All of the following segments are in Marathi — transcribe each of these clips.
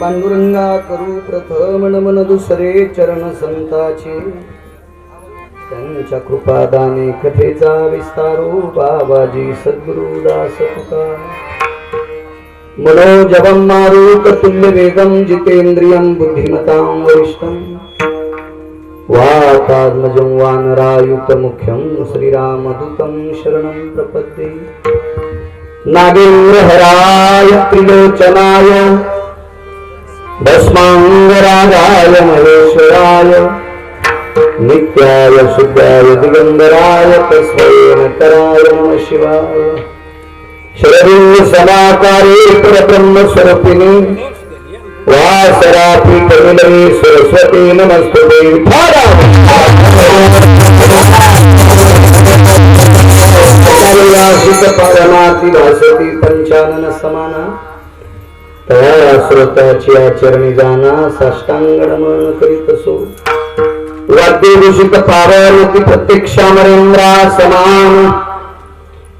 पांडुरंगा करू प्रथम नमन दुसरे चरण संताचे त्यांच्या कृपादाने कथेचा विस्तारू बाबाजी सद्गुरु दास तुका मनोजवं मारुततुल्य वेगं जितेन्द्रियं बुद्धिमतां वरिष्ठं वातात्मजं वानरायुतमुख्यं श्रीरामदूतं शरणं प्रपद्ये नागेन्द्रहराय त्रिलोचनाय भस्मांगरागाय महेश्वराय नित्याय शुद्धाय दिगंबराय तस्मै नमः शिवाय शरदिन्दु समाकारे परब्रह्म स्वरूपिणी वासरापीठनिलये सरस्वती नमस्तुते पारणाति भासती पंचानन समाना तया श्रोताची आचरणी जाना साष्टांग नमन करीत असो वाद्यभूषित पार्वती प्रत्यक्षामरेंद्रा समान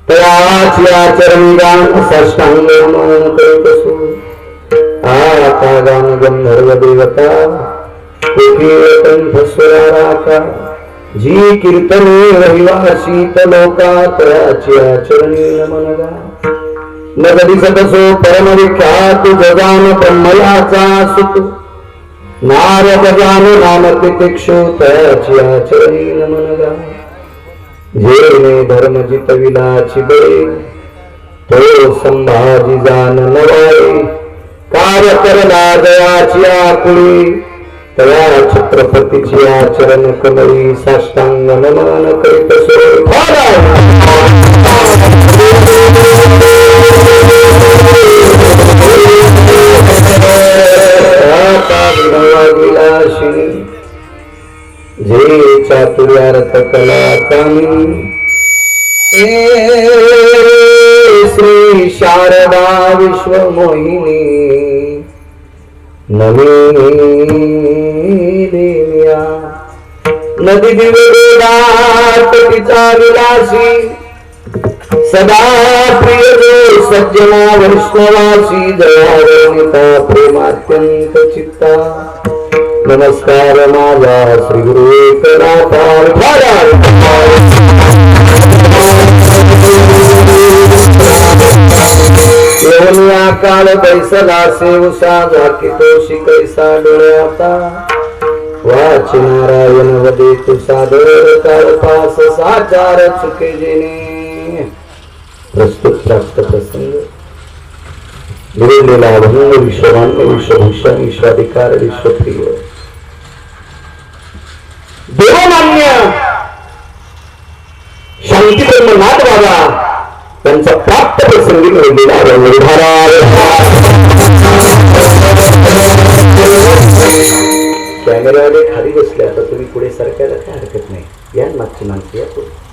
तयाची आचरणी जाना साष्टांग नमन करीत असो आता गान गंधर्व देवता कंठस्वराका जी कीर्तने रहिवासी तलोका तयाची आचरणी नमन गा नगदी सदसो परम विख्यात जगान ब्रह्मयाचा सुत नारद जान नाम तितिक्षु तयाची आचरणी नमन गा जेने धर्म जितविलाची बळे तो संभाजी जान नवाई कार्य करला दयाची आकुळी तया छत्रपतीची आचरण कमळी साष्टांग नमन करीत सो जे चातुर्यार्थ कला कामी श्री शारदा विश्वमोहिनी नमी देव्या नदी दिवेदात तिचा विलासी सदा प्रिय जो सज्जना वैष्णवासी दयावनिता प्रेमात्यंत चित्ता नमस्कार माझा श्री गुरु एकनाथार येऊनिया काल बैसला सेवसा झाकितो शिकैसा डोळ्याता वाच नारायण वदे तू सादर काळपास साचार चुके जेने प्रस्तुत प्राप्त प्रसंग गुरुलीला भंग विश्वमान्य विश्वभूषण विश्वाधिकार विश्वप्रिय देवमान्य शांतीब्रह्मनाथ बाबा त्यांचा प्राप्त प्रसंगी मिळलेला रंगधारा कॅमेरावाले खाली बसले आता तुम्ही पुढे सरकायला काय हरकत नाही या मागची माणसं या पुढे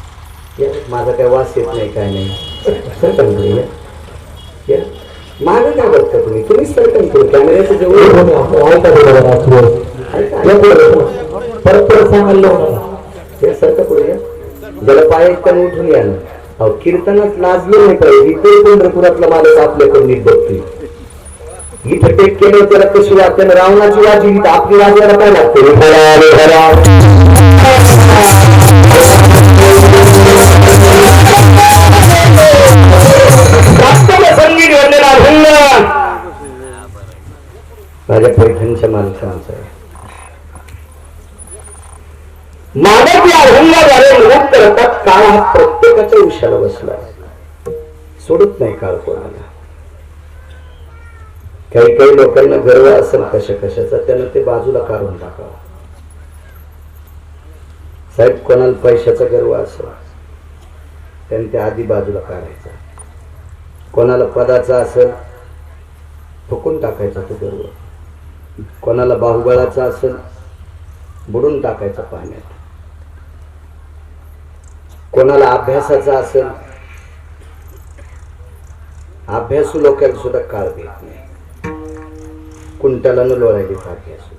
या माझा काय वास येत नाही काय नाही सरकन पुढे या मागे काय बघता तुम्ही तुम्ही सरकन पुढे कॅमेऱ्याच्या जवळ परत परत सांगायला या सरका पुढे या ज्याला पाय इतकं उठून या ना अहो कीर्तनात लाजलो नाही पाहिजे इथे पंढरपुरातला माणूस आपल्याकडून नीट बघतोय इथं टेक केलं त्याला कशी वाटते रावणाची वाजी इथं आपली वाजायला काय लागते संगीत घडलेला अभंग माझ्या पैठणच्या माणसांचा आहे मानव या अभंगाद्वारे नमूद करतात काळ हा प्रत्येकाच्या उशाला बसला सोडत नाही काळ कोणाला काही काही लोकांना गर्व असेल कशाचा त्यानं ते बाजूला काढून टाकावं साहेब कोणाला पैशाचा गर्व असेल त्याने ते आधी बाजूला काढायचा कोणाला पदाचा असेल फुकून टाकायचा तो गर्व कोणाला बाहुबळाचा असेल बुडून टाकायचा पाण्यात कोणाला अभ्यासाचा असेल अभ्यासू लोकांना सुद्धा काळ देत नाही कुंटाला न लोळायची अभ्यासू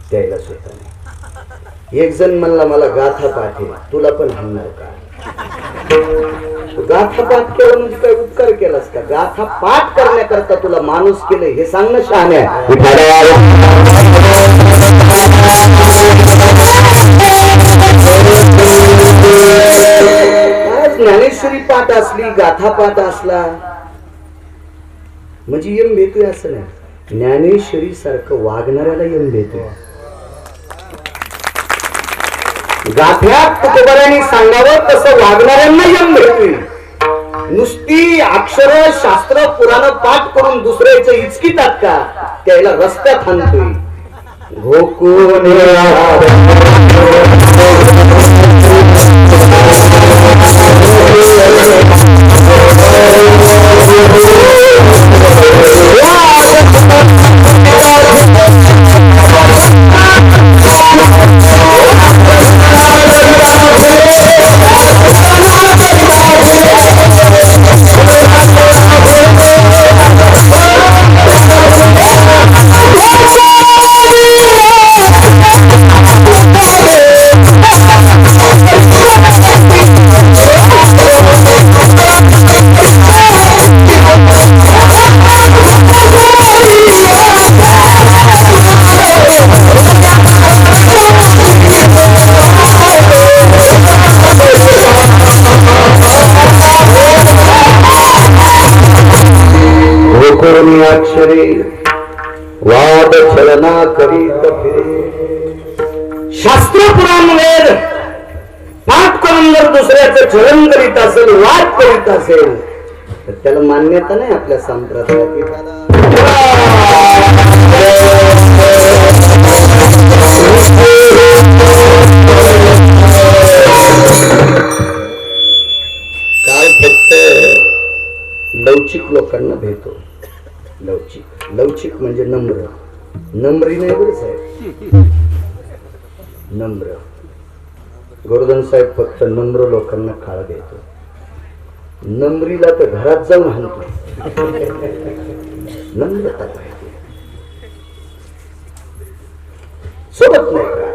द्यायला सुद्धा नाही एक जण म्हणला मला गाथा पाठे तुला पण हाणणार का गाथा पाठ केला म्हणजे काय उपकार केलास का? गाथा पाठ करण्याकरता तुला माणूस केले हे सांगणं शहाणे आहे. ज्ञानेश्वरी पाठ असली, गाथा पाठ असला म्हणजे यम भेटूय असं नाही. ज्ञानेश्वरी सारखं वागणाऱ्याला यम भेटूय. गाथ्यात तुकोबारांनी सांगावं तसं वागणाऱ्यांना यम भेटूय. नुसती अक्षर शास्त्र पुराण पाठ करून दुसऱ्याचं इचकितात का? त्याला रस्त्यात आणतोय. अक्षरे वाद छलना करीत फिरे. शास्त्र पुराण वेद पाठ करून जर दुसऱ्याचं छलन करीत असेल, वाद करीत असेल तर त्याला मान्यता नाही आपल्या संप्रदायात. काल फक्त लवचिक लोकांना भेटतो. लवचिक लवचिक म्हणजे नम्र. नम्री नाही बरं साहेब, नम्र. गोवर्धन साहेब फक्त नम्र लोकांना काळ देतो. नम्रीला तर घरात जाऊन हाणतो. नम्रता पाहिजे सोबत नाही का?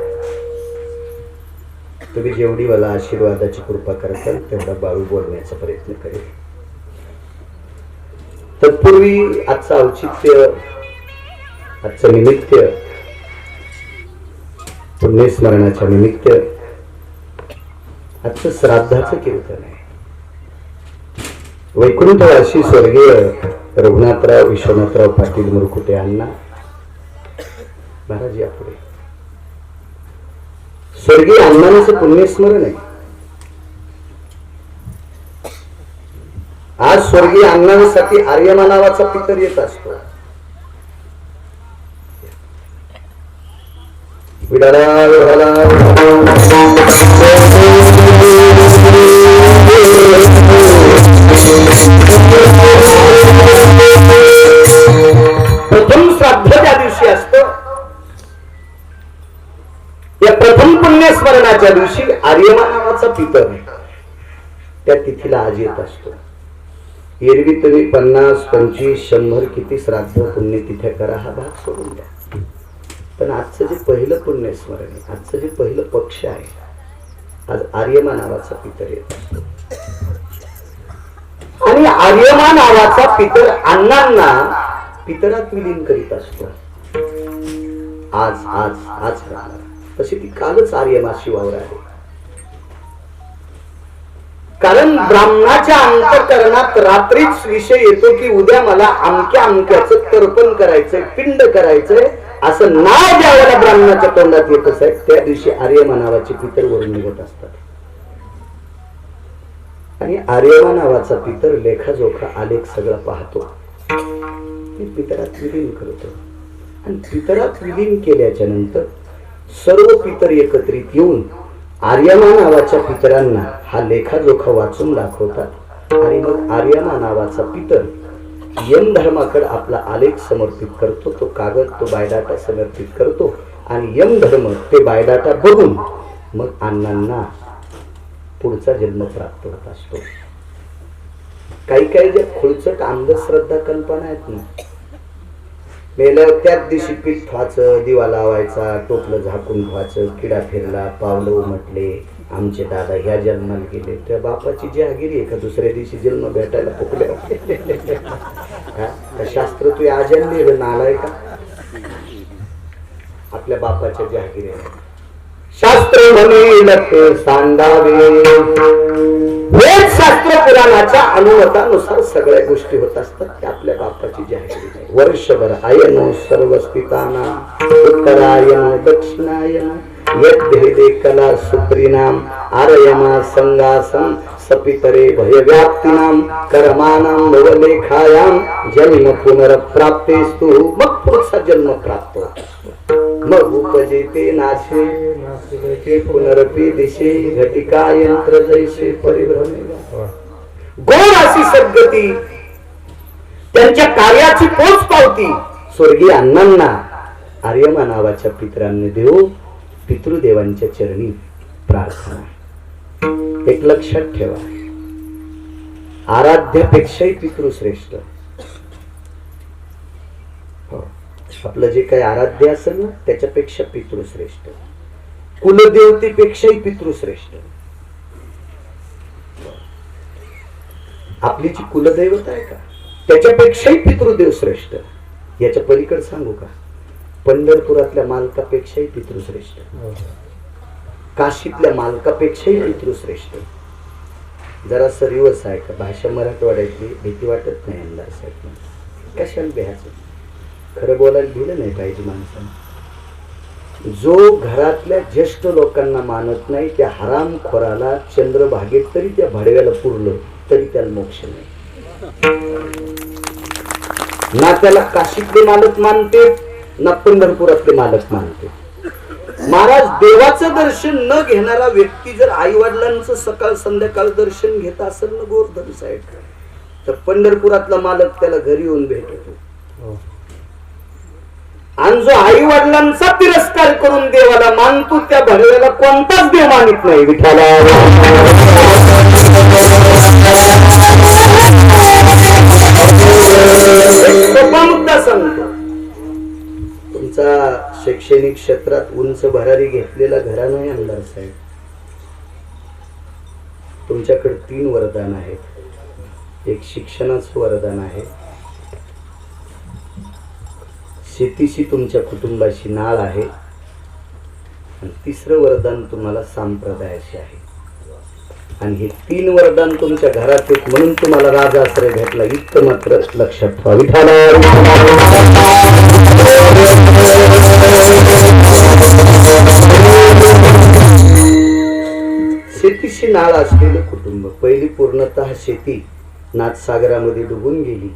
तुम्ही जेवढी मला आशीर्वादाची कृपा करताल तेवढा बाळू बोलण्याचा प्रयत्न करेल. तत्पूर्वी आजचं औचित्य, आजचं निमित्त, पुण्यस्मरणाच्या निमित्त आजचं श्राद्धाचं कीर्तन आहे. वैकुंठवासी स्वर्गीय रघुनाथराव विश्वनाथराव पाटील मुरकुटे अण्णा महाराज यापुढे. स्वर्गीय अण्णांचं पुण्यस्मरण आहे. आज स्वर्गीय अण्णांसाठी आर्यमा नावाचा पितर येत असतो. प्रथम श्राद्ध त्या दिवशी असतं. या प्रथम पुण्यस्मरणाच्या दिवशी आर्यमा नावाचा पितर त्या तिथीला आज येत असतो. एरवी तुम्ही 50, 25, 100 किती श्राद्ध पुण्य तिथे करा, हा भाग सोडून द्या. पण आजचं जे पहिलं पुण्यस्मरण आहे, आजचं जे पहिलं पक्ष आहे, आज आर्यमा नावाचा पितर येत असतो. आणि आर्यमा नावाचा पितर अण्णांना पितरात विलीन करीत असतो. आज आज आज करणार. तशी ती कालच आर्यमाशी वावर आहे. कारण ब्राह्मणाच्या अंतःकरणात रात्रीच विषय येतो की उद्या मला अमक्या अमक्याचं तर्पण करायचंय, पिंड करायचंय, असं नाव ज्या वेळेला ब्राह्मणाच्या तोंडात येत असेल त्या दिवशी आर्यमा नावाचे पितर वरून निघत असतात. आणि आर्यमा नावाचा पितर लेखाजोखा आलेख सगळं पाहतो. पितरात विलीन करतो. आणि पितरात विलीन केल्याच्या नंतर सर्व पितर एकत्रित येऊन आर्यमा नावाच्या पितरांना हा लेखाजोखा वाचून दाखवतात. आणि मग आर्यमा नावाचा पितर यम धर्माकडे आपला आलेख समर्पित करतो. तो कागद, तो बायोडाटा समर्पित करतो. आणि यम धर्म ते बायोडाटा बघून मग अण्णांना पुढचा जन्म प्राप्त होत असतो. काही काही ज्या खुळचट अंधश्रद्धा कल्पना आहेत ना, मेल्यावर त्याच दिवशी पीठ व्हायचं, दिवा लावायचा, टोपलं झाकून व्हायचं, किडा फिरला, पावलं उमटले, आमचे दादा ह्या जन्माला गेले त्या बापाची जहागिरी आहे का दुसऱ्या दिवशी जन्म भेटायला फुकले शास्त्र तू आजन्म नालाय का आपल्या बापाच्या जहागिरी शास्त्र म्हणे सांगावे वेद शास्त्र पुराणाच्या अनुमतानुसार सगळ्या गोष्टी होत असतात त्या आपल्या बापाची जहागिरी वर्षभर आयन सर्व स्थिताना उत्तरायण दक्षिणायन यद्भेदे कला सुप्रीनाम आरयमा संगासम सपितरे भयव्याप्तीनाम कर्मानाम नवलेखायाम जन्म पुनरप्राप्तेस्तु मग पुढचा जन्म प्राप्त मग उपजेते नाशे पुनरपी दिशे घटिका यंत्र जैसे परिभ्रमे गोड अशी सद्गती त्यांच्या कार्याची पोच पावती स्वर्गीय अण्णांना आर्यमा नावाच्या पितरांनी देऊ पितृदेवांच्या चरणी प्रार्थना एक लक्षात ठेवा आराध्यापेक्षाही पितृश्रेष्ठ आपलं जे काही आराध्य असेल ना त्याच्यापेक्षा पितृश्रेष्ठ कुलदेवतेपेक्षाही पितृश्रेष्ठ आपली जी कुलदैवत आहे का त्याच्यापेक्षाही पितृदेव श्रेष्ठ याच्या पलीकडे सांगू का पंढरपुरातल्या मालकापेक्षाही पितृश्रेष्ठ काशीतल्या मालकापेक्षाही पितृश्रेष्ठ जरासं रिवर्स आहे का भाषा मराठवाड्यातली भीती वाटत नाही अंदाज साहेब कशाला भ्यायचं खरं बोलायला दिलं नाही पाहिजे माणसाने जो घरातल्या ज्येष्ठ लोकांना मानत नाही त्या हरामखोराला चंद्रभागेत तरी त्या भाडव्याला पुरलं तरी त्याला मोक्ष नाही ना त्याला काशीतले मालक मानते ना पंढरपुरातले मालक मानते महाराज देवाचं दर्शन न घेणारा व्यक्ती जर आई वडिलांचं सकाळ संध्याकाळ दर्शन घेत असेल ना गोवर्धन साहेब तर पंढरपुरातला मालक त्याला घरी येऊन भेटतो आणि जो आई वडिलांचा तिरस्कार करून देवाला मानतो त्या भडव्याला कोणताच देव मानित नाही विठाला मुद्दा सांगतो तुमचा शैक्षणिक क्षेत्रात उंच भरारी घेतलेला घराणं आहे आमदार साहेब तुमच्याकडे 3 वरदान आहेत एक शिक्षणाचं वरदान आहे शेतीशी तुमच्या कुटुंबाशी नाळ आहे आणि तिसरं वरदान तुम्हाला संप्रदायाशी आहे आणि हे 3 वरदान तुमच्या घरात आहेत म्हणून तुम्हाला राजाश्रय भेटला इतकं मात्र लक्षात ठेवा विठाला शेतीशी नाळ असलेलं कुटुंब पहिली पूर्णतः शेती नाथसागरामध्ये डुबून गेली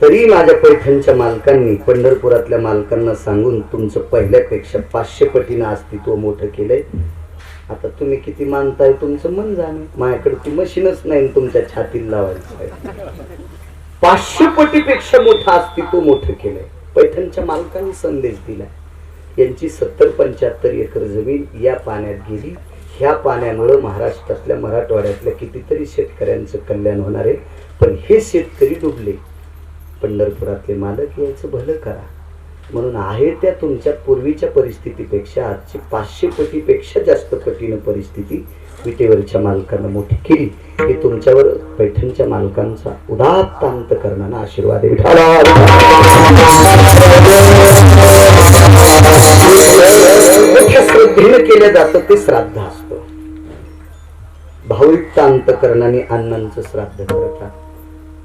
तरी माझ्या पैठणच्या मालकांनी पंढरपुरातल्या मालकांना सांगून तुमचं पहिल्यापेक्षा 500 पटीनं अस्तित्व मोठं केलंय आता तुम्ही किती मानताय तुमचं मन जाणे माझ्याकडे ती मशीनच नाही तुमच्या छातीला लावायचं 500 पटीपेक्षा मोठं अस्तित्व मोठं केलंय पैठणच्या मालकांनी संदेश दिलाय यांची 70-75 एकर जमीन या पाण्यात गेली ह्या पाण्यामुळे महाराष्ट्रातल्या मराठवाड्यातल्या कितीतरी शेतकऱ्यांचं कल्याण होणार आहे पण हे शेतकरी डुबले पंढरपुरातले मालक यायचं भलं करा म्हणून आहे त्या तुमच्या पूर्वीच्या परिस्थितीपेक्षा आजची 500 पटीपेक्षा जास्त पटीनं परिस्थिती विटेवरच्या मालकांना मोठी केली हे तुमच्यावर पैठणच्या मालकांचा उदात्त अंतकरणाने आशीर्वाद आहे मोठ्या श्रद्धेनं केलं जातं ते श्राद्ध असतं भावयुक्त अंतकरणाने अण्णांचं श्राद्ध करतात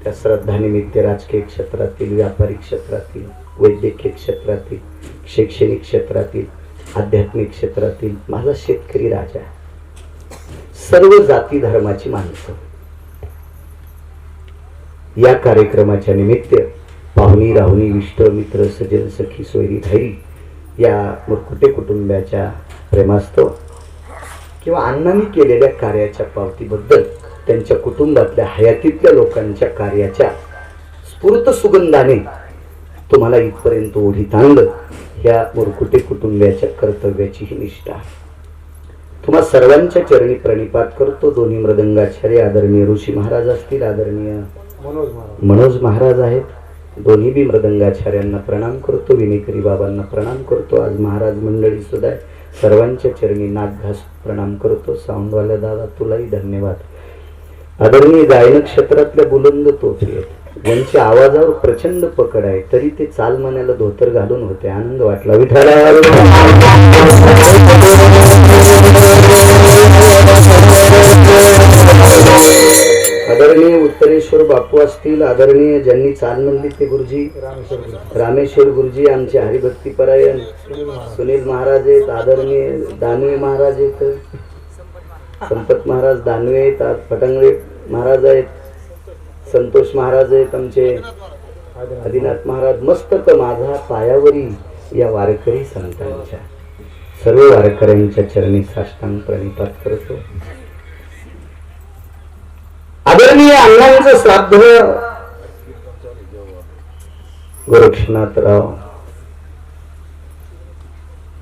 त्या श्रद्धानिमित्त राजकीय क्षेत्रातील व्यापारिक क्षेत्रातील वैद्यकीय क्षेत्रातील शैक्षणिक क्षेत्रातील आध्यात्मिक क्षेत्रातील माझा शेतकरी राजा सर्व जाती धर्माची माणसं या कार्यक्रमाच्या निमित्त पाहुणी राहुणी इष्ट मित्र सजन सखी सोयरी धैरी या मुरकुटे कुटुंबाच्या प्रेमास्तव किंवा अण्णांनी केलेल्या कार्याच्या पावतीबद्दल त्यांच्या कुटुंबातल्या हयातीतल्या लोकांच्या कार्याच्या स्फूर्त सुगंधाने तुम्हाला इथपर्यंत ओढीत आणलं ह्या मुरकुटे कुटुंबाच्या कर्तव्याची ही निष्ठा तुम्हा सर्वांच्या चरणी प्रणिपात करतो दोन्ही मृदंगाचार्य आदरणीय ऋषी महाराज असतील आदरणीय मनोज महाराज आहेत दोन्ही बी मृदंगाचार्यांना प्रणाम करतो विनेकरी बाबांना प्रणाम करतो आज महाराज मंडळी सुद्धा सर्वांच्या चरणी नाक घास प्रणाम करतो. साऊंडवाल्या दादा तुलाही धन्यवाद. आदरणीय गायन क्षेत्रातल्या बुलंद तोफे यांच्या आवाजावर प्रचंड पकड आहे, तरी ते चाल मनाला धोतर घालून होते. आनंद वाटला. विठाला आदरणीय उत्तरेश्वर बापू असतील, आदरणीय ज्यांनी चाल म्हणली ते गुरुजी रामेश्वर गुरुजी, आमचे हरिभक्ती परायण सुनील महाराज आहेत, आदरणीय दानवे महाराज आहेत, संपत महाराज दानवे आहेत, पटंगळे महाराज आहेत, संतोष महाराज आहेत, आमचे आदिनाथ महाराज. मस्तक माझा पायावरी या वारकरी संतांच्या सर्व वारकऱ्यांच्या चरणी साष्टांग प्रणिपात करतो. आदरणीय अण्णांचं श्राद्ध गोरक्षनाथराव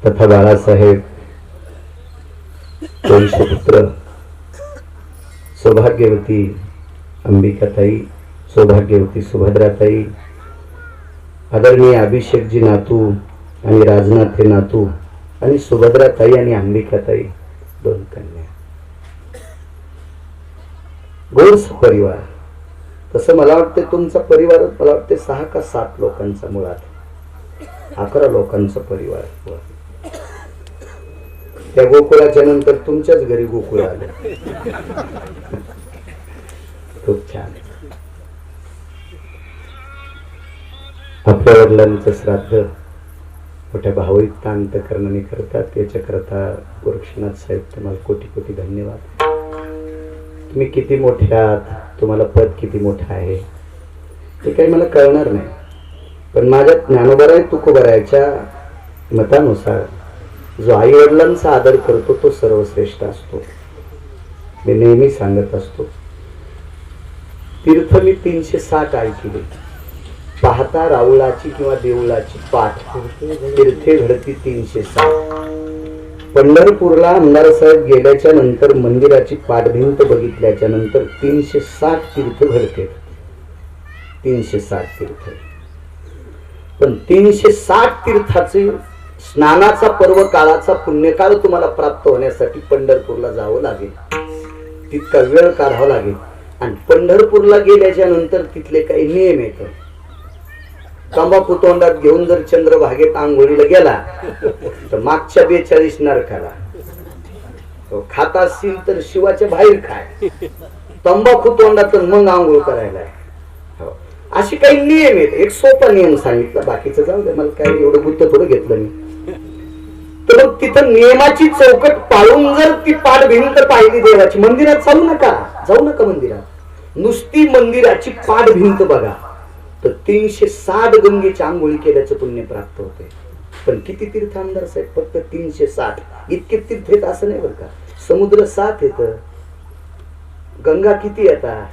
तथा बाळासाहेब वंशपुत्र सौभाग्यवती अंबिकाताई, सौभाग्यवती सुभद्राताई, आदरणीय अभिषेकजी नातू आणि राजनाथ हे नातू, आणि सुभद्राताई आणि अंबिकाताई दोन कन्या. गोरस परिवार. तसं मला वाटतं तुमचा परिवार मला वाटते 6 का 7 लोकांचा, मुळात 11 लोकांचा परिवार. त्या गोकुळाच्या नंतर तुमच्याच घरी गोकुळ आलं. खूप छान. आपल्या वडिलांचं श्राद्ध मोठ्या भावयुक्त अंतकरणाने करतात. याच्याकरता गोरक्षनाथ साहेब तुम्हाला कोटी कोटी धन्यवाद. तुम्ही किती मोठे आहात, तुम्हाला पद किती मोठं आहे ते काही मला कळणार नाही, पण माझ्या ज्ञानोबराय तुकोबरायच्या मतानुसार जो आई वडिलांचा आदर करतो तो सर्वश्रेष्ठ असतो. मी नेहमी सांगत असतो, तीर्थ मी 360 ऐकली. पाहता राऊळाची किंवा देऊळाची पाठ तीर्थे घडती 360. पंढरपूरला आमदार साहेब गेल्याच्या नंतर मंदिराची पाठभिंत बघितल्याच्या नंतर 360 तीर्थ घडते. 360 तीर्थ. पण 360 तीर्थाचे स्नानाचा पर्व काळाचा पुण्यकाळ तुम्हाला प्राप्त होण्यासाठी पंढरपूरला जावं लागेल, तितका वेळ काढावा लागेल. आणि पंढरपूरला गेल्याच्या नंतर तिथले काही नियम येतात. तंबाखू तोंडात घेऊन जर चंद्रभागेत आंघोळीला गेला तर मागच्या 42 नरकाला. तो खात असतील तर शिवाच्या बाहेर खाय, तंबाखू तोंडात मग आंघोळ करायला. असे काही नियम आहेत. एक सोपा नियम सांगितला, बाकीचं जाऊ दे, मला काय एवढं गुत्त थोडं घेतलं मी. तर मग तिथं नियमाची चौकट पाळून जर ती पाठभिंत पाहिली देवाची, मंदिरात जाऊ नका मंदिरात, नुसती मंदिराची पाठभिंत बघा तर 360 गंगेची आंघोळी केल्याचं पुण्य प्राप्त होते. पण किती तीर्थ आमदार साहेब? फक्त 360. इतके तीर्थ येत असं नाही बरं का. समुद्र 7 येत, गंगा किती येतात,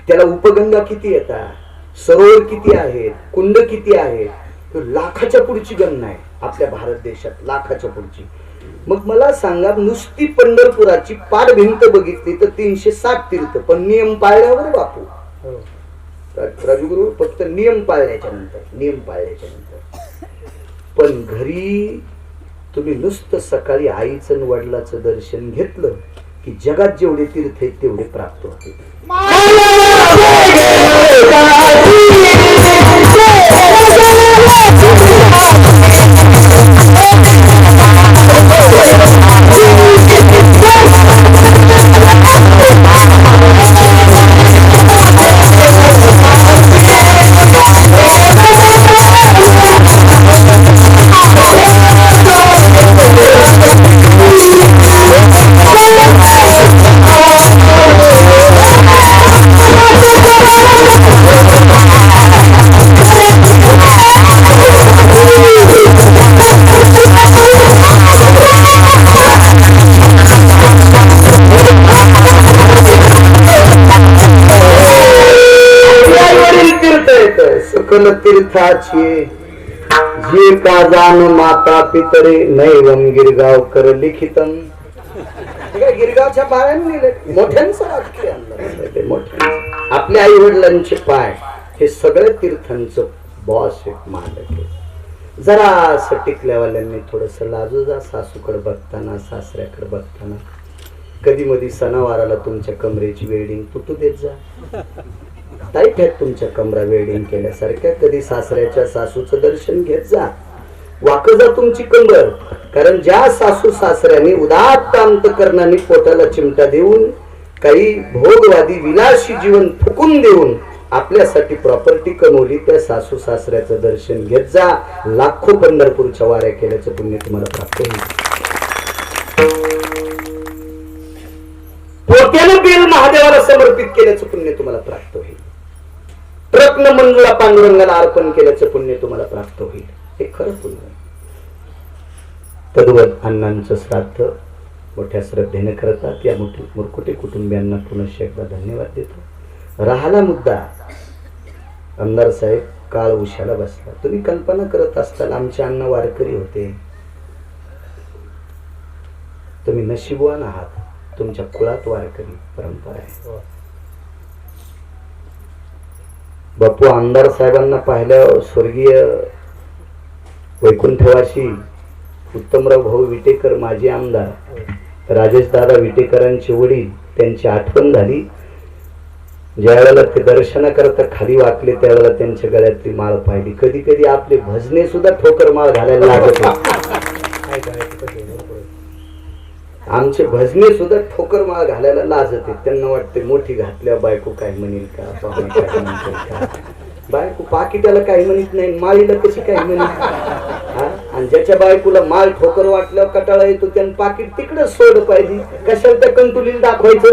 त्याला उपगंगा किती येतात, सरोवर किती आहेत, कुंड किती आहेत, लाखाच्या पुढची गंगा आहे आपल्या भारत देशात, लाखाच्या पुढची. मग मला सांगा, नुसती पंढरपुराची पाठभिंत बघितली तर 360 तीर्थ, पण नियम पाळल्यावर बापू राजगुरु फक्त नियम पाळल्याच्या नंतर. पण घरी तुम्ही नुसतं सकाळी आईचं वडिलाचं दर्शन घेतलं की जगात जेवढे तीर्थ आहेत तेवढे प्राप्त होते. सकल तीर्थाची जे का जाण माता पितरे नैवम गिरगाव कर लिखितम. गिरगावच्या बाळांनी मोठ्यांचं वाक्य आपल्या आई वडिलांचे पाय हे सगळ्या तीर्थांचं बॉस आहे, मालक आहे. जरा असं टिकल्यावाल्यांनी थोडस लाजू जा सासूकडे बघताना, सासऱ्याकडे बघताना. कधी मधी सणावाराला तुमच्या कमरेची वेल्डिंग तुटू देत जा. टाईट आहेत तुमच्या कमरा वेल्डिंग केल्यासारख्या. कधी सासऱ्याच्या सासूचं दर्शन घेत जा, वाक जा तुमची कंबर. कारण ज्या सासू सासऱ्याने उदात्त अंतकरणाने पोटाला चिमटा देऊन, काही भोगवादी विलासी जीवन फुकून देऊन आपल्यासाठी प्रॉपर्टी कमवली, त्या सासू सासऱ्याचं दर्शन घेत जा. लाखो पंढरपूरच्या वाऱ्या केल्याचं पुण्य तुम्हाला प्राप्त होईल. पोट्यानं बेल महादेवाला समर्पित केल्याचं पुण्य तुम्हाला प्राप्त होईल. ट्रकनं मंजुळा पांडुरंगाला अर्पण केल्याचं पुण्य तुम्हाला प्राप्त होईल. हे खरं पुण्य. तद्वत अण्णांचं श्राद्ध मोठ्या श्रद्धेने करतात. या मुरकुटे कुटुंबियांना पुनश्च एकदा धन्यवाद देतो. राहिला मुद्दा, आमदार साहेब काळ उशाला बसला. तुम्ही कल्पना करत असताल आमचे अण्णा वारकरी होते. तुम्ही नशीबवान आहात, तुमच्या कुळात वारकरी परंपरा आहे. बापू आमदार साहेबांना पाहिल्यावर स्वर्गीय वैकुंठवासी उत्तमराव भाऊ विटेकर माजी आमदार, राजेश दादा विटेकरांचे वडील, त्यांची आठवण झाली. ज्या वेळेला ते दर्शनाकरता खाली वाकले त्यावेळेला त्यांच्या गळ्यातली माळ पाहिली. कधी कधी आपले भजने सुद्धा ठोकर माळ घालायला लागत. आमचे भजने सुद्धा ठोकर माळ घालायला लाजते. त्यांना वाटते मोठी घातल्या बायको काय म्हणेल का, बायको पाकिटाला काही म्हणत नाही, माळीला कशी काय म्हणेल. आणि ज्याच्या बायकोला माल ठोकर वाटल्यावर कटाळा येतो त्यानं पाकिट तिकडे सोड पाहिजे. कशाला त्या कंटुलीला दाखवायचं.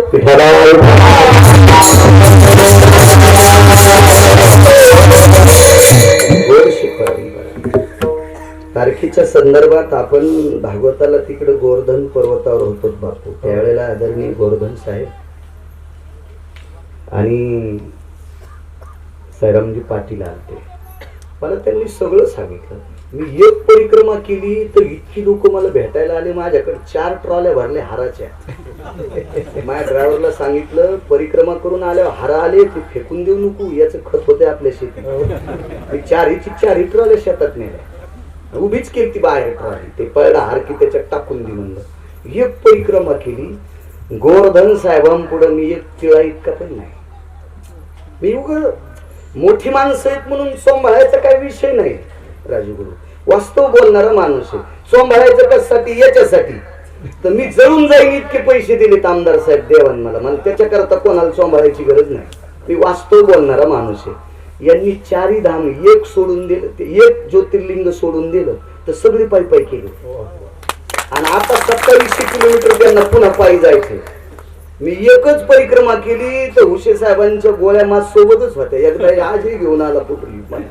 तारखेच्या संदर्भात आपण भागवताला तिकडे गोवर्धन पर्वतावर होतो बापू. त्यावेळेला आदरणीय गोवर्धन साहेब आणि सायरामजी पाटील आलते. मला त्यांनी सगळं सांगितलं. मी एक परिक्रमा केली तर इतकी लोक मला भेटायला आले. माझ्याकडे 4 ट्रॉल्या भरल्या हाराच्या. माझ्या ड्रायव्हरला सांगितलं परिक्रमा करून आल्यावर हार आले ते फेकून देऊ नको, याचं खत होते आपल्या शेतीत. मी 4 ट्रॉल्या शेतात नेल्या, उभीच केली ती बाहेर ट्रॉली. ते पळला हार की त्याच्यात टाकून दे म्हणलं. एक परिक्रमा केली. गोवर्धन साहेबांपुढे मी एक तिळा इतका पण नाही. मी उग मोठी माणसं आहेत म्हणून सांभाळायचा काही विषय नाही. राजगुरु वास्तव बोलणारा माणूस आहे. सांभाळायचं कशासाठी, याच्यासाठी तर मी जळून जाईन इतके पैसे दिलेत आमदार साहेब देवान मला त्याच्याकरता कोणाला सांभाळायची गरज नाही. मी वास्तव बोलणारा माणूस आहे. यांनी 4 धाम एक सोडून दिलं, ते एक ज्योतिर्लिंग सोडून दिलं तर सगळी पायी पायी केली. आणि आता 2700 किलोमीटर त्यांना पुन्हा पायी जायचं. मी एकच परिक्रमा केली तर हुशे साहेबांच्या गोळ्या माझ सोबतच होत्या. एकदा आजही घेऊन आला पुटली.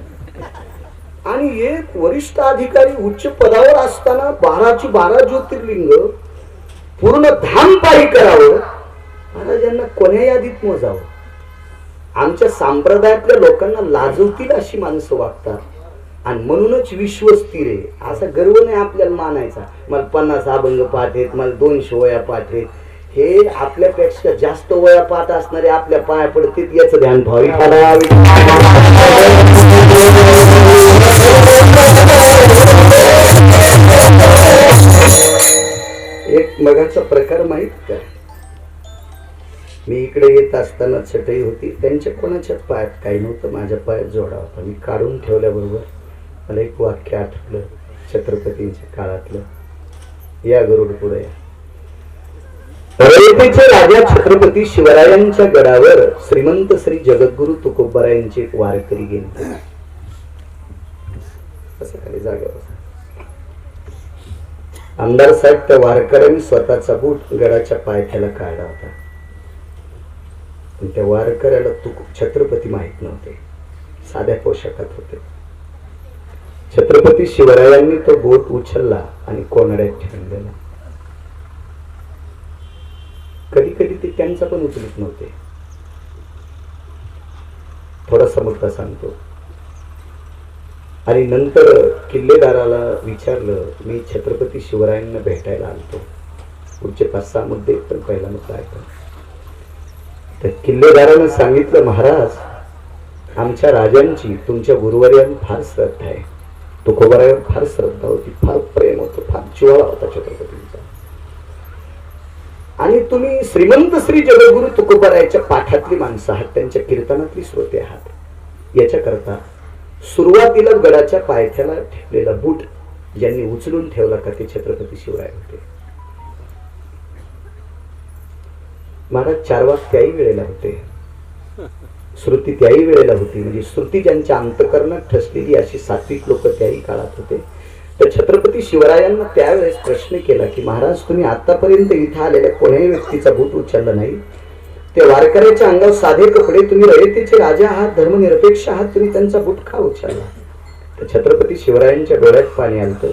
आणि एक वरिष्ठ अधिकारी उच्च पदावर असताना 12 ज्योतिर्लिंग पूर्ण धाम पायी करावं. महाराजांना कोण्या यादीत मोजावं. आमच्या संप्रदायातल्या लोकांना लाजवतील अशी माणसं वागतात. आणि म्हणूनच विश्व स्थिर आहे असा गर्व नाही आपल्याला मानायचा. मला 50 अभंग पाठ आहेत, मला 200 वया पाठ आहेत. हे आपल्यापेक्षा जास्त वया पाठ असणारे आपल्या पाया पडतील याचं ध्यान ठेवावी. एक मगाचा प्रकार माहित का, मी इकडे येत असताना चटई होती, त्यांच्या कोणाच्याच पायात काही नव्हतं, माझ्या पायात जोडा होता. मी काढून ठेवल्याबरोबर मला एक वाक्य आठवलं छत्रपतींच्या काळातलं. या गरुड पुढे रयतेचे राजा छत्रपती शिवरायांच्या गडावर श्रीमंत श्री जगद्गुरु तुकोबरायांचे एक वारकरी गेले. असं खाली जागेवर आमदार साहेब त्या वारकऱ्यांनी स्वतःचा बूट गडाच्या पायथ्याला काढला होता. पण त्या वारकऱ्याला छत्रपती माहित नव्हते, साध्या पोशाखात होते. छत्रपती शिवरायांनी तो बोट उचलला आणि कोनाड्यात ठेवून दिला. कधी कधी ते त्यांचा पण उचलत नव्हते. थोडासा मुद्दा सांगतो. आणि नंतर किल्लेदाराला विचारलं, मी छत्रपती शिवरायांना भेटायला आलतो. पुढचे 5-6 मुद्दे, पण पहिला मुद्दा ऐका. तर किल्लेदारानं सांगितलं, महाराज आमच्या राजांची तुमच्या गुरुवर्यांनी फार श्रद्धा आहे. तुकोबारावर फार श्रद्धा होती, फार प्रेम होतं, फार जिव्हाळा होता छत्रपतींचा. आणि तुम्ही श्रीमंत श्री जगद्गुरु तुकोबारायच्या पाठातली माणसं आहात, त्यांच्या कीर्तनातली श्रोते आहात. याच्याकरता सुरुवातीला गडाच्या पायथ्याला ठेवलेला बूट ज्यांनी उचलून ठेवला का ते छत्रपती शिवराय होते. महाराज चारवाक त्याही वेळेला होते, श्रुती त्याही वेळेला होती. म्हणजे श्रुती ज्यांच्या अंतकरणात ठसलेली अशी सात्विक लोक त्याही काळात होते. तर छत्रपती शिवरायांना त्यावेळेस प्रश्न केला की महाराज, तुम्ही आतापर्यंत इथं आलेल्या कोण्याही व्यक्तीचा बूट उचलला नाही. ते वारकऱ्याच्या अंगावर साधे कपडे, तुम्ही रयतेचे राजा आहात, धर्मनिरपेक्ष आहात, तुम्ही त्यांचा बूट का उचलला? तर छत्रपती शिवरायांच्या डोळ्यात पाणी आलं.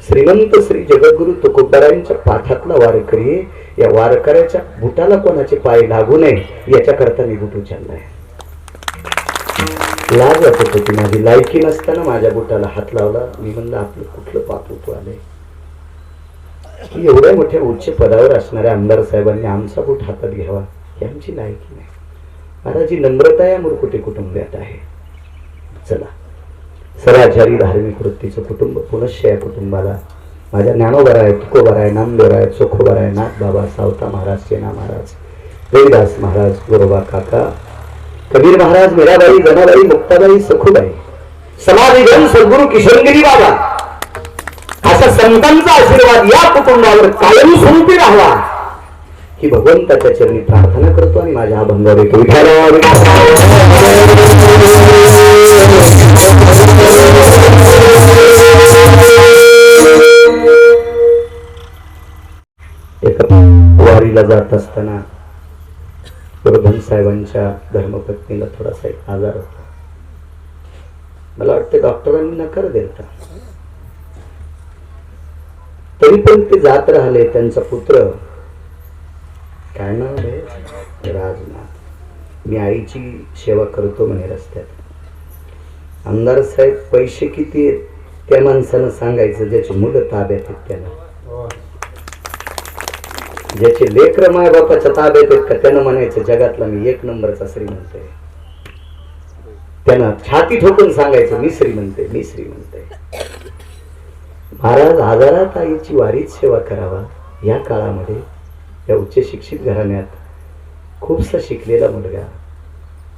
श्रीमंत श्री जगद्गुरु तुकोबारायांच्या पाठातला वारकरी, या वारकऱ्याच्या बुटाला कोणाचे पाय लागू नये याच्याकरता मी बूट उचललाय. लाज वाटत होती माझी, लायकी नसताना माझ्या बुटाला हात लावला. मी म्हणलं आपलं कुठलं पाप आलंय की एवढ्या मोठ्या उच्च पदावर असणाऱ्या आमदार साहेबांनी आमचा बूट हातात घ्यावा, ही आमची लायकी नाही. महाराज, ही नम्रता या मूर्खुटे कुटुंबात आहे. चला, सदाचारी धार्मिक वृत्तीचं कुटुंब, पुनश्च या कुटुंबाला माझ्या ज्ञानोबराय, तुकोबाराय, नामदेवराय, चोखोबाराय, नाथ बाबा, सावता महाराज, सेना महाराज, रविदास महाराज, गुरोबा काका, कबीर महाराज, मीराबाई, जनाबाई, मुक्ताबाई, सखुबाई, समाधिगण सद्गुरु किशनगिरी बाबा, अशा संतांचा आशीर्वाद या कुटुंबावर कायमस्वरूपी राहावा ही भगवंताच्या चरणी प्रार्थना करतो आणि माझ्या अभंगावर येतो. एका वारीला जात असताना वर्धन साहेबांच्या धर्मपत्नीला थोडासा एक आजार होता. मला वाटतं डॉक्टरांनी नकार दिला, तरी पण ते जात राहिले. त्यांचा पुत्र, काय नाव आहे, राजनाथ, मी आईची सेवा करतो म्हणे रस्त्यात. आमदार साहेब, पैसे किती आहेत त्या माणसानं सांगायचं ज्याची मुलं ताब्यात आहेत त्याला, ज्याचे लेकर माय बापाच्या ताब्यात आहेत का त्यानं म्हणायचं जगातला मी एक नंबरचा श्रीमंत आहे. त्यानं छाती ठोकून सांगायचं मी श्रीमंत आहे, मी श्रीमंत आहे. महाराज, आजारात आईची वारीच सेवा करावा या काळामध्ये या उच्च शिक्षित घराण्यात खूपसा शिकलेला मुलगा,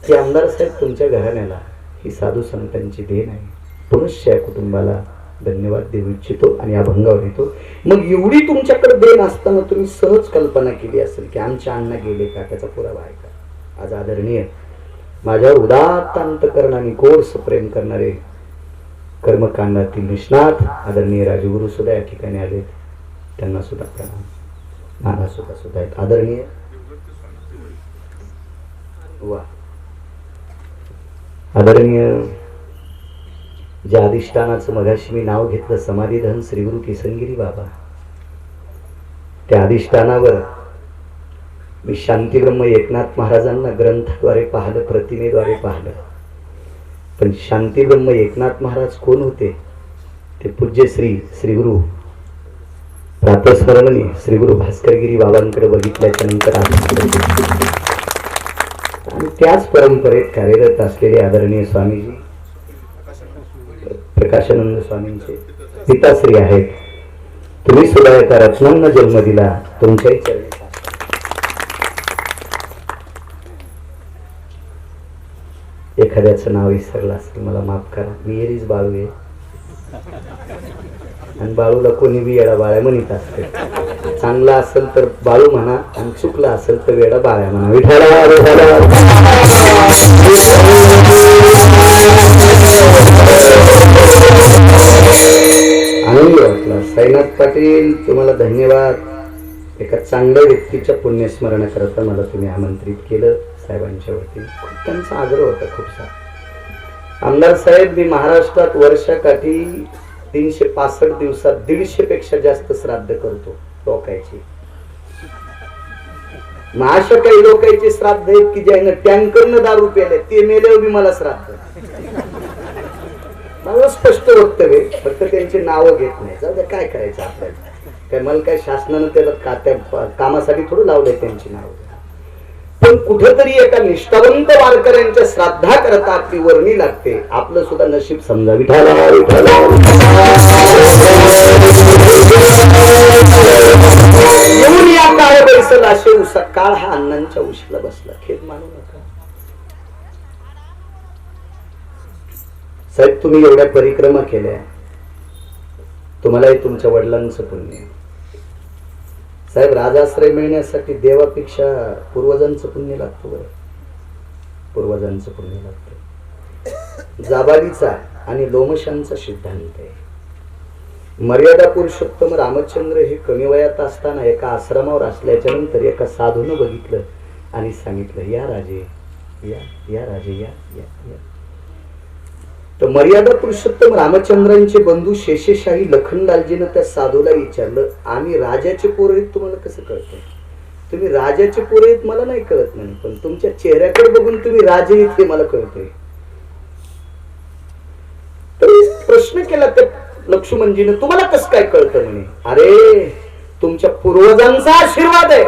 की आमदार साहेब तुमच्या घराण्याला ही साधू संतांची देण आहे. पुनश्च या कुटुंबाला धन्यवाद देऊ इच्छितो आणि अभंगावर येतो. मग एवढी तुमच्याकडे देण असताना तुम्ही सहज कल्पना केली असेल की आमच्या अण्णा गेले का, त्याचा पुरावा आहे का? आज आदरणीय माझ्यावर उदात्त अंतकरणाने कोर्स प्रेम करणारे कर्मकांडातील निष्णात आदरणीय राजगुरू सुद्धा या ठिकाणी आले, त्यांना सुद्धा प्रणाम. नाना सुद्धा आहेत आदरणीय. वा, आदरणीय ज्या अधिष्ठानाचं मगाशी मी नाव घेतलं, समाधीधन श्रीगुरु किसनगिरी बाबा, त्या अधिष्ठानावर मी शांतीब्रह्म एकनाथ महाराजांना ग्रंथाद्वारे पाहिलं, प्रतिमेद्वारे पाहिलं. पण शांतीब्रह्म एकनाथ महाराज कोण होते? ते पूज्य श्रीगुरु प्रातस्मरणीय श्रीगुरु भास्करगिरी बाबांकडे बघितल्याच्या नंतर आणि त्याच परंपरेत कार्यरत असलेले आदरणीय स्वामीजी प्रकाशानंद स्वामींचे पिताश्री आहेत. तुम्ही सुद्धा एका रत्नांना जन्म दिला, तुमच्याही चरणी एखाद्याचं नाव विसरलं असेल मला माफ करा. मी एरीज बाळू आहे आणि बाळूला कोणी बी येडा बाळ्या म्हणत असते. चांगला असेल तर बाळू म्हणा आणि चुकला असेल तर वेडा बाळ्या म्हणा. विठाला आनंद वाटला. साईनाथ पाटील, तुम्हाला धन्यवाद. एका चांगल्या व्यक्तीच्या पुण्यस्मरण करता मला तुम्ही आमंत्रित केलं साहेबांच्या वतीने. खूप त्यांचा आग्रह होता खूपसा. आमदार साहेब, मी महाराष्ट्रात वर्षाकाठी 365 दिवसात 150 पेक्षा जास्त श्राद्ध करतो लोकांची. अशा काही लोकांचे श्राद्ध आहेत की ज्यानं टँकरनं दारू प्याले, ते मेल्यावर बी मला श्राद्ध. मला स्पष्ट वक्तव्य, फक्त त्यांची नावं घेत नाही. जाऊ द्या, काय करायचं आपल्याला. काय मला काय शासनानं त्याला त्या कामासाठी थोडं लावलंय त्यांची नावं. पण कुठेतरी एका निष्ठावंत वारकऱ्यांच्या श्राद्धा करता आपली वर्णी लागते. आपलं सुद्धा नशीब समजा. विठाला येऊन या काळ बैसल असे उसा. काळ हा अण्णांच्या उशीला बसला. खेद मानू नका साहेब. तुम्ही एवढ्या परिक्रमा केल्या, तुम्हालाही तुमच्या वडिलांचं पुण्य साहेब. राजाश्रय मिळण्यासाठी देवापेक्षा पूर्वजांचं पुण्य लागतं. बरं, पूर्वजांचं पुण्य लागतं. जाबालीचा आणि लोमशांचा सिद्धांत आहे. मर्यादा पुरुषोत्तम रामचंद्र हे कमी वयात असताना एका आश्रमावर असल्याच्या नंतर एका साधूनं बघितलं आणि सांगितलं, या राजे या, या राजे या, या, या. तर मर्यादा पुरुषोत्तम रामचंद्रांचे बंधू शेषशाही लखनलालजीनं त्या साधूला विचारलं, आम्ही राजाचे पोर आहेत तुम्हाला कसं कळतं? तुम्ही राजाचे पोर आहेत मला नाही कळत नाही, पण तुमच्या चेहऱ्याकडे बघून तुम्ही राजे आहेत हे मला कळतंय. तर प्रश्न केला त्या लक्ष्मणजीनं, तुम्हाला कसं काय कळतं म्हणे? अरे तुमच्या पूर्वजांचा आशीर्वाद आहे.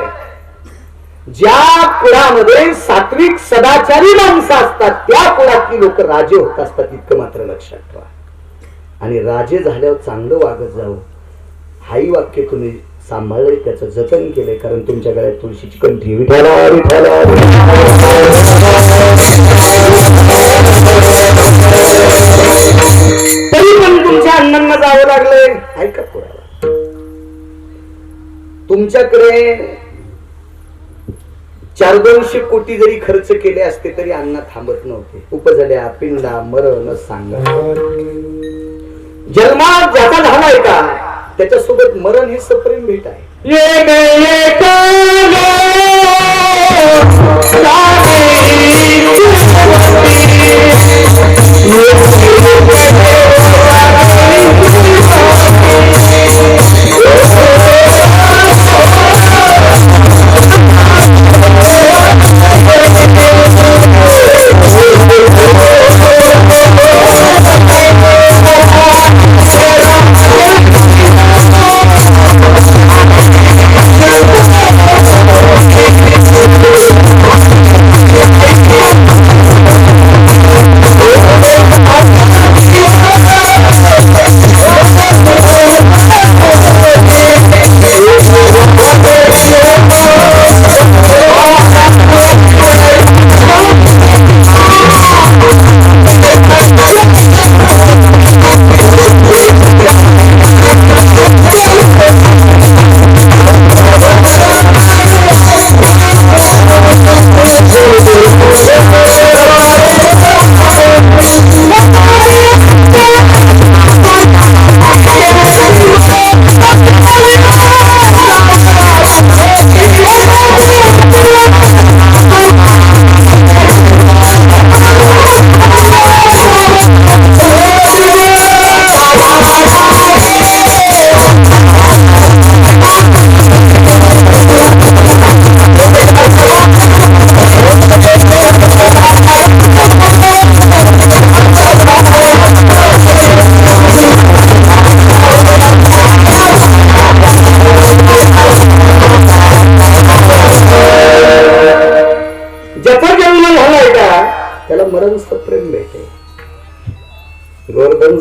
ज्या कुळामध्ये सात्विक सदाचारी माणसं असतात त्या कुळातली लोक राजे होत असतात, इतकं मात्र लक्षात ठेवा. आणि राजे झाल्यावर चांगलं वागत जावं, हाही वाक्य तुम्ही सांभाळलंय, त्याचं जतन केलंय. कारण तुमच्या गळ्यात तुळशीची कंठी. विठाला विठाला तरी पण तुमच्या अण्णांना जावं लागलंय. ऐका कुणाला, तुमच्याकडे 400-200 कोटी जरी खर्च केले असते तरी अण्णा थांबत नव्हते. उपजल्या पिंडा मरण सांगा. जन्मात ज्याचा झालाय का त्याच्यासोबत मरण हे सप्रेम भेट आहे.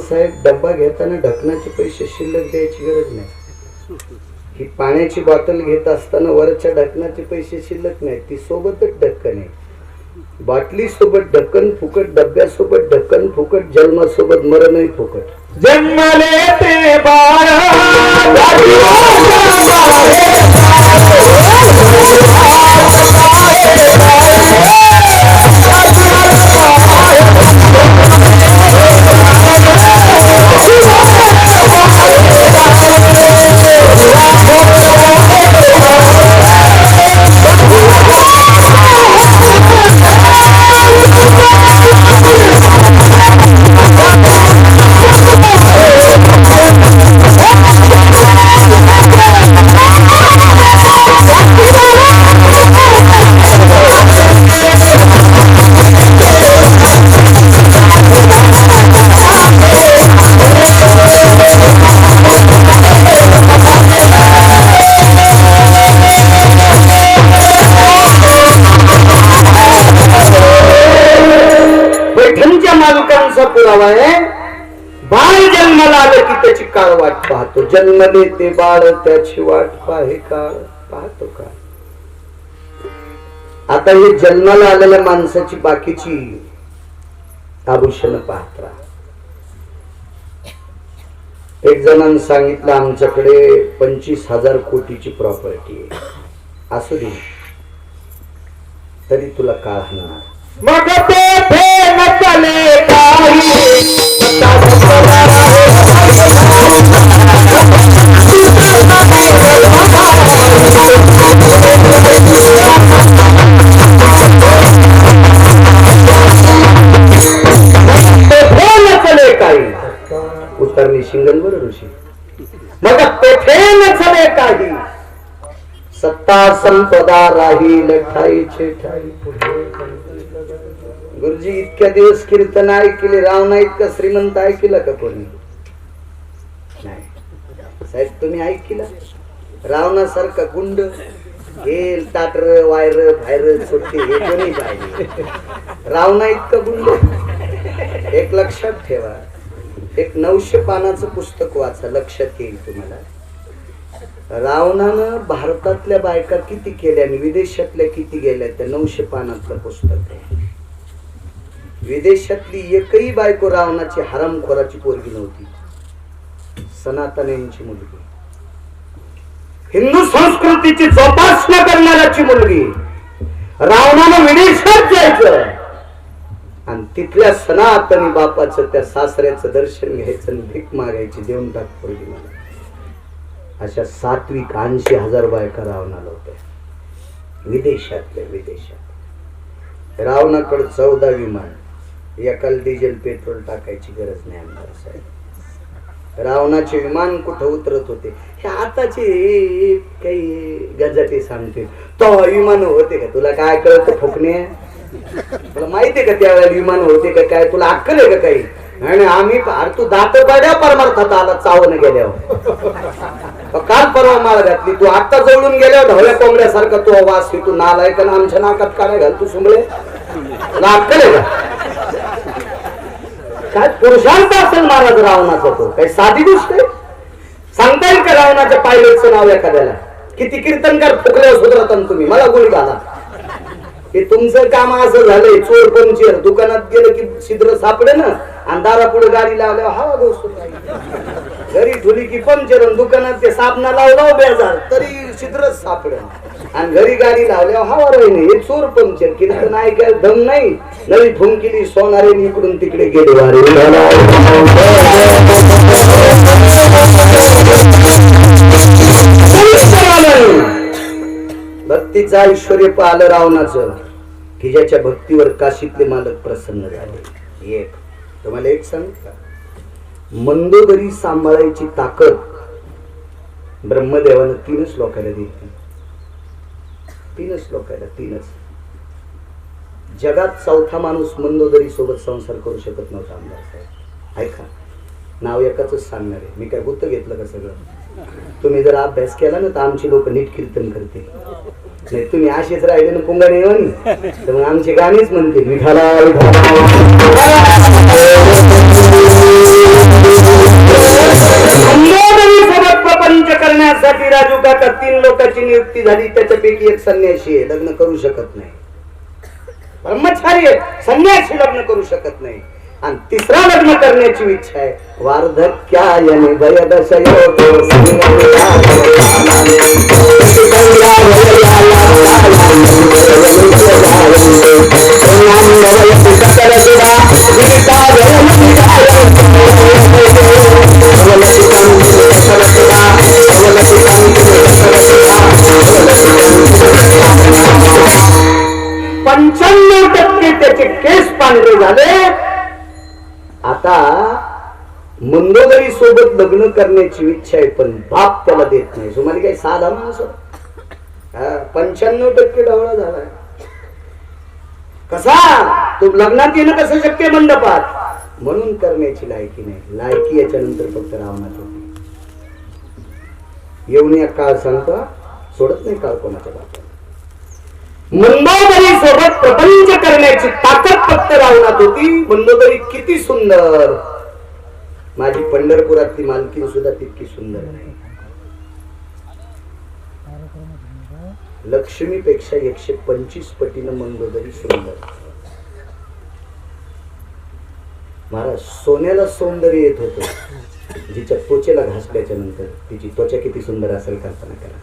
साहेब डब्बा घेताना ढकनाचे पैसे शिल्लक द्यायची गरज नाही. ही पाण्याची बॉटल घेत असताना वरच्या ढकनाचे पैसे शिल्लक नाही, ती सोबतच ढक्कन आहे. बाटली सोबत ढक्कन फुकट, डब्यासोबत ढक्कन फुकट, जन्मासोबत मरणही फुकट. जन्मले ते बाळ जन्माला आलं की त्याची काळ वाट पाहतो. जन्मले ते बाळ त्याची वाट पाहे काळ पाहतो का. आता हे जन्माला आलेल्या माणसाची बाकीची आभूषण पाहत राहा. एक जणांनी सांगितलं आमच्याकडे 25,000 कोटीची प्रॉपर्टी आहे. असू दे तरी तुला काळ हाणणार. मग ते नसले काही उतरणी शिंगण बरं ऋषी. मग तेथे नसले काही सत्ता संपदा राहील ठाईचे ठाई पुढे. गुरुजी इतक्या दिवस कीर्तन ऐकले, रावणा इतका श्रीमंत ऐकलं का कोणी नाही. साहेब तुम्ही ऐकलं रावणासारखा गुंड गेल ताटर वायर बाहेर सुट्टी हे कोणी पाहिजे. रावणा इतका गुंड. एक लक्षात ठेवा, एक 900 पानाचं पुस्तक वाचा, लक्षात येईल तुम्हाला. रावणानं भारतातल्या बायका किती केल्या आणि विदेशातल्या किती गेल्या त्या 900 पानातलं पुस्तक आहे. विदेशातली एकही बायको रावणाची हरामखोराची पोरगी नव्हती. सनातन यांची मुलगी, हिंदू संस्कृतीची जोपासना करणाऱ्याची मुलगी. रावणानं विदेशात जायचं आणि तिथल्या सनातनी बापाचं त्या सासऱ्याचं दर्शन घ्यायचं आणि भीक मागायची, देऊन टाक पोरगी मला. अशा 80,000 बायका रावणाला होत्या विदेशातल्या. विदेशात रावणाकडे 14 विमान, एकाला डिझेल पेट्रोल टाकायची गरज नाही. आमदार साहेब रावणाचे विमान कुठं उतरत होते हे आताचे काही गजाटे सांगते. तो विमान होते का तुला काय कळत फुकणे. तुला माहितीये का त्यावेळेला विमान होते का काय, तुला अक्कल आहे का काही. आणि आम्ही तू दात पाड्या परमार्थात आला चावून गेल्यावर. काल परवा माळ घातली तू, आता जवळून गेल्यावर ढवळ्या कोंबड्यासारखा तू वास तू नालायक आणि आमच्या नाकात काय घाल तू सुंबळे. तुला अक्कल आहे का काय. पुरुषार्थ असेल महाराज रावणाचा, तो काही साधी गोष्ट आहे. सांगता येईल का रावणाच्या पायलटचं नाव एखाद्याला. किती कीर्तनकार फुकल्यावर सुधरत तुम्ही, मला गोळी घाला. हे तुमचं काम असं झालंय, चोर पंचर दुकानात गेलं की छिद्र सापडे ना, आणि दारापुढे गाडी लावल्यावर हवा दोस्त. घरी ठुली की पंचर, दुकानात ते साबणा लावला बेजार तरी छिद्र सापडे, आणि घरी गाडी लावल्यावर हवा राहिली. हे चोर पंचर. कीर्तन ऐकायला दम नाही. नवी फुंकिली सोनारे इकडून तिकडे गेले वारे. भक्तीचा ऐश्वर्य पाहिलं रावणाचं की ज्याच्या भक्तीवर काशीतले मालक प्रसन्न झाले. एक तुम्हाला एक सांग का, मंदोदरी सांभाळायची ताकद ब्रह्मदेवानं 3च लोकांना दिली. 3च लोकांना, 3च. जगात चौथा माणूस मंदोदरी सोबत संसार करू शकत नव्हता. आमदार साहेब ऐका, नाव एकाच सांगणार आहे मी. काय गुत्त घेतलं का सगळं. तुम्ही जर अभ्यास केला ना तर आमची लोक नीट कीर्तन करते. नाही तुम्ही असेच राहिले ना पुंगाने येऊन तर मग आमचे गाणेच म्हणते विठाला सोबत प्रपंच करण्यासाठी राजू काका 3 लोकांची नियुक्ती झाली. त्याच्यापैकी एक संन्यासी आहे, लग्न करू शकत नाही. ब्रह्मचारी आहे, संन्यासी लग्न करू शकत नाही. आणि 3रा लग्न करण्याची इच्छा आहे. वार्धक्यायने त्याचे केस पांढरे झाले. आता मंदोदरी सोबत लग्न करण्याची इच्छा आहे पण बाप त्याला देत नाही. तुम्हाला काही साधा माणूस 95% ढवळा झालाय. कसा तू लग्नात येणं कसं शक्य मंडपात, म्हणून करण्याची लायकी नाही. लायकी याच्यानंतर फक्त रावणात होती. येऊन या काळ सांगतो सोडत नाही काळ कोणाच्या बापाला. मंदोदरी सोबत प्रपंच करण्याची ताकद फक्त रावणात होती. मंदोदरी किती सुंदर. माझी पंढरपुरातली मालकीन सुद्धा तितकी सुंदर नाही. लक्ष्मीपेक्षा 125 पटीनं मंदोदरी सुंदर. महाराज, सोन्याला सौंदर्य येत होतं जिच्या त्वचेला घासल्याच्या नंतर तिची त्वचा किती सुंदर असेल कल्पना करा.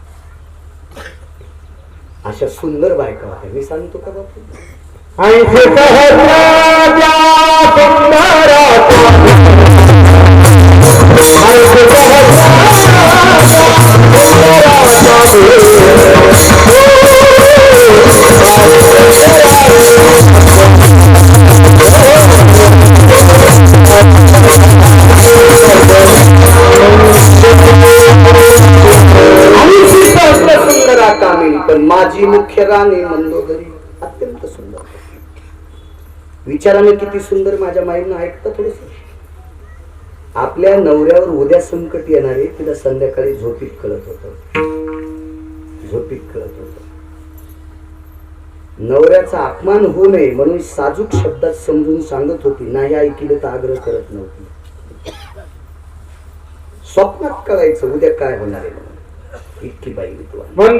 अशा सुंदर बायका होत्या. मी सांगतो का बापू, पण माझी मुख्य राणी मंदोदरी अत्यंत सुंदर. विचाराने किती सुंदर. माझ्या माईनं ऐकता थोडस. आपल्या नवऱ्यावर उद्या संकट येणारे तिला संध्याकाळी झोपीत कळत होत. झोपीत कळत होत. नवऱ्याचा अपमान होऊ नये म्हणून साजूक शब्दात समजून सांगत होती. नाही ऐकलं तर आग्रह करत नव्हती. स्वप्नात कळायचं उद्या काय होणार आहे. इतकी बाई विद्वान.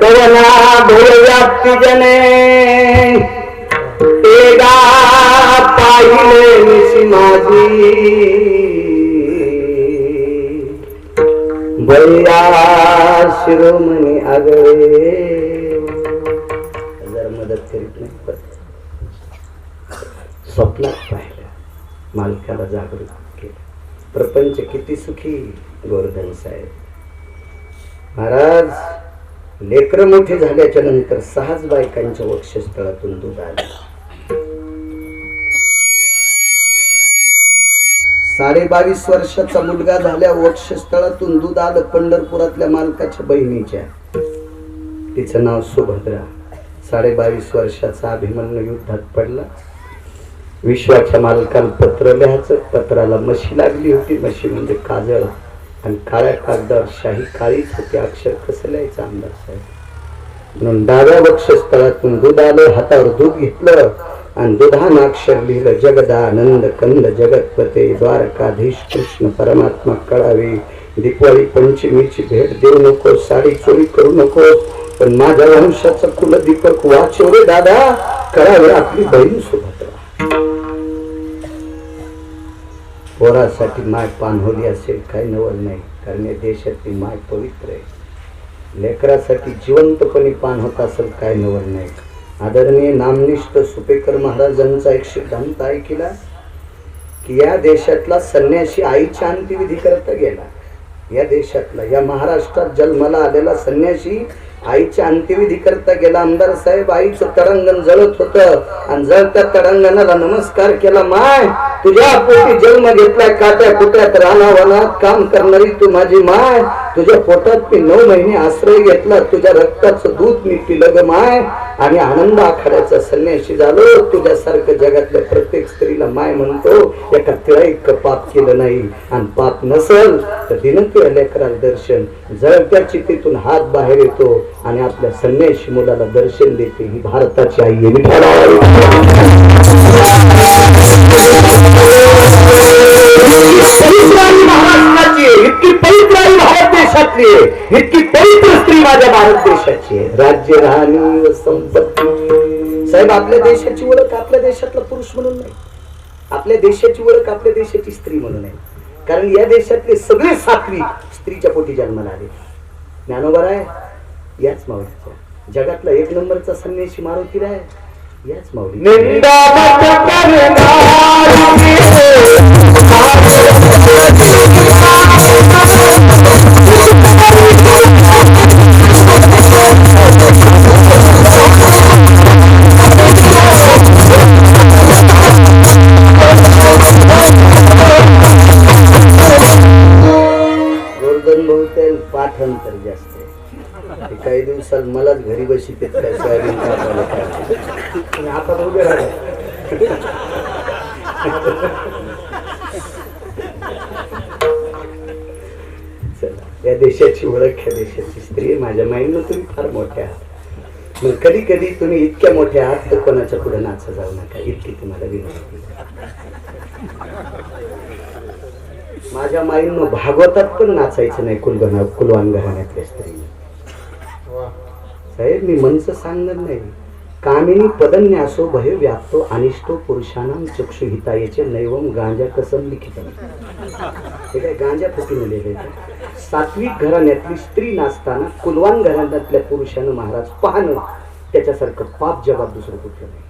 कवना भोव्याप्ती जने तेगा पाहिले निशी माझी बळ्या शिरोमणी आगळे. जर मदत करीत नाही पण स्वप्नात पाहिलं. मालकाला जागृत केलं. प्रपंच किती सुखी गोवर्धन साहेब. महाराज, लेकर मोठे झाल्याच्या नंतर 6 बायकांच्या वक्षस्थळातून दूध आले. 22.5 वर्षाचा मुलगा झाल्या वक्षस्थळातून दूध आलं पंढरपुरातल्या मालकाच्या बहिणीच्या. तिचं नाव सुभद्रा. 22.5 वर्षाचा अभिमन्यू युद्धात पडला. विश्वाच्या मालकाला पत्र लिहायचं. पत्राला मशी लागली होती. मशी म्हणजे काजळ. आणि काळ्या कागदावर शाही काळीच होती. अक्षर कसं लिहायचं आमदार साहेब. म्हणून डाव्या वक्षस्थळातून दूध आलं. हातावर दूध घेतलं आणि दुधानं अक्षर लिहिलं. जगदानंद कंद जगतपते द्वारकाधीश कृष्ण परमात्मा कळावे. दीपावली पंचमीची भेट देऊ नको. साडी चोरी करू नको. पण माझ्या वंशाचा कुलदीपक वाचव रे दादा. कळावे आपली बहीण सुभद्रा. पोरासाठी माय पाणहोली असेल काही नवल नाही. कारण या देशातली माय पवित्र आहे. लेकरासाठी जिवंतपणे पान होत असेल काय नवल नाही. आदरणीय नामनिष्ठ सुपेकर महाराजांचा एक सिद्धांत ऐकला की या देशातला संन्यासी आईच्या अंत्यविधी करता गेला. या देशातला, या महाराष्ट्रात जन्माला आलेला संन्यासी आईच्या अंत्यविधी करता गेला. आमदार साहेब, आईचं तडांगण जळत होतं आणि जळत्या तडांगणाला नमस्कार केला. माय, तुझ्या पोटी जन्म घेतलाय. काट्या कुट्यात रानावनात काम करणारी तू माझी माय. तुझ्या पोटात मी 9 महिने आश्रय घेतला. तुझ्या रक्ताचं दूध मी पिलं ग माय. आणि आनंद आखाड्याचा संन्यासी झालो. तुझ्यासारखं जगातल्या प्रत्येक स्त्रीला माय म्हणतो. एका तिळाईक पाप केलं नाही. आणि पाप नसल तर दिनंती लेकराला दर्शन. जळत्या चितेतून हात बाहेर येतो आणि आपल्या संन्यासी मुलाला दर्शन देते. ही भारताची आई आहे. महाराष्ट्राची आहे. इतकी पवित्र आई भारत देशातली आहे. इतकी पवित्र स्त्री माझ्या भारत देशाची आहे. राज्य राहणी व संपत्ती. साहेब, आपल्या देशाची ओळख आपल्या देशातला पुरुष म्हणून नाही. आपल्या देशाची ओळख आपल्या देशाची स्त्री म्हणून आहे. कारण या देशातले सगळे सात्विक स्त्रीच्या पोटी जन्माला आले. ज्ञानोबा आहे याच माऊलीचा. जगातला 1 नंबरचा संन्यासी मारुती आहे याच माऊली. गोवर्धन बहुतेक पाठांतर जास्त. काही दिवसात मलाच घरी बशी आता उभे राहिले. या देशाची ओळख, या देशाची स्त्री, माझ्या माईनं तुम्ही फार मोठ्या आहात. मग कधी कधी तुम्ही इतक्या मोठ्या आहात तर कोणाच्या पुढे नाचा जाऊ नका, इतकी तुम्हाला विनंती. माझ्या माईनं भागवतात पण नाचायचं नाही कुलवान घराण्यातल्या स्त्री. साहेब मी मंच सांगणार नाही. कामिनी पदन्यासो भय व्याप्तो अनिष्टो पुरुषानां चक्षुहितायचे नैवम गांजा कसम लिखित. हे काय गांजा फुटीने लिहिले. सात्विक घराण्यातली स्त्री नाचताना कुलवान घराण्यातल्या पुरुषानं महाराज पाहणं त्याच्यासारखं पाप जगात दुसरं कुठलं नाही.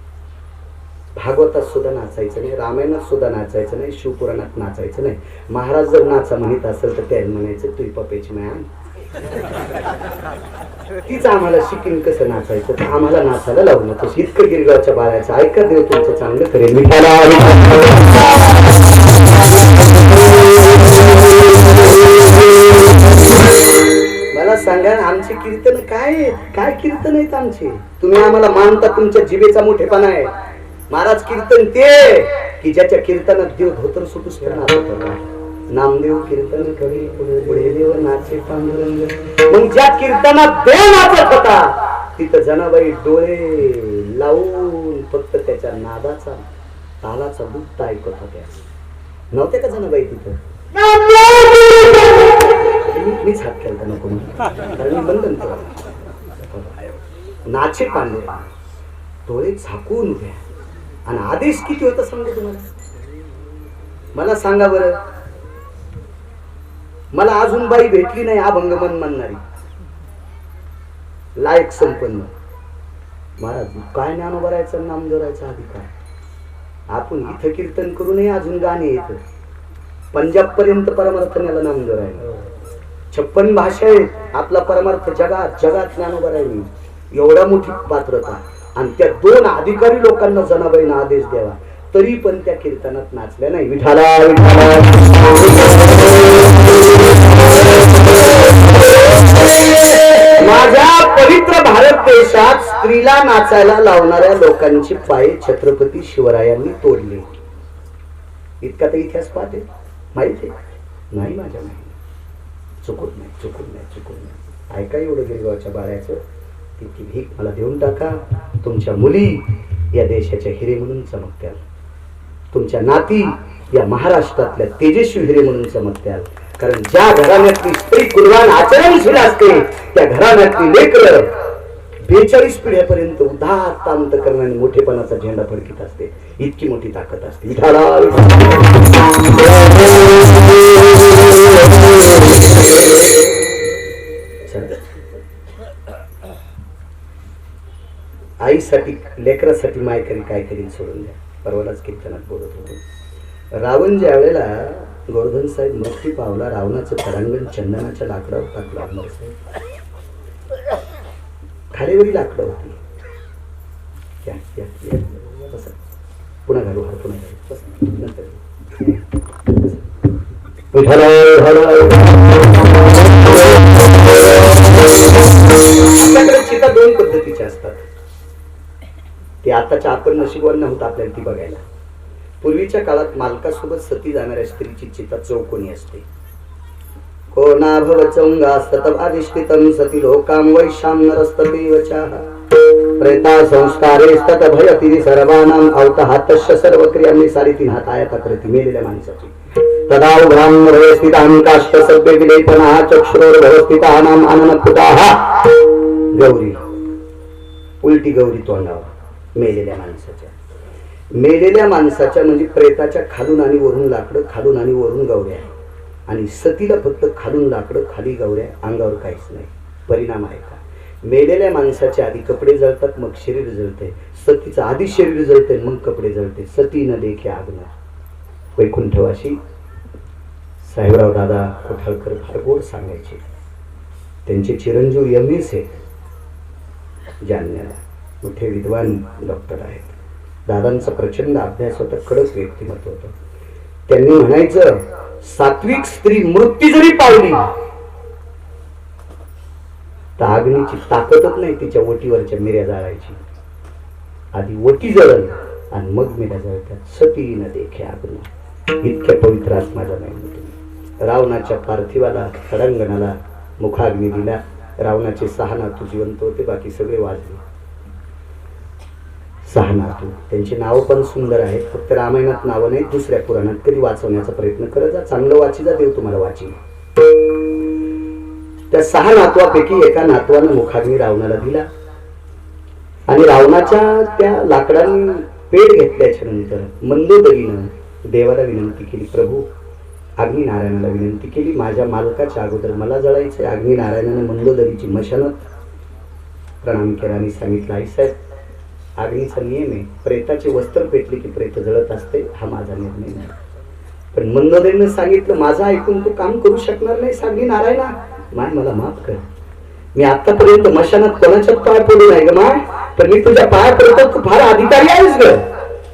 भागवतात सुद्धा नाचायचं नाही, रामायणात सुद्धा नाचायचं नाही, शिवपुराणात नाचायचं नाही. महाराज जर नाचा म्हणत असेल तर त्याला म्हणायचं तुही पपेची माया, तीच आम्हाला शिकीन कसं नाचायचं, तर आम्हाला नाचायला लावू नकोस. इतकं गिरगावच्या बाळाचं ऐका, देव तुमचं चांगलं करेल. मला सांगा आमचे कीर्तन काय काय कीर्तन आहेत आमचे? तुम्ही आम्हाला मानता, तुमच्या जिभेचा मोठेपणा आहे. महाराज कीर्तन ते की ज्याच्या कीर्तनात देव धोतर सुटूस नामदेव कीर्तन करे पुढे देव नाचे पांडुरंग. मग ज्या कीर्तनात देव नाचत होता तिथं जनाबाई डोळे लावून फक्त त्याच्या नादाचा तालाचा बुट्टा ऐकत होत्या. नव्हत्या का जनाबाई तिथं? मीच हात केला नको कारण मी बंधन नाचे पांडुरंग, डोळे झाकून उभ्या. आणि आदेश किती होता सांगतो तुम्हाला? मला सांगा बरं, मला अजून बाई भेटली नाही अभंग मन म्हणणारी लायक संपन्न. महाराज काय ज्ञान भरायचं, नाम जोरायचा अधिकार. आपण इथं कीर्तन करू नये, अजून गाणे येत पंजाब पर्यंत परमार्थाला नाम जोरायला. 56 भाषा आहेत. आपला परमार्थ जगात जगात ज्ञान भरायला एवढा मोठी पात्रता. आणि त्या 2 अधिकारी लोकांना जनाबाईंना आदेश द्यावा तरी पण त्या कीर्तनात नाचल्या नाही. विठाला माझ्या पवित्र भारत देशात स्त्रीला नाचायला लावणाऱ्या लोकांची पाय छत्रपती शिवरायांनी तोडले. इतका तर इतिहास पाहते माहिती नाही. माझ्या माहिती चुकून नाही. ऐका एवढं गिरगावच्या बाळ्याचं. तितकी भीक मला देऊन टाका. तुमच्या मुली या देशाच्या हिरे म्हणून चमकत्याल. तुमच्या नाती या महाराष्ट्रातल्या तेजस्वी हिरे म्हणून चमकत्याल. कारण ज्या घराण्यातली स्त्री कुर्बान आचरणशील असते त्या घराण्यातली लेकरं 42 पिढ्यापर्यंत उदात्त अंतकरणाने मोठेपणाचा झेंडा फडकीत असते. इतकी मोठी ताकद असते. आईसाठी लेकरासाठी मायकरी काय करीन सोडून द्या. परवालाच कीर्तनात बोलत होतो. रावण ज्या वेळेला गोवर्धन साहेब मृत्यू पावला, रावणाचं परांगण चंदनाच्या लाकडावर टाकलं. खालीवरी लाकडं होती. पुन्हा घालू हार पुन्हा चिता 2 पद्धतीच्या असतात. ते आताच्या आपण नशिबवान नव्हतं आपल्याला ती बघायला. पूर्वीच्या काळात मालकासोबत सती जाणाऱ्या स्त्रीची चिता चौकोनी असते. कोणाभवचौंगा सतवादिष्टितं सती लोकां वैशां नरस्तदेवचाः प्रेता संस्कारे स्तत भयति सर्वानां अवतहातस्य सर्व क्रियांनी 3.5 हात आयता करती मेलेल्या माणसाची. तदा उभ्रां भयस्थितां काष्ठ सभ्य विलेपनाः चक्षुरोर भयस्थितानां आननपुटाः. गौरी उलटी गौरी तोंडावर मेलेल्या माणसाच्या म्हणजे प्रेताच्या खालून आणि वरून लाकडं, खालून आणि वरून गौऱ्या. आणि सतीला फक्त खालून लाकडं खाली गौऱ्या, अंगावर काहीच नाही. परिणाम आहे का? मेलेल्या माणसाच्या आधी कपडे जळतात मग शरीर जळते. सतीचं आधी शरीर जळते मग कपडे जळते. सती न देखे आग्न. वैकुंठवासी साहेबराव दादा कोठाळकर फार गोड सांगायचे. त्यांचे चिरंजीव यमीस आहेत जालन्याला, मोठे विद्वान डॉक्टर आहेत. दादांचा प्रचंड अभ्यास होता, कडक व्यक्तिमत्व होतं. त्यांनी म्हणायचं सात्विक स्त्री मृत्यू जरी पावली तर अग्नीची ताकदच नाही तिच्या ओटीवरच्या मिऱ्या जाळायची. आधी ओटी जळल आणि मग मी जळतात सती न देखे आग्न. इतक्या पवित्र आत्माला नाही. रावणाच्या पार्थिवाला सडांगणाला मुखाग्नी दिला. रावणाचे 6 नातू जिवंत होते, बाकी सगळे वाजले. 6 नातू, त्यांची नावं पण सुंदर आहेत. फक्त रामायणात नावं नाही, दुसऱ्या पुराणात कधी वाचवण्याचा प्रयत्न करत जा. चांगलं वाची जा, देव तुम्हाला वाची. त्या 6 नातवापैकी एका नातवानं मुखाग्नी रावणाला दिला आणि रावणाच्या त्या लाकडांनी पेट घेतल्याच्या नंतर मंदोदरीनं देवाला विनंती केली. प्रभू, अग्निनारायणाला विनंती केली, माझ्या मालकाच्या अगोदर मला जळायचंय. अग्निनारायणाने मंदोदरीची मशानत प्रणाम केला आणि सांगितलं, आई साहेब, अग्नीचा नियम आहे, प्रेताचे वस्त्र पेटले की प्रेत जळत असते, हा माझा निर्णय नाही. पण मंदोदरीनं सांगितलं, माझं ऐकून तू काम करू शकणार नाही अग्निनारायणा, माय मला माफ कर. मी आतापर्यंत मशानात कोणाच्यात पाय पडू नाही ग माय, पण मी तुझ्या पाया पडतो, तू फार अधिकारी आहेस ग,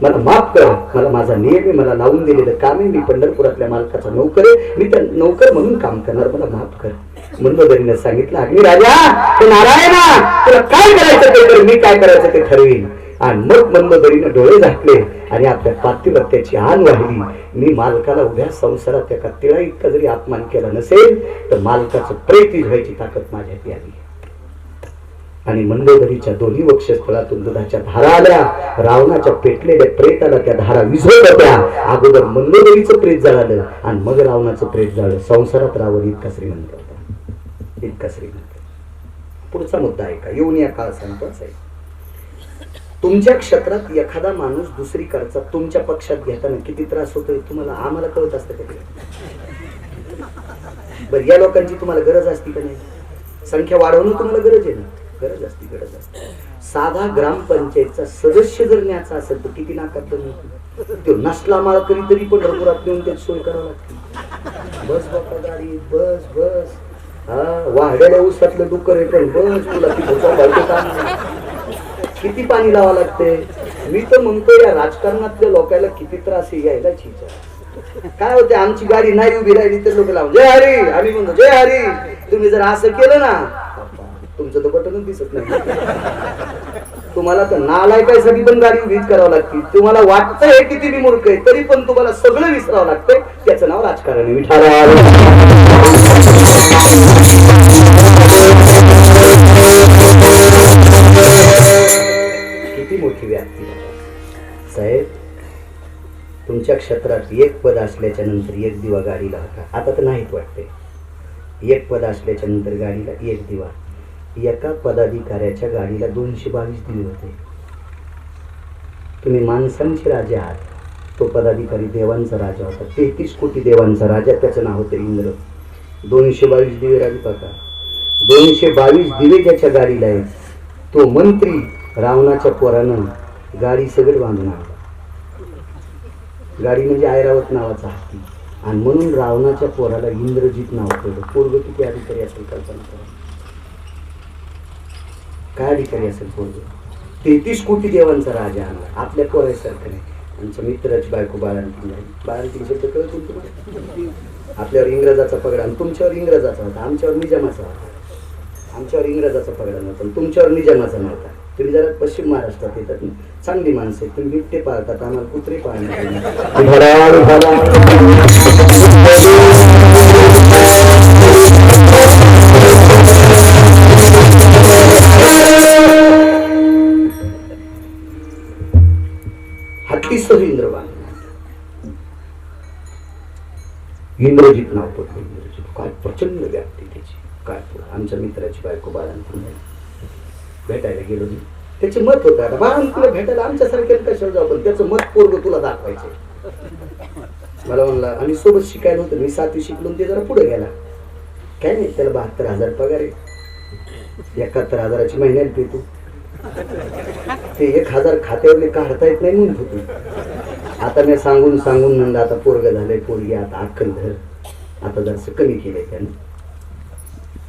मला माफ कर. मला माझा नियम आहे, मला लावून दिलेलं काम आहे, मी पंढरपुरातल्या मालकाचा नोकर आहे, मी त्या नोकर म्हणून काम करणार, मला माफ कर. मंदोदरीने सांगितलं, अग्निराजा, ते नारायणा, तुला काय करायचं ते कर, मी काय करायचं ते ठरवीन. आणि मग मंदोदरीने डोळे झाकले आणि आपल्या पातिव्रत्याची आण वाहिली. मी मालकाला उभ्या संसारात त्या तिळा इतका जरी अपमान केला नसेल तर मालकाचं प्रेत व्हायची ताकद माझ्यात आली. आणि मंदोदरीच्या दोन्ही वक्षस्थळातून दुधाच्या धारा आल्या. रावणाच्या पेटलेल्या प्रेताला त्या धारा विझवत होत्या. अगोदर मंदोदरीचं प्रेत जळालं आणि मग रावणाचं प्रेत जळालं. संसारात रावण इतका श्रीमंत होता, इतका श्रीमंत. पुढचा मुद्दा आहे का, येऊन या काळ सांगतोच आहे. तुमच्या क्षेत्रात एखादा माणूस दुसरीकडचा तुमच्या पक्षात घेताना किती त्रास होतोय तुम्हाला, आम्हाला कळत असतं कधी. बरं, या लोकांची तुम्हाला गरज असती का नाही? संख्या वाढवणं तुम्हाला गरज आहे ना? गरज असते, गरज असते. साधा ग्रामपंचायतचा सदस्य जर न्यायचा असेल तर किती नाकात तो नसला माळ तरी पंढरपुरात नेऊन त्याची सोय करावं लागते. बस बापा गाडी, बस बस. हा, वाहड्याला ऊसातलं डुक्कर आहे पण बस, तुला किती पाणी लावा लागते. मी तर म्हणतो या राजकारणातल्या लोकांना किती त्रास यायला चिचा. काय होते, आमची गाडी नाही उभी राहिली तर लोक लावून जय हरी, आम्ही म्हणतो जय हरी. तुम्ही जर असं केलं ना, तुमचं तर बटनच दिसत नाही. तुम्हाला तर नालायकासाठी पण गाडी उभीच करावं लागते. तुम्हाला वाटतंय किती बी मूर्ख आहे तरी पण तुम्हाला सगळं विसरावं लागतंय. त्याचं नाव राजकारण आहे. किती मोठी व्याप्ती साहेब. तुमच्या क्षेत्रात एक पद असल्याच्या नंतर एक दिवा गाडीला होता, आता तर नाहीत वाटते. एक पद असल्याच्या नंतर गाडीला एक दिवा. एका पदाधिकाऱ्याच्या गाडीला 222 दिवे होते. तुम्ही माणसांचे राजे आहात, तो पदाधिकारी देवांचा राजा होता. 33 कोटी देवांचा राजा, त्याचं नाव होतं इंद्र. 222 दिवे राजू काका, 222 दिवे ज्याच्या गाडीला आहे तो मंत्री रावणाच्या पोरानं गाडी सगळं बांधून आणला. गाडी म्हणजे ऐरावत नावाचा हत्ती, आणि म्हणून रावणाच्या पोराला इंद्रजित नाव ठेवलं. पोरग किती अधिकारी असेल कल्पना करा, काय अधिकारी असेल पोरग. 33 कोटी देवांचा राजा आणला. आपल्या पोरासारखं नाही. आमच्या मित्राची बायको बाळंतीण झाली. बाळंतीण शब्द कळत तुम्हाला. आपल्यावर इंग्रजाचा पगडा आणि तुमच्यावर इंग्रजाचा होता, आमच्यावर निजामाचा होता. आमच्यावर इंग्रजाचा पगडा नव्हता, तुमच्यावर निजामाचा नव्हता. तुम्ही जरा पश्चिम महाराष्ट्रात येतात, चांगली माणसं आहेत, तुम्ही बिबटे पाळतात, आम्हाला कुत्रे पाळणार. हत्तीसह इंद्रवान, इंद्रजित नाव पडलं. इंद्रजित काय प्रचंड व्याप्ती त्याची, काय. आमच्या मित्राची बायको बाळंतीण भेटायला गेलो मी, त्याचे मत होतं आता बाळंतीला भेटायला आमच्यासारख्या कशाला जाऊ, पण त्याचं मत पोरग तुला दाखवायचं. मला म्हणला, आणि सोबत शिकायला होतं, मी 7वी शिकलो, ते जरा पुढे गेला. काय नाही, त्याला 72,000 पगार आहे. 71,000ची महिन्याला देतो. ते 1,000 खात्यावरले काढता येत नाही म्हणत होतो. आता मी सांगून म्हणलं, आता पोरग झालंय, पोरगी आता अक्कल धर. आता जरासं कमी केलंय त्यानं,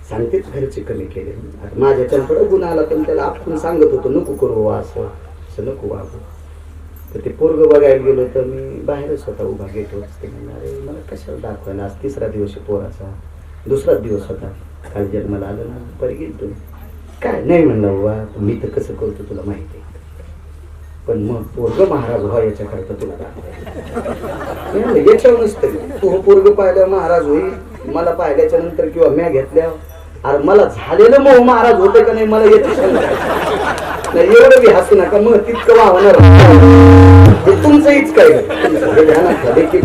सांगतेच घरचे कमी केले. आता माझ्याच्या थोडं गुन्हा आला, पण त्याला आपण सांगत होतो नको करू, असं नको वागू. तर ते पोरग बघायला गेलो तर मी बाहेरच होता उभा, गेट वर. ते म्हणणारे मला कशाला दाखवायला, आज 3रा दिवस पोराचा, 2रा दिवस होता, काल जन्माला आलं ना, परी गेलो. काय नाही म्हणलं बाबा, मी तर कसं करतो तुला माहिती आहे. पण मग पोरग महाराज व्हा याच्या करता तुला दाखवायचं याच्यावर नसतं. तू पोरग पाहिलं महाराज होईल, मला पाहिल्याच्या नंतर किंवा म्या घेतल्या अरे मला झालेलं मोह महाराज होते का नाही मला याची शंका नाही. एवढं बी हसू नका, मग तितकं वाहणार तुमचं हीच काय ध्यानात झाले की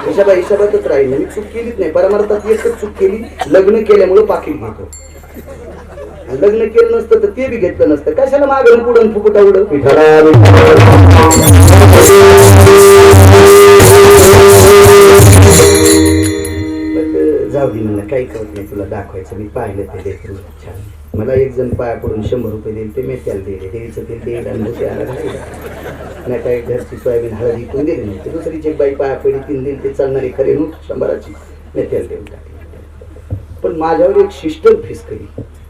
हिशाबातच राहील. मी चूक केलीच नाही, परमार्थात एकच चूक केली, लग्न केल्यामुळे पाकिट घेतो. लग्न केलं नसतं तर ते बी घेतलं नसतं. कशाला मागं पुढं फुकट आवडं जाऊ दे म्हणलं, काही कळत नाही, तुला दाखवायचं. मी पाहिलं ते लेकरू छान. मला एक जण पाया पडून 100 रुपये देईल, ते मी त्याला दिले. देवीचं तेल ते नाही काही घरची सोयाबीन हळद विकून दिली नाही. ते दुसरीची एक बाई पाया पडी 3 दिली, ते चालणारी खरे नोट 100ची मी त्याला देऊन टाकली. पण माझ्यावर एक सिस्टर फीस केली.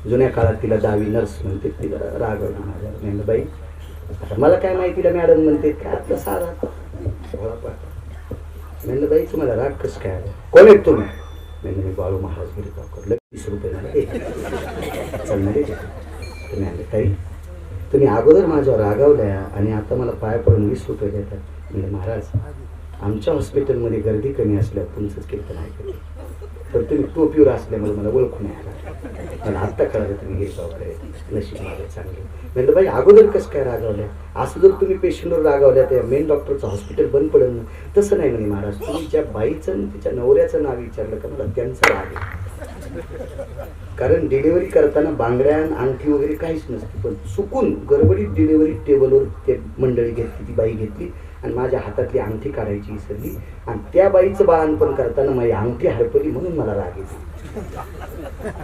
जुन्या काळात तिला 10वी नर्स म्हणते, तिला रागवली माझ्यावर. म्हणलं बाई आता मला काय माहितीला मॅडम म्हणते काय आपलं साधा भोळापा. म्हणलं बाई तुम्हाला राग कसं काय आलं, कोण आहेत तुम्ही? म्हणलं मी बाळू महाराज गिरगावकर, 20 रुपये मला दे चालणारे. तुम्ही आणले ताई तुम्ही अगोदर माझ्यावर रागावल्या आणि आता मला पाय पडून 20 रुपये देतात. म्हणजे महाराज आमच्या हॉस्पिटलमध्ये गर्दी कमी असल्यावर तुमचंच कीर्तन ऐकलं, तर तुम्ही टोपीवर असल्यामुळे मला ओळखून नाही आला. मला आत्ता कळालं तुम्ही गिरगावकर आहे, नशीब माझं चांगले. म्हणलं बाई अगोदर कसं काय रागावल्या, असं जर तुम्ही पेशंटवर रागावल्या तर मेन डॉक्टरचं हॉस्पिटल बंद पडेल ना. तसं नाही म्हणे महाराज, तुम्ही ज्या बाईचं आणि तिच्या नवऱ्याचं नाव विचारलं का मला त्यांचं राग आहे. कारण डिलिव्हरी करताना बांगड्या अंगठी वगैरे काहीच नसते, पण चुकून गडबडीत डिलिव्हरी टेबलवर ते मंडळी घेतली, ती बाई घेतली आणि माझ्या हातातली अंगठी काढायची विसरली आणि त्या बाईचं बाळणपण करताना माझी अंगठी हरपली म्हणून मला राग येते.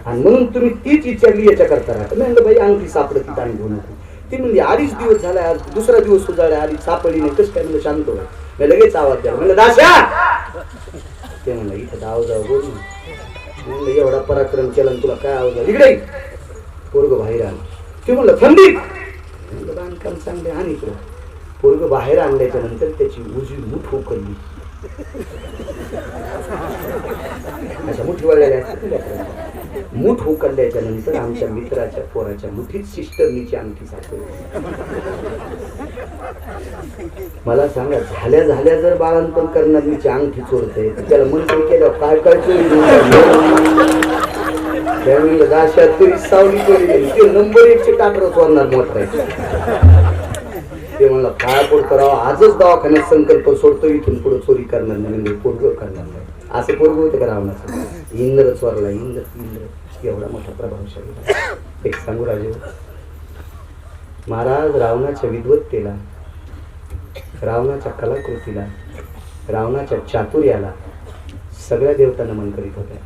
आणि म्हणून तुम्ही तीच विचारली याच्या करता राहता. म्हणलं बाई अंगठी सापडती ताण घेऊ नको. ती म्हणजे 2.5 दिवस झाला, आज दुसरा दिवस उजाळला, आधी सापडली नाही. कसं काय म्हणलं शांत व्हाय. मी लगेच आवाज द्याला, म्हणलं दाशा. ते म्हणलं इथं दाव जाव बोलू. म्हणलं एवढा पराक्रम केला तुला काय आवाज, इकडे पोरग बाहेर आलं. ते म्हणलं थंडी. म्हणलं बांधकाम चांगले आणि इकडं पोरग बाहेर आणल्याच्या नंतर त्याची उजवी मूठ उकलली. अशा मुठी वळलेल्या असतात, मूठ उकलल्याच्या नंतर आमच्या मित्राच्या पोराच्या मुठीत सिस्टरनीची अंगठी सापडली. मला सांगा झाल्या झाल्या जर बाळांपण करणारीची अंगठी चोरते त्याला मंत्री केल्यावर काय काय चोरी. त्यामुळे दाशात तरी सावली चोरी गेली, ते नंबर 1चे टाटर चोरणार मोठा. ते म्हणलं काय पोट करावं, आजच दवाखान्यात संकल्प सोडतो, इथून पुढे चोरी करणार नाही, पोटगोळ करणार नाही. असं पोरग होतं का रावणाचं. इंद्र चोरला, इंद्र एवढा मोठा प्रभावशाली. एक सांगू राजे महाराज रावणाच्या विद्वत्तेला, रावणाच्या कलाकृतीला, रावणाच्या चातुर्याला सगळ्या देवतांना नमन करीत होत्या.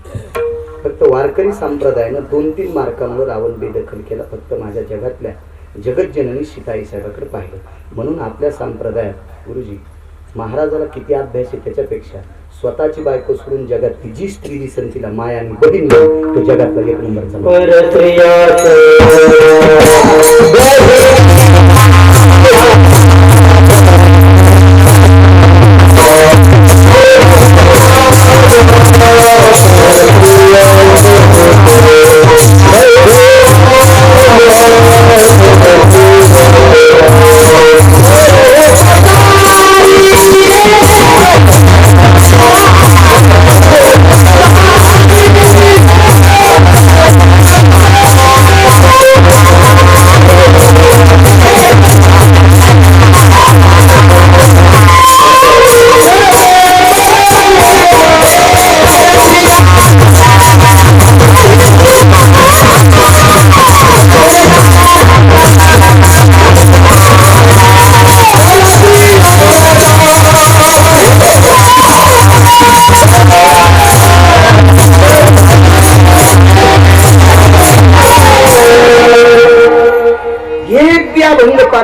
फक्त वारकरी संप्रदायानं 2-3 मार्कांवर रावण बेदखल केला. फक्त माझ्या जगातल्या जगज्जननी सीताई साहेबाकडे पाहिलं. म्हणून आपल्या संप्रदायात गुरुजी महाराजाला किती अभ्यास आहे त्याच्यापेक्षा स्वतःची बायको सोडून जगातली जी स्त्री दिसन तिला माया आणि बहीण तो जगातला 1 नंबरचा.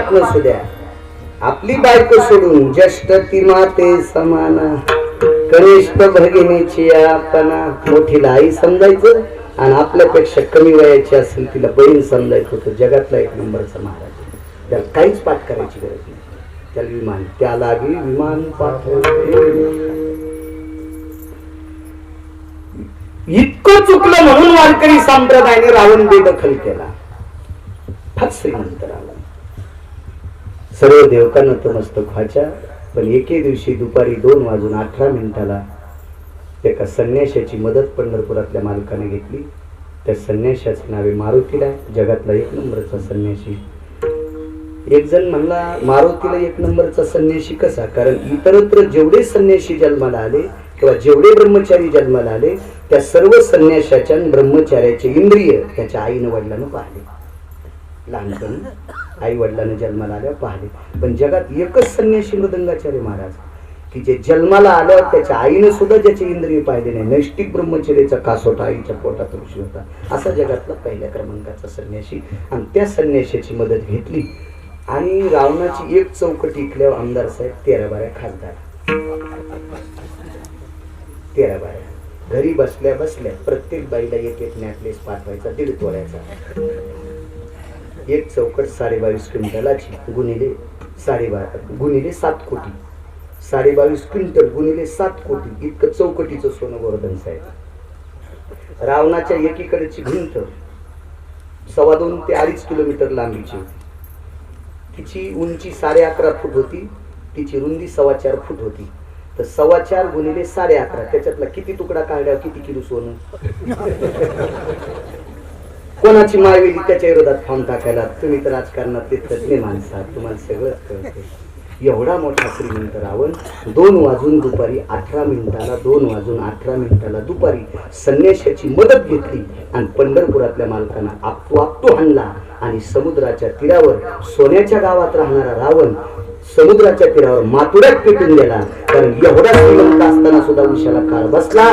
नसू द्या आपली बायको सोडून ज्येष्ठ ती माते समाना, कनिष्ठ भगिनीची आपणा, मोठीला आई समजायचं आणि आपल्यापेक्षा कमी वयाची असेल तिला बहीण समजायचं होतं. जगातला 1 नंबरचा महाराज. त्याला काहीच पाठ करायची गरज नाही. त्याला विमान, त्याला विमान पाठवले. इतकं चुकलं म्हणून वारकरी संप्रदायाने रावण बेदखल केला. फार श्रीमंत रावण, सर्व देवका नतमस्तक व्हायच्या. पण एके दिवशी दुपारी 2:18 एका संन्याशाची मदत पंढरपुरातल्या मालकाने घेतली. त्या संन्याशाचे नावे मारुतीला, जगातला 1 नंबरचा संन्याशी. एक जण म्हणला मारुतीला 1 नंबरचा संन्याशी कसा? कारण इतरत्र जेवढे संन्याशी जन्माला आले किंवा जेवढे ब्रह्मचारी जन्माला आले त्या सर्व संन्याशाच्या ब्रह्मचार्याचे इंद्रिय त्याच्या आईनं वडिलांना पाहिले. लहानपणी आई वडिलांना जन्माला आल्या पाहिले. पण जगात एकच संन्याशी मृदंगाचार्य महाराज की जे जन्माला आल्यावर त्याच्या आईनं सुद्धा ज्याचे इंद्रिय पाहिले नाही. नैष्टिक ब्रह्मचर्याचा कासोटा आईच्या पोटात ऋषी होता. असा जगातला पहिल्या क्रमांकाचा संन्याशी. आणि त्या संन्याशाची मदत घेतली आणि रावणाची एक चौकट ऐकल्यावर आमदार साहेब 13-12 खासदार. 13-12 घरी बसल्या बसल्या प्रत्येक बाईला एक नेकलेस पाठवायचा 1.5 तोळ्याचा. एक चौकट 22.5 क्विंटलाची गुणिले 7 कोटी. 22.5 क्विंटल गुणिले 7 कोटी इतकं चौकटीचं सोनं गोवर्धन साहेब. रावणाच्या एकीकडची भिंत 2.25 ते 2.5 किलोमीटर लांबीची होती. तिची उंची 11.5 फूट होती. तिची रुंदी 4.25 फूट होती. तर 4.25 गुणिले 11.5 त्याच्यातला किती तुकडा काढल्यावर किती किलो सोनं? कोणाची मायवेली त्याच्या विरोधात फॉर्म टाकायला? तुम्ही तर राजकारणातले तज्ञ माणसं आहात, तुम्हाला सगळंच कळतं. एवढा मोठा श्रीमंत रावण 2:18 दुपारी संन्याशाची मदत घेतली आणि पंढरपुरातल्या मालकांना आपटू हाणला. आणि समुद्राच्या तीरावर सोन्याच्या गावात राहणारा रावण समुद्राच्या तीरावर मातुऱ्यात पेटून गेला. कारण एवढा श्रीमंत असताना सुद्धा उशाला काळ बसला.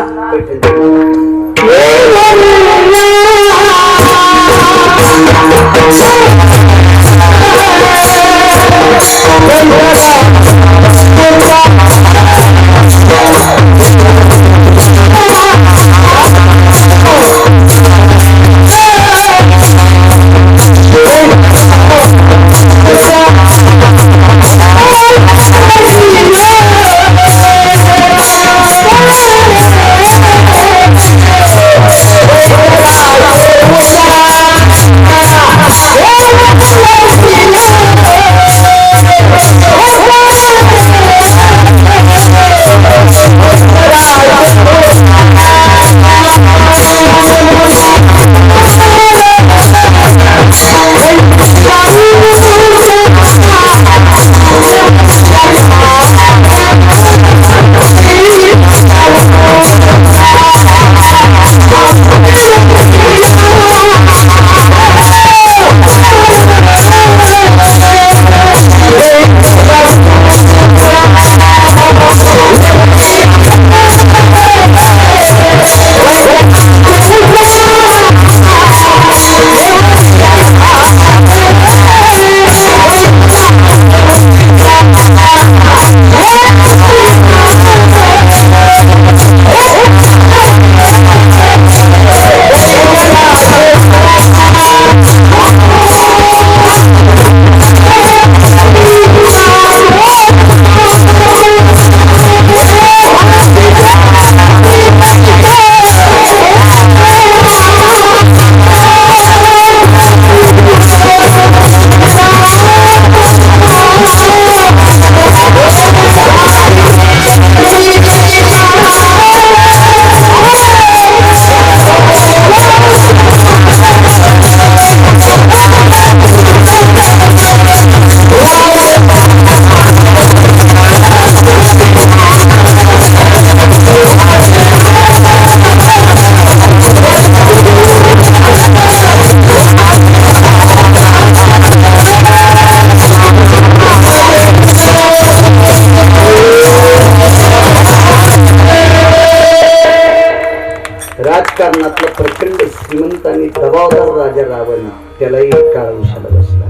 राजकारणातला प्रचंड श्रीमंत आणि दबावदार राजा रावण त्यालाही काळ उशाला बसला.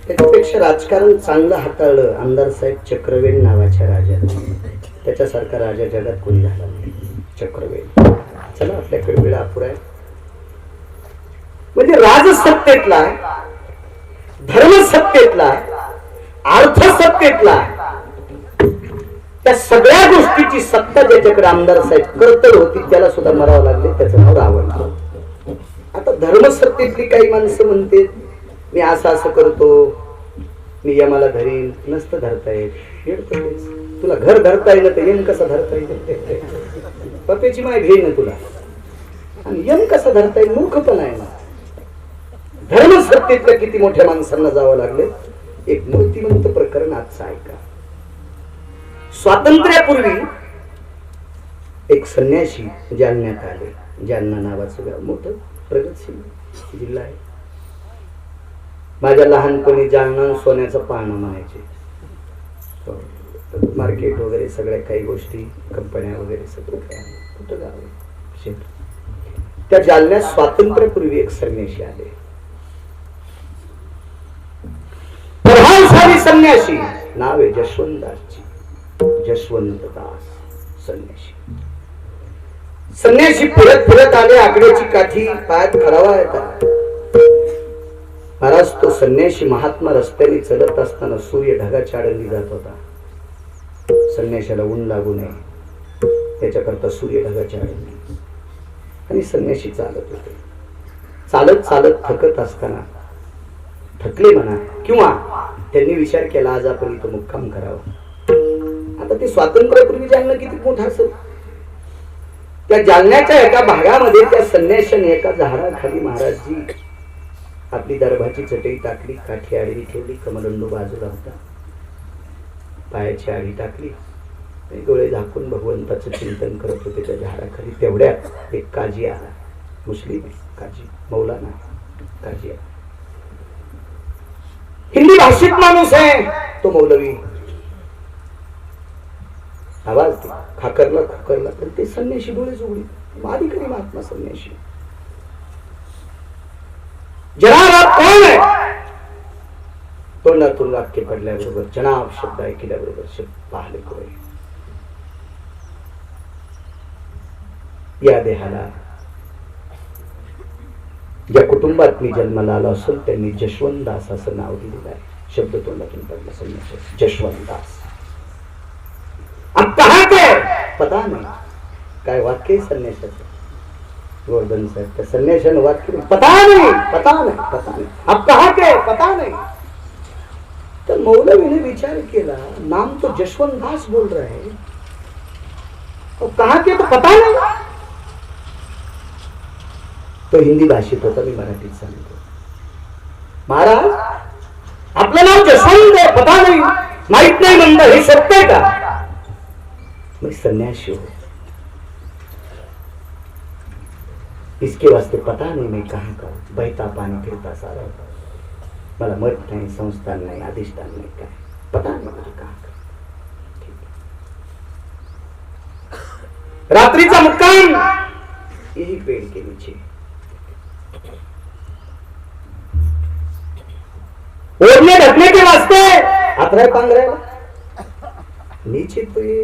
त्याच्यापेक्षा राजकारण चांगलं हाताळलं आमदार साहेब चक्रवेल नावाच्या राजाने. त्याच्यासारखा राजा जगात कोणी झाला नाही. चक्रवेल. चला आपल्याकडे वेळ अपुरा आहे. म्हणजे राजसत्तेतला, धर्मसत्तेतला, अर्थसत्तेतला त्या सगळ्या गोष्टीची सत्ता ज्याच्याकडे आमदार साहेब कर्तव्य होती त्याला सुद्धा मरावं लागले. त्याचं नाव रावण. आता धर्मसत्तेतली काही माणसं म्हणते मी असं असं करतो, मी यमाला धरीन, नसतं धरता येत. येडतोस. तुला घर धरता येईल तर यम कसा धरता येईल? पप्याची माय घेईन तुला, आणि यम कसा धरता येईल? मूर्खपण आहे ना. धर्म सत्तेतल्या किती मोठ्या माणसांना जावं लागले. एक मूर्तिमंत प्रकरण आजचं ऐका. स्वातंत्र्यापूर्वी एक संन्यासी जालन्यात आले. जालना नावाचं गाव मोठं प्रगतशील जिल्हा आहे. माझ्या लहानपणी जालना सोन्याचं पानं म्हणायचे. मार्केट वगैरे सगळ्या काही गोष्टी, कंपन्या वगैरे सगळं काय कुठं गाव आहे. त्या जालन्यात स्वातंत्र्यापूर्वी एक संन्यासी आले. प्रभावशाली संन्यासी, नाव आहे जशवंतदासजी. जशवंतदास संन्यासी. संन्यासी फिरत फिरत आले. आकड्याची काठी पायात खरावा येतात. महाराज, तो संन्यासी महात्मा रस्त्याने चलत असताना सूर्य ढगाच्या आडली जात होता. संन्याशाला ऊन लागू नये त्याच्याकरता सूर्य ढगाच्या आडली, आणि संन्यासी चालत होते. चालत चालत थकत असताना थकले म्हणा, किंवा त्यांनी विचार केला आज आपण इथं मुक्काम करावा. आता ते स्वातंत्र्यापूर्वी जालना किती मोठं असेल. त्या जालन्याच्या एका भागामध्ये त्या संन्याशाने एका झाडाखाली महाराजजी आपली दरभाची चटई टाकली, काठी आडवी ठेवली, कमलंडू बाजूला होता, पायाची आडी टाकली, डोळे झाकून भगवंताचं चिंतन करत होते त्या झाडाखाली. तेवढ्यात एक काजी आला. मुस्लिम काजी, मौलाना काजी आला. हिंदी भाषिक माणूस आहे तो मौलवी. आवाज खाकरला खुकरला, पण ते संन्याशी डोळे उघडी. अधिकारी महात्मा संन्याशी. जनाब आप कौन है? तोंडातून वाक्य पडल्याबरोबर जनाब शब्द ऐकल्याबरोबर शब्द पाहिले कोय. या देहाला ज्या कुटुंबात मी जन्माला आलो असेल त्यांनी जशवंतदास असं नाव दिलेलं आहे. शब्द तोंडातून पडला संन्यासी जशवंतदास. अब कहा के पता नाही. काय वाक्य संन्यासाचं गोवर्धन साहेब, त्या संन्याशानं वाक्य पता नहीं पता नहीं पता नहीं. अब कहा के पता नहीं. तर मौलवीने विचार केला, नाम तो जशवंतदास बोल रहा है, अब कहा के तो पता नहीं. तो हिंदी भाषेत होता, मी मराठीत सांगतो. महाराज, आपलं नाव जशवंत आहे, पता नाही, माहित नाही म्हणलं, हे सत्य आहे का? मैं सन्यासी हूं, इसके वास्ते पता नहीं मैं कहाँ का. बहता पानी फिरता सारा होता. मला मत नाही, संस्थान नाही, अधिष्ठान नाही, काय पता नहीं मुझे कहाँ का. रात्रीचा मुक्काम यही पेड़ के नीचे. ओढ़ने ढकने के वास्ते अतराय पांघरायला नीचे तो ये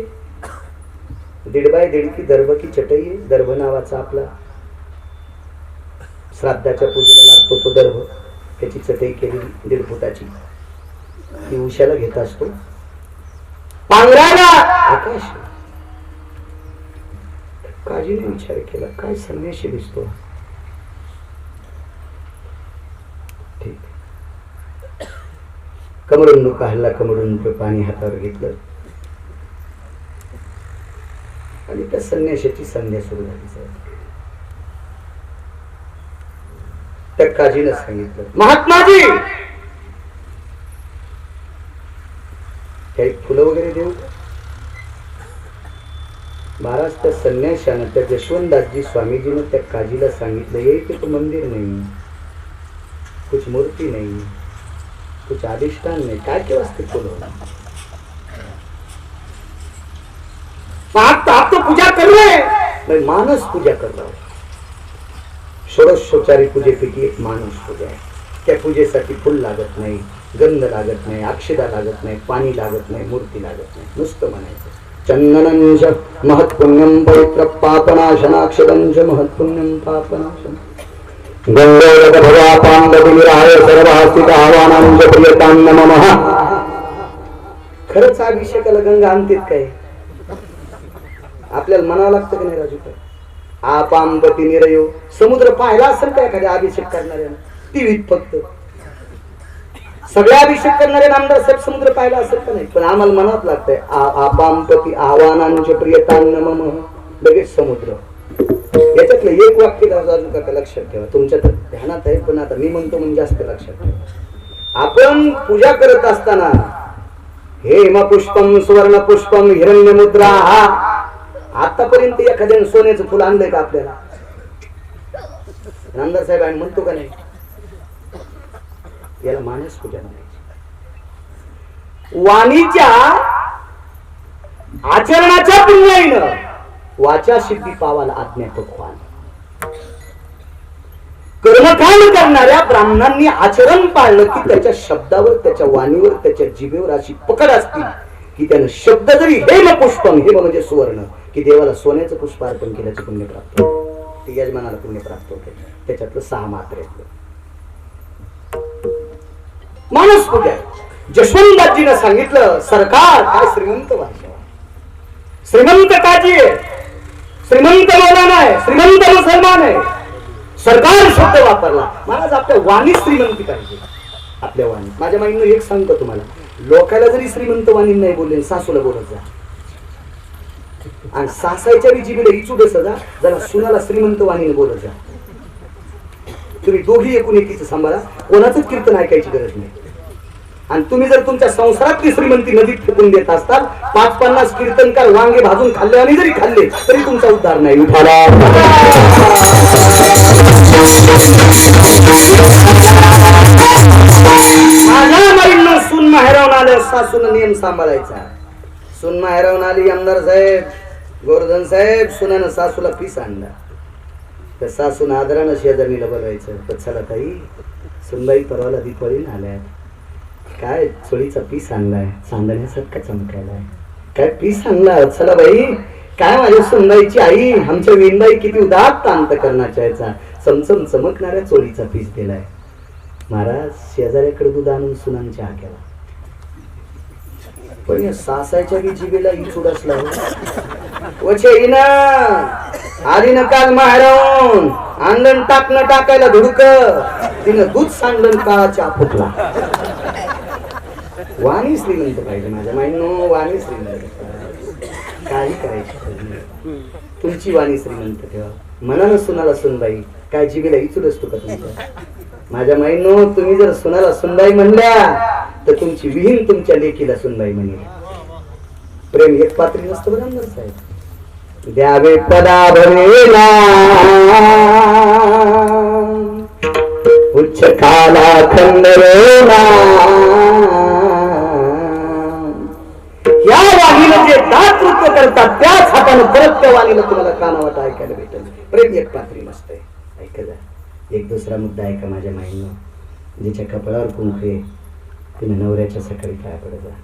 1.5 बाय 1.5 की दर्भ की चटई आहे. दर्भ नावाचा आपला श्राद्धाच्या पूजेला लागतो तो दर्भ. त्याची चटई केली 1.5 फुटाची. ती उशाला घेत असतो. पांघरायला आकाश. काजीने विचार केला, काय संन्याशी दिसतो. ठीक. कमरून काढला, कमरून पाणी हातावर घेतलं, आणि त्या संन्याशाची संध्या सुरू झाली. त्या काजीनं सांगितलं, महात्माजी काही फुलं वगैरे देऊ का? महाराज, त्या संन्याशानं, त्या जशवंतदासजी स्वामीजीनं त्या काजीला सांगितलं, ये कि तो मंदिर नहीं, कुछ मूर्ति नहीं, कुछ अधिष्ठान नहीं, काय के वास्ते फूल? आप तो पूजा कर रहे हैं, मैं मानस पूजा कर रहा हूं. षोडशोपचारी पूजेपैकी एक मानस पूजा आहे. त्या पूजेसाठी फुल लागत नाही, गंध लागत नाही, अक्षदा लागत नाही, पाणी लागत नाही, मूर्ती लागत नाही. नुसतं म्हणायचं चंदनंच महत्पुण्यम पवित्र पापनाशनाक्षदंच महत्पुण्यम पापनाशन गंगोदक भवापांडविराय सर्वास्थित आवानांच प्रियतां नमः. खरंच अभिषेकाला गंगा आणतेत काय? आपल्याला म्हणावं लागतं की नाही राजू? काय आपांपती निरयो. समुद्र पाहिला असेल का एखाद्या अभिषेक करणाऱ्यानं? टीव्हीत फक्त. सगळ्या अभिषेक करणारे नामदार साहेब समुद्र पाहिला असेल का नाही, पण आम्हाला मनात लागतंय आपामपती आव्हानांचे प्रियतान मम, लगेच समुद्र. याच्यातलं एक वाक्य अजून का लक्षात ठेवा, तुमच्या तर ध्यानात आहे, पण आता मी म्हणतो म्हणजे जास्त लक्षात ठेवा. आपण पूजा करत असताना हे हिमपुष्पम सुवर्ण पुष्पम हिरण्य मुद्रा, हा आतापर्यंत एखाद्याने सोन्याचं फुल आणलंय का आपल्याला? नामदार साहेब आणि म्हणतो का नाही? याला मानस पूजा म्हणायची. वाणीच्या आचरणाच्या पुण्याईनं वाचा सिद्धी पावाला आज्ञापक व्हाल. कर्मकांड करणाऱ्या ब्राह्मणांनी आचरण पाळलं की त्याच्या शब्दावर, त्याच्या वाणीवर, त्याच्या जिभेवर अशी पकड असती की त्यानं शब्द जरी हेम पुष्पम, हेम म्हणजे सुवर्ण, की देवाला सोन्याचं पुष्प अर्पण केल्याचं पुण्य प्राप्त होते, यजमानाला पुण्य प्राप्त होते. त्याच्यातलं 6 मात्र मानस पूजा. जशवंतदासजीनं सांगितलं, सरकार काय श्रीमंत भाषा, श्रीमंत काजी आहे, श्रीमंत मौलाना आहे, श्रीमंत मुसलमान आहे, सरकार शब्द वापरला. महाराज आपल्या वाणी श्रीमंती पाहिजे. आपल्या वाणी, माझ्या माईनं एक सांगतो तुम्हाला, लोकाला जरी श्रीमंत वाणी नाही बोलले, सासूला बोलत जा, आणि सासायच्या जिभेला इचूड जा, जरा सुनाला श्रीमंत वाणीने बोलत जा. तुम्ही दोघी एकूण एकीचं सांभाळा, कोणाचंच कीर्तन ऐकायची गरज नाही. आणि तुम्ही जर तुमच्या संसारातली श्रीमंती नदीत फेकून देत असताल, 5-50 कीर्तनकार वांगे भाजून खाल्ले आणि जरी खाल्ले तरी तुमचा उद्धार नाही. माझ्या माईंना सून माहेरावून आलं, सासून नियम सांभाळायचा. सून माहेरावून आली, आमदार साहेब, गोवर्धन साहेब, सुनानं सासूला पीस आणला, तर सासून आदरानं शेजारणीला बोलवायचं, तर चला ताई, सुनबाई परवाला दीपावलीला आल्यात, काय चोळीचा पीस आणलाय, चांदण्यासारखा चमकायलाय, काय पीस आणला, चला बाई, काय माझ्या सुनबाईची आई, आमच्या वेणबाई किती उदात्त अंतकरणाच्या याचा चमचम चमकणाऱ्या चोळीचा पीस दिलाय. महाराज शेजाऱ्याकडे दूध आणून सुनांच्या हाक्याला, पण या सासायच्या बी जिभेला इचूड असला, वचे ना आधी न काल माहेरावून आणलं टाकणं टाकायला धुडक, तिनं दूध सांडलं काळाच्या फुटला. वाणी श्रीमंत पाहिजे माझ्या माईनो, वाणी श्रीमंत, काही करायची तुमची वाणी श्रीमंत ठेवा. मनानं सुनाला सुनबाई, काय जिभेला इचूड असतो का तुमच्या? माझ्या माईनो, तुम्ही जर सुनाला सुनबाई म्हणल्या तर तुमची विहीन तुमच्या लेकीला सुनबाई म्हणेल. प्रेम एक पात्री नसतं बरं आमदार साहेब. द्यावे पदा भरेला उच्च काला खंडरेला, या वाणीला जे दातृत्व करतात त्याच हाताने परत त्या वाणीला तुम्हाला कानावाट ऐकायला भेटेल. प्रेम एक पात्री मस्त आहे. ऐका जा, एक दुसरा मुद्दा ऐका माझ्या माईनं, जिच्या कपाळावर कुंकू आहे तिने नवऱ्याच्या सकाळी पाया पडत जा.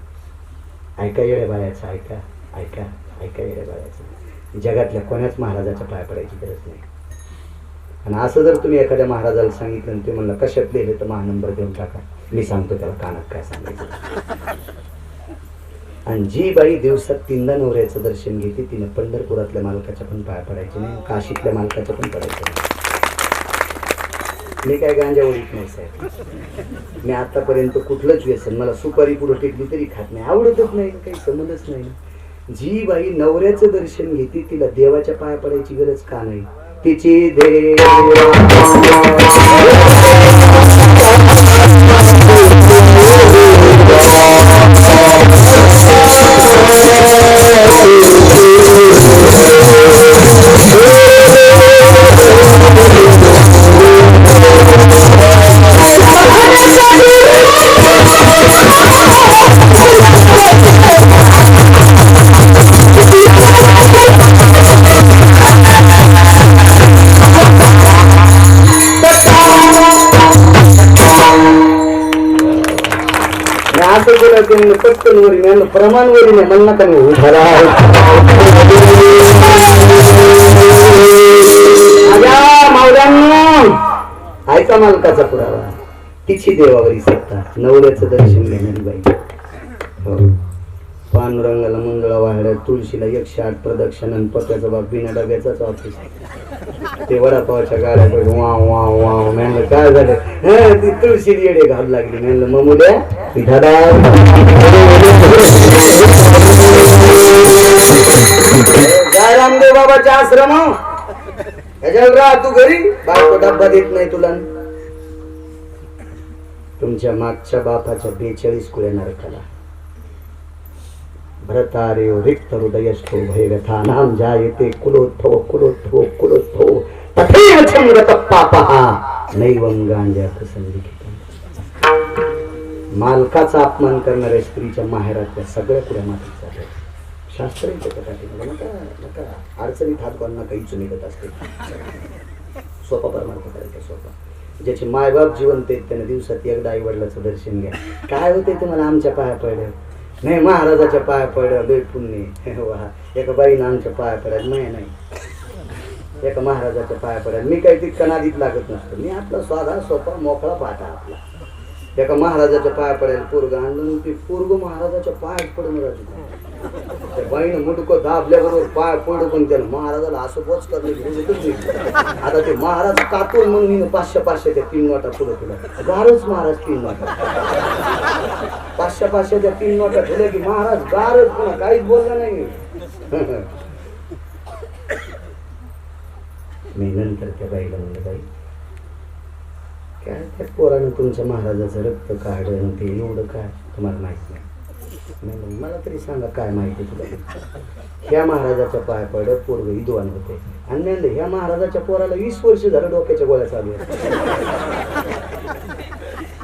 ऐका येड्या बाळाचं, ऐका ऐका ऐका येड्या बाळाचं, जगातल्या कोणाच महाराजाच्या पाया पडायची गरज नाही. आणि असं जर तुम्ही एखाद्या महाराजाला सांगितलं आणि ते म्हणलं कशात लिहिले तर महानंबर देऊन टाका, मी सांगतो त्याला कानात काय सांगायचं. आणि जी बाई दिवसात 3दा नवऱ्याचं दर्शन घेते तिने पंढरपुरातल्या मालकाच्या पण पाया पडायचे नाही, काशीतल्या मालकाच्या पण पडायचे नाही. मी काय गांजा ओळीत नाही साहेब, मी आतापर्यंत कुठलंच व्यसन, मला सुपारी पुढे टेकली तरी खात नाही, आवडतच नाही, काही समजच नाही. जी बाई नवऱ्याचं दर्शन घेते तिला देवाच्या पाया पडायची गरज का नाही? तिची देव प्रमाणवरी म्हणणं कमी मावल्यांना ऐका मालकाचा पुरावा, तिची देवावरी सत्ता, नवऱ्याचं दर्शन घेणारी बाई. पांडुरंगाला मंगळा वाहड्या, तुळशीला 108 प्रदक्षिण आणि पत्याचा बाप बिना डब्याचाच ऑफिस. ते वडापावच्या गाड्याकडे वाव वाव वाव. म्हणलं काय झालं? ती तुळशी येडे घालू लागली. म्हणलं मग उद्या काय रामदेव बाबाच्या आश्रम ह्याच्यावर राह तू घरी. बायको डब्बा देत नाही तुला. तुमच्या मागच्या बापाच्या 42 कुळ्या नरकाला. भरतारे रिक्त हृदयस्थो भयव्यथा नाम जायते कुलोद्भव कुलोद्भव कुलोद्भव तथैव छंगत पापः नैवं गांजात संलिखितम्. मालकाचा अपमान करणाऱ्या स्त्रीच्या माहेरातल्या सगळ्या कुळ्या मातीचा आहे. शास्त्र नका नका अडचणीत हात घालून नका. इचू निघत असते. सोपा परमार्थ करायचा सोपा. ज्याचे मायबाप जिवंत आहेत त्याने दिवसात एकदा आई वडिलाचं दर्शन घ्या. काय होते तुम्हाला आमच्या पाया पडल्या नाही, महाराजाच्या पाया पडल्या लय पुण्य. एका बाईनं आमच्या पाया पडल्या नाही, एका महाराजाच्या पाया पडल्या. मी काही तितका नादीत लागत नसतो. मी आपला साधा सोपा मोकळा पाटा आपला. एका महाराजाच्या पाया पडायला पोरग आणलं. ते पोरग महाराजाच्या पायात पडून राहतो. त्या बाईनं मुडकं दाबल्याबरोबर पाय पडू पण त्याला महाराजाला असं बोच करलं. आता ते महाराज कातून मग मी 500 त्या 3 नोटा पुढे तुला गारच. महाराज 3 नोटा 500 त्या 3 नोटा ठेवल्या की महाराज गारच. पुन्हा काहीच बोलला नाही. मी नंतर त्या बाईला म्हणलं बाई काय त्या पोरानं तुमच्या महाराजाचं रक्त काढलं ते एवढं काय तुम्हाला माहित नाही. मला तरी सांगा काय माहिती तुला. ह्या महाराजाच्या पाया पडत पोरग विद्वान होते आणि ह्या महाराजाच्या पोराला 20 वर्ष झालं डोक्याच्या गोळ्या चालू आहेत.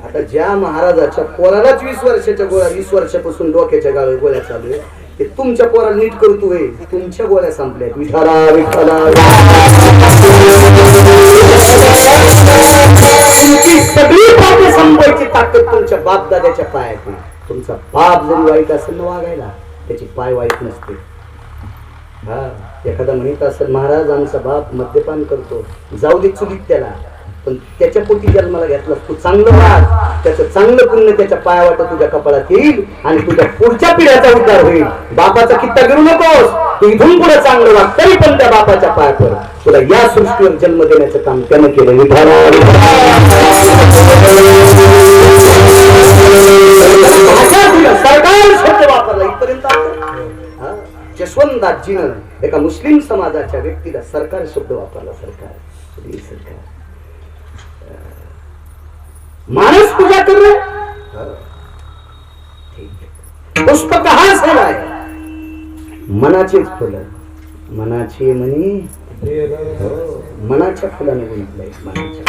आता ज्या महाराजाच्या पोरालाच 20 वर्षाच्या गोळ्या 20 वर्षापासून डोक्याच्या गोळ्या चालू आहे ते तुमच्या पोराला नीट करतो आहे. तुमच्या गोळ्या संपल्यात. विठाला विठाला सगळी पापे संपवायची ताकद तुमच्या बापदाद्याच्या पायात आहे. तुमचा बाप जरी वाईट असेल ना वागायला त्याची पाय वाईट नसते. हा एखादा म्हणत असेल महाराज आमचा बाप मद्यपान करतो जाऊ दे चुलीत त्याला, पण त्याच्या पोटी जन्माला घेतला तू चांगलं वाग. त्याचं चांगलं पुण्य त्याच्या पायावाट तुझ्या कपाळात येईल आणि तुझ्या पुढच्या पिढ्याचा उद्धार होईल. बापाचा कित्ता करू नकोस. तू इथून पुढे चांगलं वाग तरी पण त्या बापाच्या पाया पड. तुला या सृष्टीवर जन्म देण्याचं काम त्यानं केलं. सरकार शब्द वापरला इथपर्यंत. जसवंतदासजीनं एका मुस्लिम समाजाच्या व्यक्तीला सरकार शब्द वापरला. सरकार सरकार मानस पूजा कर रहे पुष्प कहां से लाए. मनाचेच फुलं मनाची म्हणी मनाच्या फुलाने गुंतलंय. मनाच्या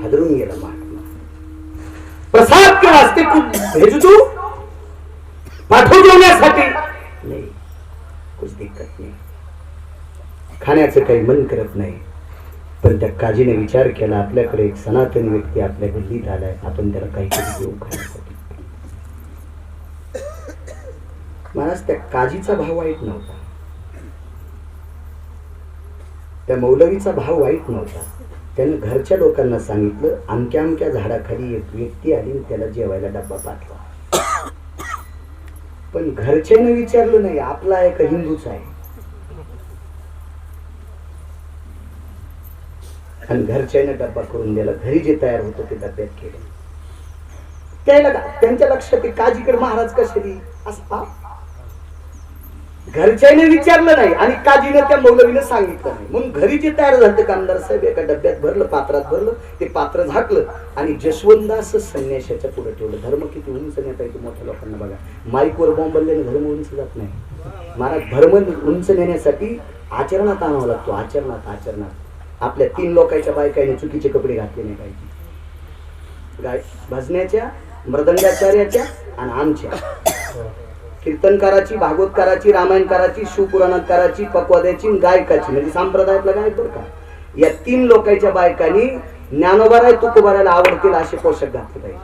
हादरून गेला महात्मा. प्रसाद के वास्ते कुछ भेजू पाठवू जेवण्यासाठी नाही. कुछ दिक्कत नाही. खाण्याचं काही मन करत नाही. पण त्या काजीने विचार केला आपल्याकडे एक सनातनी व्यक्ती आपल्या गल्लीत आलाय. आपण त्याला काहीतरी देऊ खाण्यासाठी. महाराज त्या काजीचा भाव वाईट नव्हता. त्या मौलवीचा भाव वाईट नव्हता. त्याने घरच्या लोकांना सांगितलं अमक्या अमक्या झाडाखाली एक व्यक्ती आली आणि त्याला जेवायला डब्बा पाठवा. पण घरच्याने विचारलं नाही आपला एक हिंदूच आहे. आणि घरच्याने डब्बा करून दिला. घरी जे तयार होतं ते डब्यात केलं. त्याला त्यांच्या लक्षात काजीकडे महाराज कशाली असता. घरच्याने विचारलं नाही आणि काजीने त्या मौलवीने सांगितलं नाही. म्हणून घरी जे तयार झालं कामदार साहेब एका डब्यात भरलं पात्रात भरलं. ते पात्र झाकलं आणि जसवंतदास संन्याशाच्या पुढे ठेवलं. धर्म किती उंच नेता येतो मोठ्या लोकांना बघा. माईकवर बोंबलल्याने धर्म उंच जात नाही. महाराज धर्म उंच नेण्यासाठी आचरणात आणावं लागतो. आचरणात आपल्या 3 लोकांच्या बायकाने चुकीचे कपडे घातले नाही पाहिजे. भजण्याच्या मृदंगाचार्याच्या आणि आमच्या कीर्तनकाराची भागवतकाराची रामायणकाराची शिवपुराणकाराची पकवाद्याची गायकाची म्हणजे संप्रदायातला गायक बरं का. या 3 लोकांच्या बायकांनी ज्ञानोबाराय तुकोबारायला आवडतील असे पोशाख घातले पाहिजे.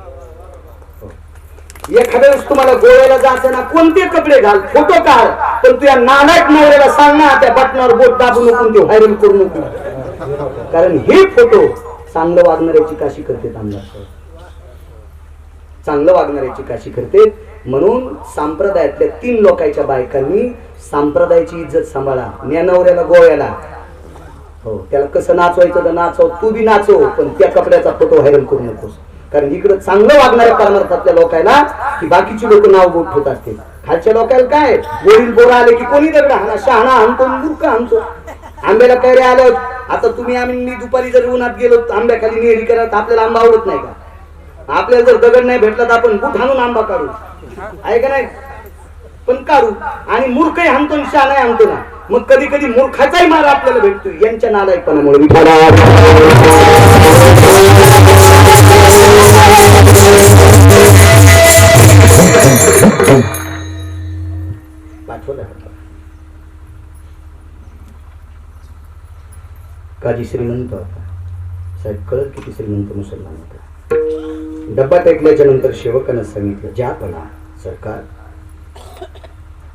एखाद्या वेळेस तुम्हाला गोव्याला जाताना कोणते कपडे घाल फोटो काढ पण तू या नालायक नवऱ्याला सांग ना त्या बटनावर बोट दाबू नको ते व्हायरल करू नको. कारण हे फोटो चांगलं वागणाऱ्याची काशी करते. आमदार चांगलं वागणाऱ्याची काशी करते. म्हणून संप्रदायातल्या 3 लोकांच्या बायकांनी संप्रदायाची इज्जत सांभाळा. नवऱ्याला गोव्याला, हो त्याला कसं नाचवायचं तर नाचव, तू बी नाचव, पण त्या कपड्याचा फोटो व्हायरल करू नकोस. कारण इकडं चांगलं वागणाऱ्या परमार्थातल्या लोकांना की बाकीची लोक नाव बोट होत असतील. खालच्या लोकांना काय वडील बोरा आले की कोणी दगडा हाना, शहाणा आणतो, मूर्ख आणतो. आंब्याला कैरे आलं, आता तुम्ही आम्ही दुपारी जर उन्हात गेलो आंब्याखाली नेहरी करत, आपल्याला आंबा आवडत नाही का? आपल्याला जर दगड नाही भेटला तर आपण बुट हाणून आंबा काढू, आहे का नाही? पण काढू. आणि मूर्खही आणतो, शहाणा आणतो ना. मग कधी कधी मूर्खाचाही मार आपल्याला भेटतो यांच्या नालायकपणामुळे. काजी श्रीमंत होता साहेब, कळत किती श्रीमंत मुसलमान होता. डब्बा टेकल्याच्या नंतर सेवकानं सांगितलं, ज्या पणा सरकार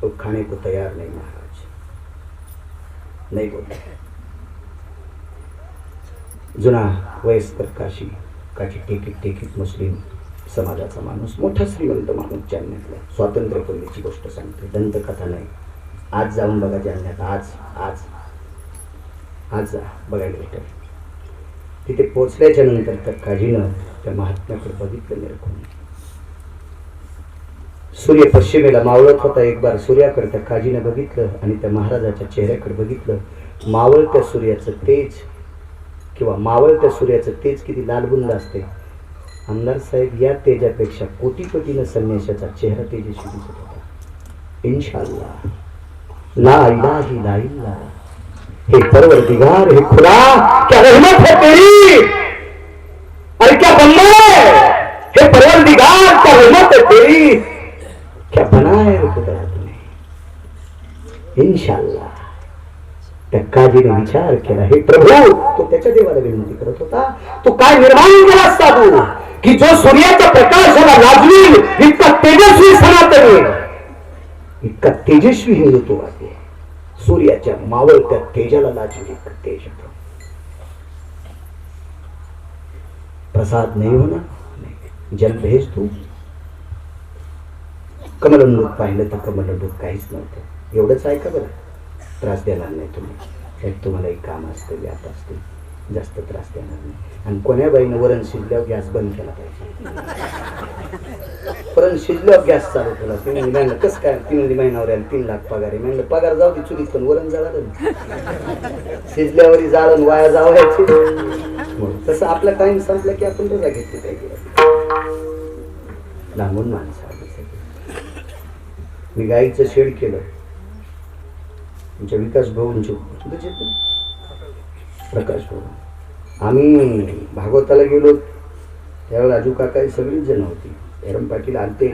तो खाने को तयार नहीं महाराज, नहीं बोलते. जुना वयस्कर काशी टेकीत मुस्लिम समाजाचा माणूस, मोठा श्रीमंत माणूस जालन्यातला, स्वातंत्र्यपूर्वीची गोष्ट सांगते, दंतकथा नाही. आज जाऊन बघा जालन्यात, आज जा बघायला भेटेल. तिथे पोचल्याच्या नंतर त्या काजीनं त्या महात्म्याकडे बघितलं निरखून. सूर्य पश्चिमेला मावळत होता. एक बार सूर्याकडे त्या काजीनं बघितलं आणि त्या महाराजाच्या चेहऱ्याकडे बघितलं. मावळत्या सूर्याचं तेज किंवा मावळत्या सूर्याचं तेज किती लालबुंद असते. आमदार साहेब, या तेजापेक्षा कोटीनं संन्याशाचा चेहरा तेजस्वी दिसत होता. इंशाअल्लाह, ला इलाहा इल्लल्लाह, हे परवरदिगार, हे खुदा, क्या रहमत है तेरी, अरे क्या बंदा है, हे परवरदिगार, क्या रहमत है तेरी, क्या बनाया है खुदा तूने. इंशाअल्लाह त्या काजीने विचार केला, हे प्रभू, तो त्याच्या देवाला विनंती करत होता, तू काय निर्माण केला साधू की जो सूर्याच्या प्रकाशाला लाजवील इतका तेजस्वी सनातनी, इतका तेजस्वी हिंदुत्ववादी, सूर्याच्या मावळत्या तेजाला लाजवी तेज. प्रसाद नहीं होना, जल भेज तू. कमलंदूत पाहिलं तर कमलंदूत काहीच नव्हतं. एवढंच ऐका बरं, त्रास देणार नाही तुम्ही. तुम्हालाही काम असतं, व्याप असते, जास्त त्रास देणार नाही. आणि कोण्या बाईनं वरण शिजल्यावर गॅस बंद केला पाहिजे. वरण शिजल्यावर गॅस चालू केला. ती म्हणजे म्हणलं कसं काय, ती म्हणजे महिन्यावर 3 लाख पगार आहे. म्हणलं पगार जाऊ दे चुलीत, पण वरण जाळलं शिजल्यावरही जाळण वाया जावायची. तसं आपला टाइम संपला की आपण रजा घेतली पाहिजे. लांबून माणसं मी गाईचं शेड केलं तुमच्या विकास भाऊंचे प्रकाश भाऊ. आम्ही भागवताला गेलो त्यावेळेला राजू काका सगळीच जण होती. हेरम पाटील आलते.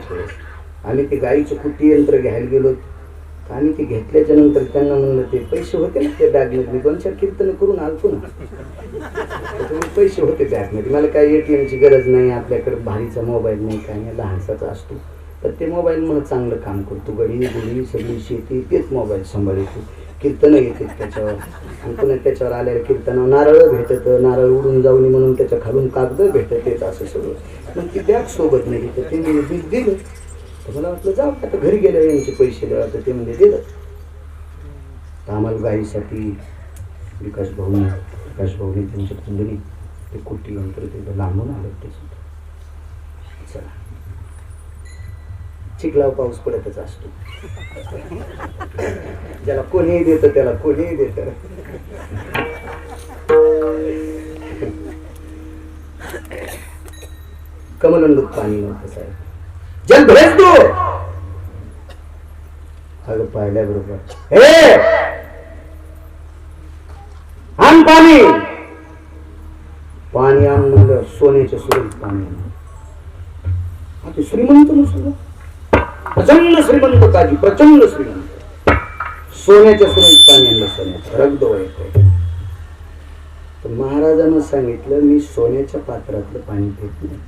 आम्ही ते गाईचं कुट्टी यंत्र घ्यायला गेलो आणि ते घेतल्याच्या नंतर त्यांना म्हणलं ते पैसे होते ना त्या बॅगमध्ये. मी 2-4 कीर्तन करून आलतो ना, पैसे होते बॅगमध्ये. मला काही ATMची गरज नाही, आपल्याकडे भारीचा मोबाईल नाही, काय नाही, लहानसाचा असतो. तर ते मोबाईल म्हणून चांगलं काम करतो. गडी गुडी सगळी शेती तेच मोबाईल सांभाळतो. कीर्तन येते त्याच्यावर. आणि पुन्हा त्याच्यावर आलेल्या कीर्तनावर नारळ भेटत, नारळ उडून जाऊन म्हणून त्याच्या खालून कागद भेटत, तेच असं सगळं. मग ती बॅग सोबत नाही तर ते मी बिल दिलं. तर मला वाटलं जाऊ आता घरी गेल्या यांचे पैसे द्यावा, तर ते म्हणजे दिलं. तर आम्हाला गाईसाठी विकास भाऊने त्यांच्या कुंडली ते कुट्टी यंत्र ते लांबून आलं. ते सुद्धा चला चिखलाव पाऊस पडतच असतो. ज्याला कोणीही देतं त्याला कोणीही देतं. कमलंदूत पाणी नव्हतं साहेब. जल भेज दो. अगं पाहिल्याबरोबर हे आण पाणी आण म्हणलं. सोन्याच्या सुरेत पाणी आणलं. श्रीमंत नसलं, प्रचंड श्रीमंत काजी, प्रचंड श्रीमंत. सोन्याच्या सुरेत पाणी आणलं. सोन्याचं रगद व्हायचं. तर महाराजांना सांगितलं मी सोन्याच्या पात्रातलं पाणी पित नाही.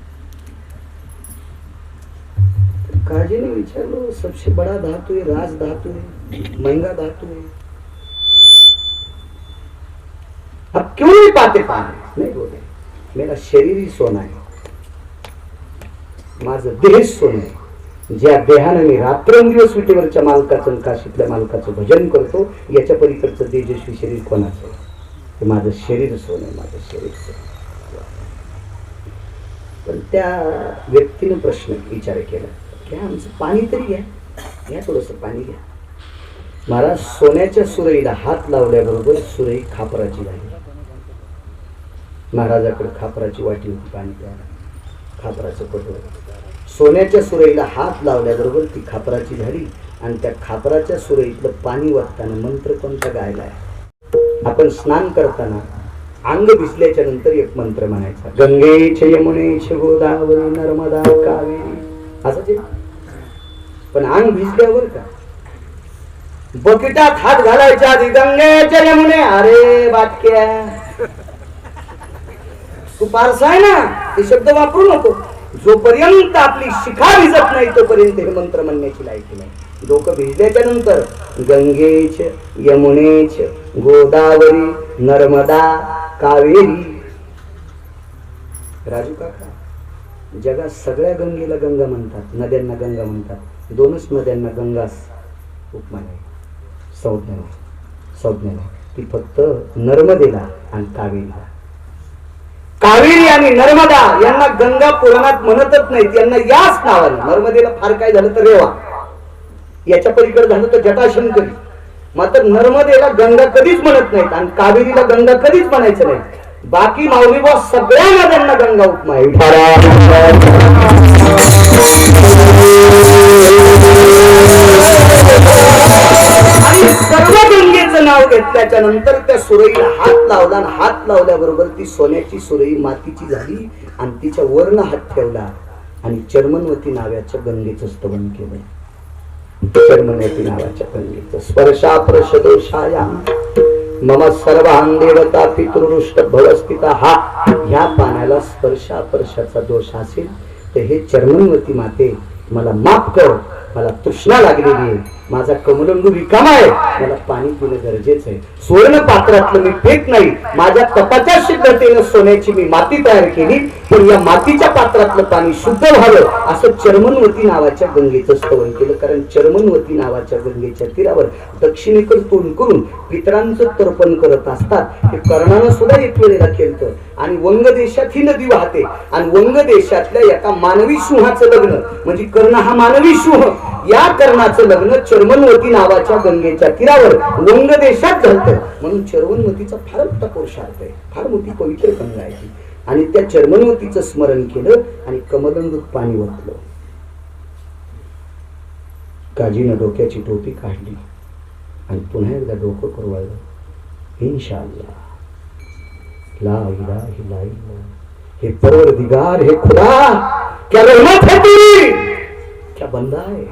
काजी ने विचारलो सबसे बड़ा धातु है, राज धातु है, महंगा धातु है, अब क्यों नहीं पाते पानी? नहीं बोले मेरा शरीर ही सोना है, माझं देह सोनं आहे, ज्या देहानं मी रात्रंदिवस विटेवरच्या मालकाचं आणि काशीतल्या मालकाचं भजन करतो, याच्या पलीकडचं तेजस्वी शरीर कोणाचं? ते माझं शरीर सोन आहे, माझं शरीर सोन. पण त्या व्यक्तीनं प्रश्न विचार केला, घ्या आमचं पाणी तरी घ्या, घ्या थोडंसं पाणी घ्या. महाराज, सोन्याच्या सुरईला हात लावल्याबरोबर सुरई खापराची झाली. महाराजाकडे खापराची वाटी होती पाणी प्यायला, खापराचं कटोरं. सोन्याच्या सुरईला हात लावल्याबरोबर ती खापराची झाली. आणि त्या खापराच्या सुरईतलं पाणी वाटताना मंत्र कोणता गायलाय? आपण स्नान करताना अंग भिजल्याच्या नंतर एक मंत्र म्हणायचा, गंगेच यमुनेच गोदावरी नर्मदा कावेरी, असं. पण अंग भिजल्यावर का बकेटात हात घालायच्या आधी गंगेच्या यमुने, अरे बाटक्या तू पारसा आहे ना, ते शब्द वापरू नको. जोपर्यंत आपली शिखा भिजत नाही तोपर्यंत हे मंत्र म्हणण्याची लायकी नाही. डोकं भिजल्याच्या नंतर गंगेच यमुनेच गोदावरी नर्मदा कावेरी. राजू काका, जगात सगळ्या गंगेला गंगा म्हणतात, नद्यांना गंगा म्हणतात. दोनच नद्यांना गंगास उपमान आहे, संज्ञा ती फक्त नर्मदेला आणि कावेरीला. कावेरी आणि नर्मदा यांना गंगा पुराणात म्हणतच नाहीत, यांना याच नावाने. नर्मदेला फार काय झालं तर रेवा, याच्या पलीकडे झालं तर जटाशंकरी. मात्र नर्मदेला गंगा कधीच म्हणत नाहीत आणि कावेरीला गंगा कधीच म्हणायचं नाही. बाकी माऊली बॉस सगळ्या नद्यांना गंगा उपमा आहे. आणि सर्व गंगेचं नाव घेतल्याच्या नंतर त्या सुरईला हात लावला आणि हात लावल्याबरोबर ती सोन्याची सुरई मातीची झाली. आणि तिच्या वरनं हात ठेवला आणि चर्मनवती नावाच्या गंगेचं स्तवन केलं. चर्मनवती नावाच्या गंगेचं स्पर्शाप्रशदोषाया मम सर्वां देवता पितृष्ट भवस्थिता. हा ह्या पाण्याला स्पर्शाप्रशाचा दोष असेल तर हे चर्मनवती माते मला माफ कर, मला तृष्णा लागलेली आहे, माझा कमलंडू रिकामा आहे, मला पाणी पिणं गरजेचं आहे. सुवर्ण पात्रातलं मी पेत नाही, माझ्या तपाच्या सिद्धतेनं सोन्याची मी माती तयार केली, पण या मातीच्या पात्रातलं पाणी शुद्ध व्हावं असं चर्मनवती नावाच्या गंगेचं स्तवन केलं. कारण चर्मनवती नावाच्या गंगेच्या तीरावर दक्षिणेकडे तोंड करून पितरांचं तर्पण करत असतात. हे कर्णानं सुद्धा एक वेळेला केलं. आणि वंग देशात ही नदी वाहते आणि वंग देशातल्या एका मानवी सिंहाचं लग्न, म्हणजे कर्ण हा मानवी सिंह, या कर्णाचं लग्न चर्मनवती नावाच्या गंगेच्या तीरावर वंग देशात झालं. म्हणून चर्मनवतीचा फार मोठा पुरुषार्थ आहे, फार मोठी पवित्र गंगा आहे. आणि त्या चर्मनवतीचं स्मरण केलं आणि कमलंदूत पाणी ओतलं. काजीनं डोक्याची टोपी काढली आणि पुन्हा एकदा डोकं कुरवाळलं. इंशाअल्लाह ला इलाहा इल्लल्लाह, हे परवरदिगार, हे खुदा, क्या रहमत है तेरी, क्या बंदा है.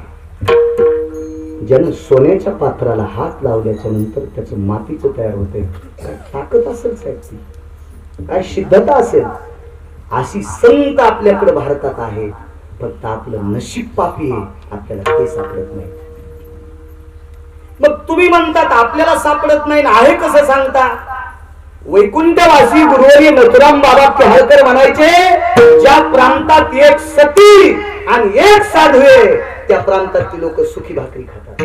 ज्यानं सोन्याच्या पात्राला हात लावल्याच्या नंतर त्याचं मातीचं तयार होते. काय ताकद असेल साहेब, काय सिद्धता असेल. अशी संत आपल्याकडे भारतात आहे, फक्त आपलं नशीब पापी आहे, आपल्याला ते सापडत नाही. मग तुम्ही म्हणतात आपल्याला सापडत नाही, आहे कसं सांगता? वैकुंठवासी गुरुवर्य नथुराम बाबा केहळकर म्हणायचे, ज्या प्रांतात एक सती आणि एक साधू आहे त्या प्रांतातील लोक सुखी भाकरी खातात.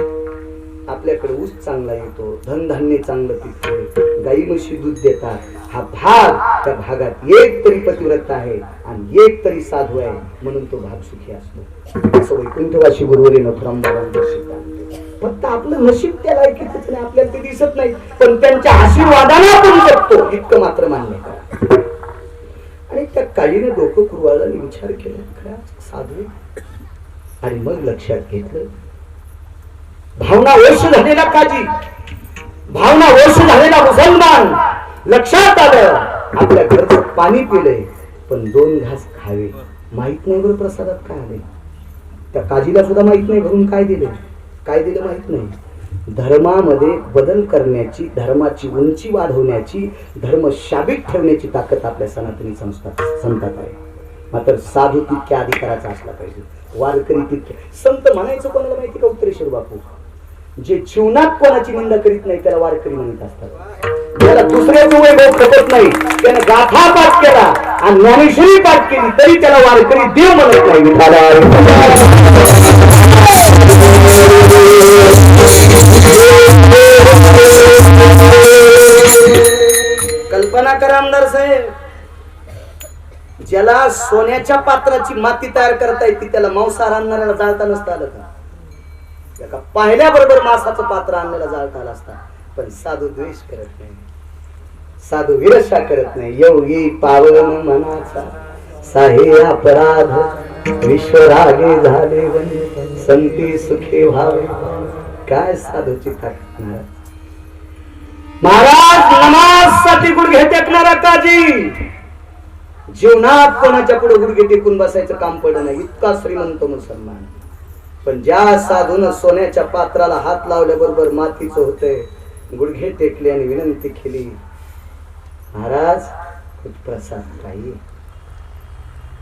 आपल्याकडे ऊस चांगला येतो, धनधान्य चांगलं पिकते, गाई म्हशी दूध देतात. हा भाग, त्या भागात एक तरी पतिव्रत आहे आणि एक तरी साधू आहे, म्हणून तो भाग सुखी असतो. असं वैकुंठवासी गुरुवर्य नथुराम बाबांचं सिद्धांत. फक्त आपलं नशीब त्या लायकीच नाही, आपल्याला ते दिसत नाही, पण त्यांच्या आशीर्वादाने आपण जगतो इतकं मात्र मान्य करा. आणि त्या काळीने डोकं कुरवाळलं आणि विचार केला, खरा साधू. आणि मग लक्षात घेतलं, भावना वश झालेला काजी, भावना वश झालेला मुसलमान. लक्षात आलं आपल्या घरचं पाणी पिलंय पण 2 घास खावे, माहित नाही बरं प्रसादात काय आले. त्या काजीला सुद्धा माहित नाही घरून काय दिले, काय दिलं माहित नाही. धर्मामध्ये बदल करण्याची, धर्माची उंची वाढवण्याची, धर्म शाबित ठेवण्याची ताकद आपल्या सनातनी संतात आहे. मात्र साधू तितक्या अधिकाराचा असला पाहिजे, वारकरी तितक्या. संत म्हणायचं कोणाला माहिती का? उत्तरेश्वर बापू. जे जीवनात कोणाची निंदा करीत नाही त्याला वारकरी म्हणत असतात. ज्याला दुसऱ्याचं वैभव खपत नाही, त्यानं गाथा पाठ केला आणि ज्ञानेश्वरी पाठ केली तरी त्याला वारकरी देव म्हणत नाही. कल्पना करा आमदार साहेब, ज्याला सोन्याच्या पात्राची माती तयार करता येते त्याला मांसाहार आणणाऱ्याला जाळता नसता आलं का? पाहिल्याबरोबर मांसाचं पात्र आणलेला जाळता आलं असता. पण साधू द्वेष करत नाही, साधू विरशा करत नाही. योगी पावन मनाचा साहे अपराध विश्वरागे झाले संती सुखी व्हावे. काय साधूची ताकद महाराज. नमाजसाठी गुडघे टेकणारा काजी जीवनात कोणाच्या पुढे गुडघे टेकून बसायचं काम पडलं नाही, इतका श्रीमंत मुसलमान. पण ज्या साधून सोन्याच्या पात्राला हात लावल्याबरोबर मातीचं होते, गुडघे टेकले आणि विनंती केली, महाराज कुछ प्रसाद पाहिजे,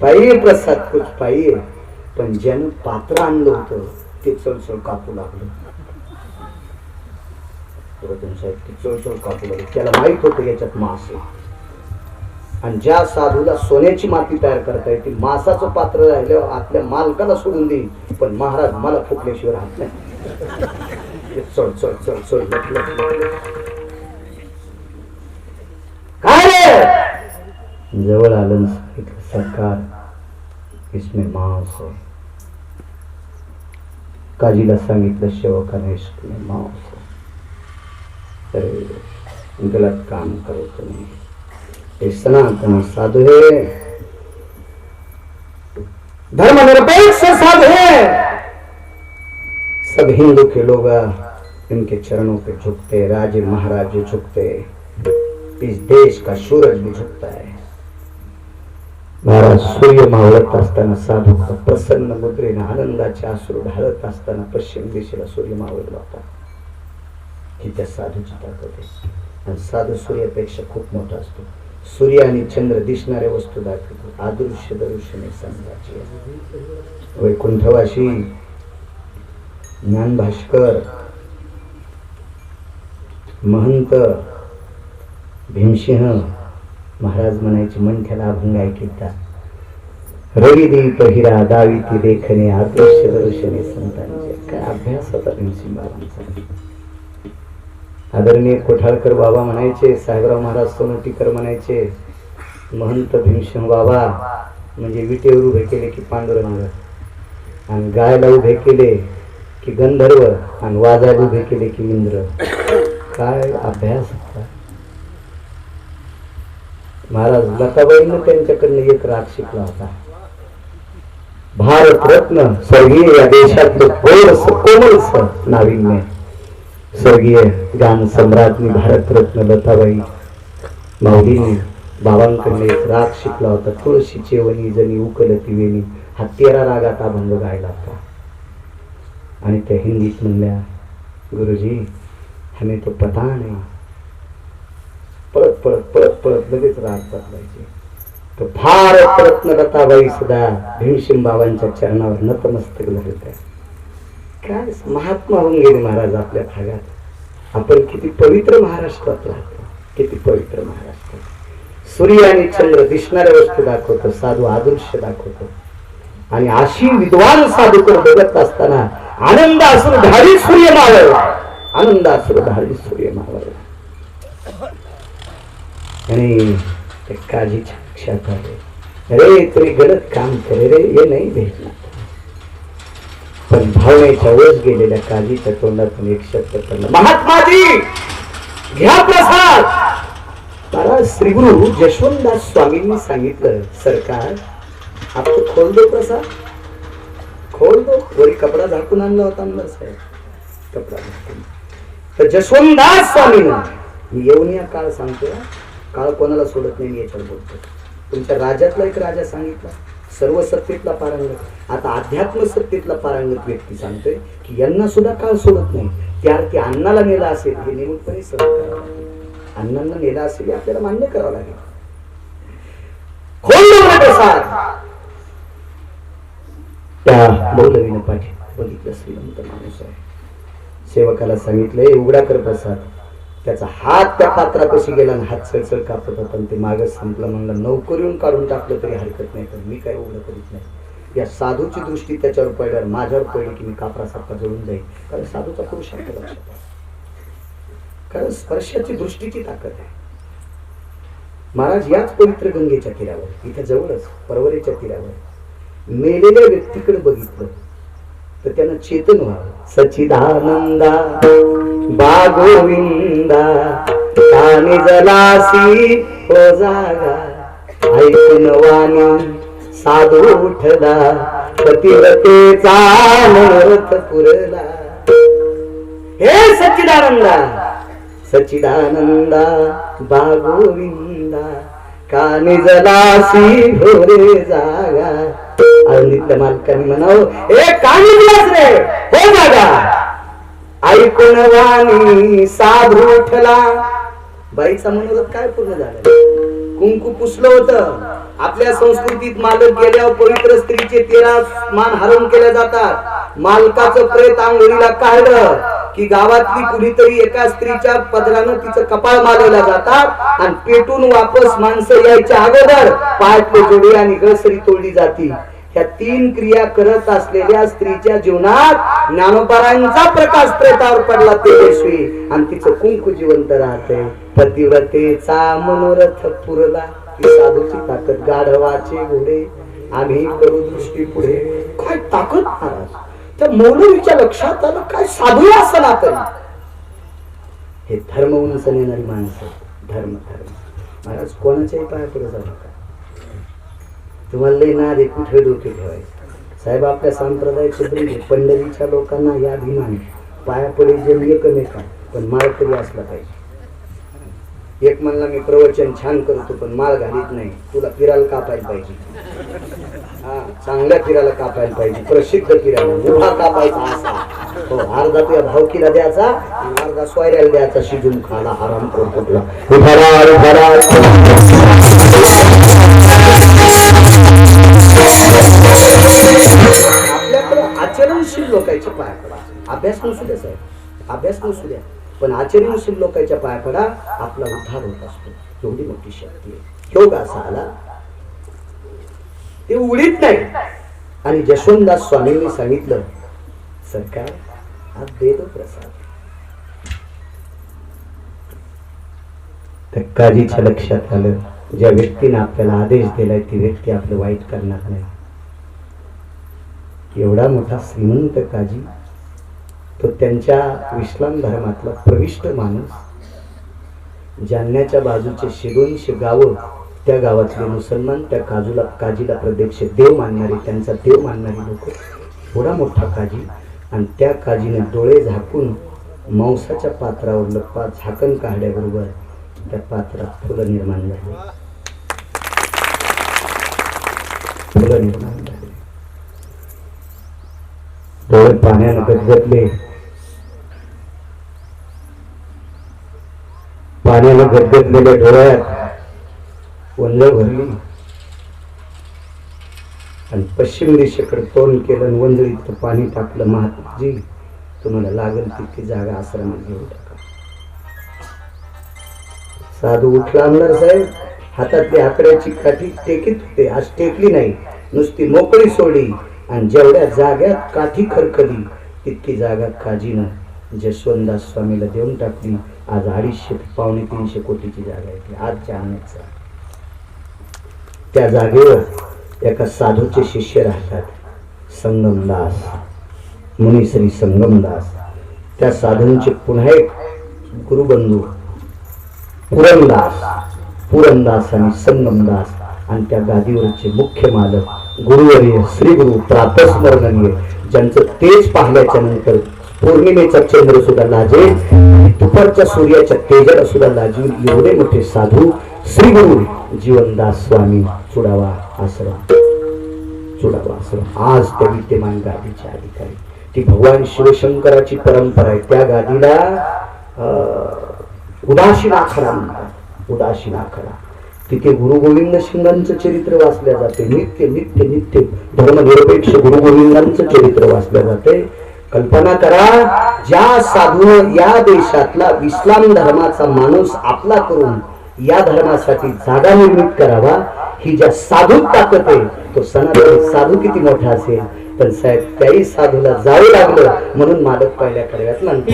पाहिजे प्रसाद कुछ पाहिजे. पण ज्यानं पात्र आणलं होतं ते चळचळ कापू लागलं. चळचळ कापू लागलं. त्याला माहित होतं याच्यात मांस आहे. आणि ज्या साधूला सोन्याची माती तयार करता येते, मांसाचं पात्र राहिलं आपल्या मालकाला सोडून देईल, पण महाराज मला फुटल्याशिवाय राहत नाही. चढ चढ चढ चढ काय रे जवळ आलं सरकार इसमें मांस है. काजीला सांगितलं सेवकाने इसमें मांस है, गलत काम करो तुम्ही. सनातन साधु है, धर्मनिरपेक्ष साधु है. सब हिंदू के लोग इनके चरणों पे झुकते, राजे महाराजे झुकते, इस देश का सूरज भी झुकता है. महाराज सूर्य मावळत असताना साधू प्रसन्न मुद्रेने आनंदाचे अश्रू ढाळत असताना पश्चिम दिशेला सूर्य मावळला होता. ही त्या साधूची ताकद आहे. आणि साधू सूर्यापेक्षा खूप मोठा असतो. सूर्य आणि चंद्र दिसणाऱ्या वस्तू दाखवतो, अदृश्य दृश्यने संघाची. वैकुंठवासी ज्ञान भास्कर महंत भीमसिंह महाराज म्हणायचे, मंठ्याला अभंग ऐकिता, रवी दीप हिरा दाविती देखणे अदृश्य दर्शने संतांचे. काय अभ्यास होता भीमसिंह बाबांचा. आदरणीय कोठाळकर बाबा म्हणायचे, साहेबराव महाराज सोनोटीकर म्हणायचे, महंत भीमसिंह बाबा म्हणजे विटेवर उभे केले की पांडुरंग, आणि गायला उभे केले की गंधर्व, आणि वाजायला उभे केले की इंद्र. काय अभ्यास होता. महाराज लताबाईंना त्यांच्याकडनं एक राग शिकला होता. भारत रत्न स्वर्गीय या देशातलं गोरस कोमलस नाविन्य स्वर्गीय गान सम्राज्ञी भारतरत्न लताबाई माऊलीने बाबांकडे एक राग शिकला होता. तुळशीचे वनी जणी उकलती वेणी, हा 13 रागात अभंग गायला होता. आणि त्या हिंदीत म्हणल्या, गुरुजी हमें तो पता नाही. पळत पळत पळत पळत लगेच राग बदलायचे. तर भारतरत्न लताबाई सुद्धा भीमसिंह बाबांच्या चरणावर नतमस्तक झाले. काय महात्मा होऊन गेले महाराज आपल्या भागात. आपण किती पवित्र महाराष्ट्रात राहतो, किती पवित्र महाराष्ट्र. सूर्य आणि चंद्र दिसणाऱ्या वस्तू दाखवतो, साधू आदर्श दाखवतो. आणि अशी विद्वान साधूकडे बघत असताना आनंद असून धाडी सूर्य मावळला, आनंद असून धाडी सूर्य मावळला. आणि ते काजीच्या लक्षात आले, अरे तुम्ही गलत काम करे रे, हे नाही भेटणार. पण भावनेच्या वश गेलेल्या काजीच्या तोंडातून एक शब्द पडला, महात्माजी घ्या प्रसाद. महाराज श्री गुरु जशवंतदास स्वामींनी सांगितलं, सरकार आपण खोल दो प्रसाद, खोल दो. वरी कपडा झाकून आणला होता अंदर साहेब, कपडा झाकून. तर जशवंतदास स्वामींना मी येऊन या काळ सांगतो, काळ कोणाला सोडत नाही याच्यावर बोलतो. तुमच्या राज्यातला एक राजा सांगितला, सर्व सत्तेतला पारंगत, आता अध्यात्म सत्तेतला पारंगत व्यक्ती सांगतोय की यांना सुद्धा काळ सोडत नाही. त्या अर्थी अन्नाला नेला असेल हे नियमितपणे सहन करावं लागेल. अण्णांना नेला असेल हे आपल्याला मान्य करावं लागेल. खोल प्रसाद. त्या मौलवीनं पाठी बघितलं, श्रीमंत माणूस आहे. सेवकाला सांगितलंय उघडा कर प्रसाद. त्याचा हात त्या पात्रापाशी गेला आणि हात चळचळ कापत होता. ते मागच संपला. म्हणलं नोकर येऊन काढून टाकलं तरी हरकत नाही, पण मी काय उघडं करीत नाही. या साधूची दृष्टी त्याच्यावर पडल्यावर माझ्यावर पडली की मी कापरासारखा जळून जाईल. कारण साधूचा पुरुषार्थ लक्षात आहे. कारण स्पर्शाची दृष्टीची ताकद आहे. महाराज याच पवित्र गंगेच्या तीरावर, इथे जवळच परवरेच्या तीरावर मेलेल्या व्यक्तीकडे बघितलं तर त्यानं चेतन व्हावं. सच्चिदानंदा बा गोविंदा कानी जलासी हो जागा, ऐकून वाणी साधू उठला पतिव्रतेचा मनोरथ पुरला. हे सच्चिदानंदा सच्चिदानंदा बा गोविंदा कानी जलासी भोरे जागा. आळंदीतल्या मालकांनी म्हणावं, ए कानी जलास रे हो जागा, ऐकून वाणी साधू उठला. बाईचा मनोरथ काय पूर्ण झालं? कुंकू पुसलं होतं. आपल्या संस्कृतीत मालक गेल्यावर पवित्र स्त्रीचे 13 मान हरण केले जातात. मालकाचं प्रेत आंघोळीला काढलं की गावातली कुणीतरी एका स्त्रीच्या पदरानं तिचं कपाळ मारलेला जातात आणि पेटून वापस माणसं यायच्या अगोदर पायातले जोडे आणि गळसरी तोडली जाती. ह्या 3 क्रिया करत असलेल्या स्त्रीच्या जीवनात ज्ञानोबारांचा प्रकाश प्रेतावर पडला तेजस्वी आणि तिचं कुंकू जिवंत राहते. पतिव्रतेचा मनोरथ पुरला. ही साधूची ताकद. गाढवाचे घोडे आम्ही करू दृष्टी पुढे. काय ताकद महाराज! त्या मौलवीच्या लक्षात आलं काय साधू असं ना तरी हे धर्म उंचून येणारी माणसं. धर्म धर्म महाराज कोणाच्याही पाया पुढे जाऊ नका. तुम्हाला लई ना दे कुठे डोके ठेवायचं. साहेब आपल्या संप्रदायाचे ब्रीद पंढरीच्या लोकांना या अभिमान पाया पडे जन्म कमी का पण माळ तरी असला पाहिजे. एक म्हणला मी प्रवचन छान करतो पण माळ घालीत नाही. तुला फिरायला कापायला पाहिजे. हा चांगल्या फिरायला कापायला पाहिजे. प्रसिद्ध फिरायला उभा कापायचा असा. हो अर्धा तुझ्या भावकीला द्यायचा आणि अर्धा सोयऱ्याला द्यायचा. शिजून खाला आराम करतो तुला. आपल्याकडे आचरणशील लोकांच्या पाया पडा. अभ्यास नसू द्या साहेब, अभ्यास नसू द्या पण आचरणशील लोकांच्या पाया पडा. आपला उद्धार होत असतो. एवढी मोठी शक्ती आहे. योग असा आला ते उडीत नाही. आणि जशवंतदास स्वामींनी सांगितलं सरकार हा देव प्रसाद. त्या काजीच्या लक्षात आलं ज्या व्यक्तीने आपल्याला आदेश दिलाय ती व्यक्ती आपलं वाईट करणार नाही. एवढा मोठा श्रीमंत काजी तो त्यांच्या इस्लाम धर्मातला प्रविष्ट माणूस. जालन्याच्या बाजूचे 100-200 गावं त्या गावातले मुसलमान त्या काजीला प्रत्यक्ष देव मानणारे, त्यांचा देव मानणारी लोक. एवढा मोठा काजी आणि त्या काजीने डोळे झाकून मांसाच्या पात्रावर लपा झाकण काढल्याबरोबर त्या पात्रात फुलं निर्माण झाली. फुलं निर्माण झाली. डोळे पाण्यानं गदगदले. पाण्यानं गदगदलेल्या डोळ्यात वंज भरली आणि पश्चिम दिशेकडे तोंड केलं आणि वंजळीत पाणी टाकलं. महात्माजी तुम्हाला लागेल तितकी जागा आश्रमात घेऊन टाका. साधू उठला. आमदार साहेब हातातली आकड्याची काठी टेकीत होते. आज टेकली नाही, नुसती मोकळी सोडली आणि जेवढ्या जाग्यात काठी खरखली तितकी जागा काजीनं जशवंतदास स्वामीला देऊन टाकली. आज 250-300 कोटीची जागा आहे. आजच्या आणण्याचा त्या जागेवर एका साधूचे शिष्य राहतात. संगमदास, मुनिश्री संगमदास. त्या साधूंचे पुन्हा एक गुरुबंधू पुरंदास आणि संगमदास आणि त्या गादीवरचे मुख्य मालक गुरुवर्य श्री गुरु प्रातस्मरणीय ज्यांचं तेज पाहिल्याच्या नंतर पौर्णिमेचा चंद्र सुद्धा लाजेल, दुपारच्या सूर्याच्या तेजाला सुद्धा लाजेल एवढे मोठे साधू श्री गुरु जीवनदास स्वामी चुडावा आश्रम. आज त्या विद्यमान गादीचे अधिकारी. ती भगवान शिवशंकराची परंपरा आहे. त्या गादीला उदासीन आखडा म्हणतात. उदासीन आखडा. तिथे गुरु गोविंद सिंगांचं चरित्र वाचल्या जाते. नित्य नित्य नित्य धर्मनिरपेक्ष गुरु गोविंदांचं चरित्र वाचल्या जाते. कल्पना करा ज्या साधून या देशातला इस्लाम धर्माचा माणूस आपला करून या धर्मासाठी जागा निर्मित करावा ही ज्या साधूत ताकद आहे, तो सनातनी साधू किती मोठा असेल. पण साहेब त्याही साधूला जावं लागलं म्हणून मालक पहिल्या कडव्यात म्हणतो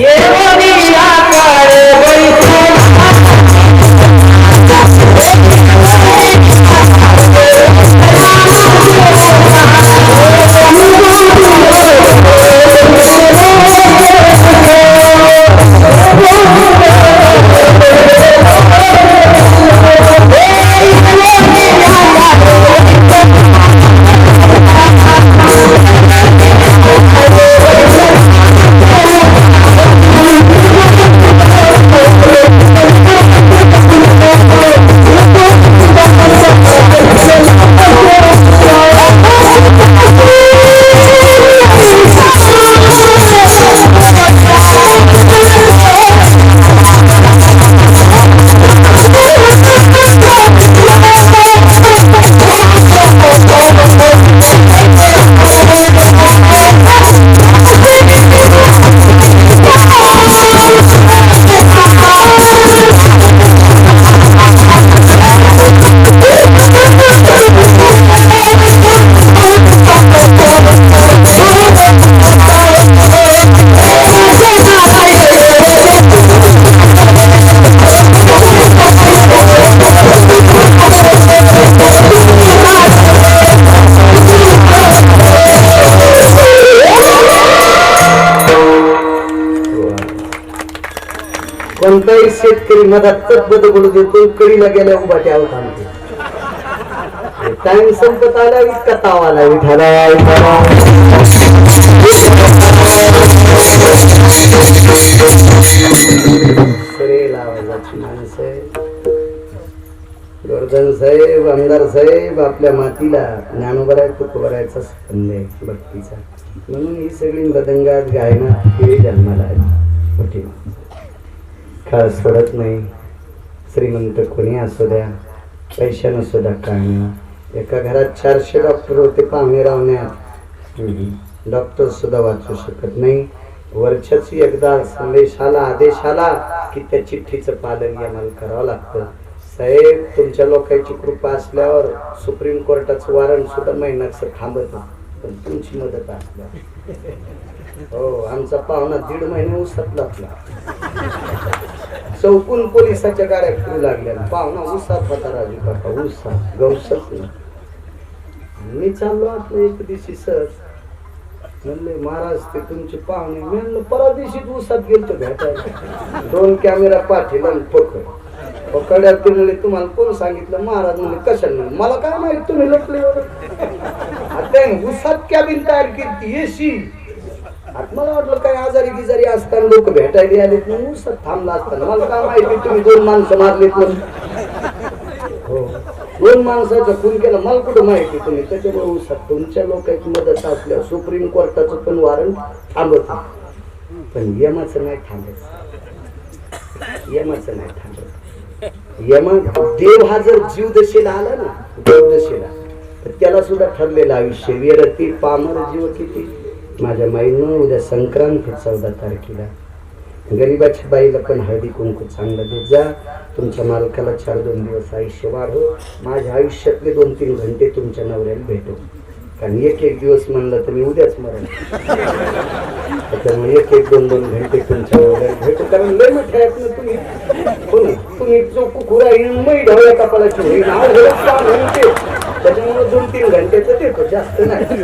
कोणताही शेतकरी मधात बदल देतो, कडीला गेल्या उभा ठेवा थांबतो. टाइम संपत आला इतका ताव आला विठाला सरे लावायची माणसं गोवर्धन साहेब, आमदार साहेब, आपल्या मातीला ज्ञानोबर आहे तुकोबर आहेचा संबंध आहे भक्तीचा. म्हणून ही सगळी मृदंगात गायनात हे जन्माला आहे. मोठी काळ सोडत नाही. श्रीमंत कोणी असू द्या, पैशा नसू द्या, काय नाही. एका घरात 400 डॉक्टर होते पाहुणे रावण्यात, डॉक्टर सुद्धा वाचू शकत नाही. वर्षाच एकदा संदेश आला, आदेश आला की त्या चिठ्ठीचं पालन आम्हाला करावं लागतं. साहेब तुमच्या लोकांची कृपा असल्यावर सुप्रीम कोर्टाचं वॉरंट सुद्धा महिन्याचं थांबत, पण तुमची मदत असल्यावर हो आमचा पाहुणा 1.5 महिने उसत लागला. चौकून पोलिसाच्या गाड्या फिरू लागल्या. पाहुणा उसात होता राजू काका, उसात गवसत नाही. मी चाललो आपलं एक दिवशी सर म्हणले महाराज ते तुमचे पाहुणे. मी म्हणलं परवा दिवशी उसात गेलतो भेटायला. 2 कॅमेरा पाठीला पकड्या. ते म्हणले तुम्हाला कोण सांगितलं? महाराज म्हणले कशाला? मला काय माहित तुम्ही लपले आता उसात कॅबिन तयार केली एसी. मला वाटलं काय आजारी गिजारी असताना लोक भेटायला आलेत म्हणून उसात थांबला असताना. मला काय माहिती तुम्ही 2 माणसं मारलीत म्हणून. हो 2 माणसाचा खून केला मला कुठं माहिती तुम्ही. त्याच्यामुळे उसात तुमच्या लोकांची मदत असल्यावर सुप्रीम कोर्टाचं पण वॉरंट थांबत, पण यमाचं नाही थांबायचं. यमाचं नाही थांबत. यमा देव हा जर जीव दशेला आला ना, देव दशेला, तर त्याला सुद्धा ठरलेलं आयुष्य. वेरती पामर जीव किती. माझ्या माईनं उद्या संक्रांत 14 तारखेला गरीबाच्या बाईला पण हळदी कुंकू चांगलं देत जा. तुमच्या मालकाला 4-2 दिवस आयुष्य वाढो. माझ्या आयुष्यातले 2-3 घंटे तुमच्या नवऱ्याला भेटो. कारण 1-1 दिवस म्हणलं तर मी उद्याच मरण. त्याच्यामुळे 1-1, 2-2 घंटे तुमच्या नवऱ्याला भेटो. कारण लय मोठे आहेत ना तुम्ही. हो ना, तुम्ही जो कुकुरा येऊन मै ढवळ्या कपाळाची होईल त्याच्यामुळे 2-3 घंट्याचं देतो, जास्त नाही.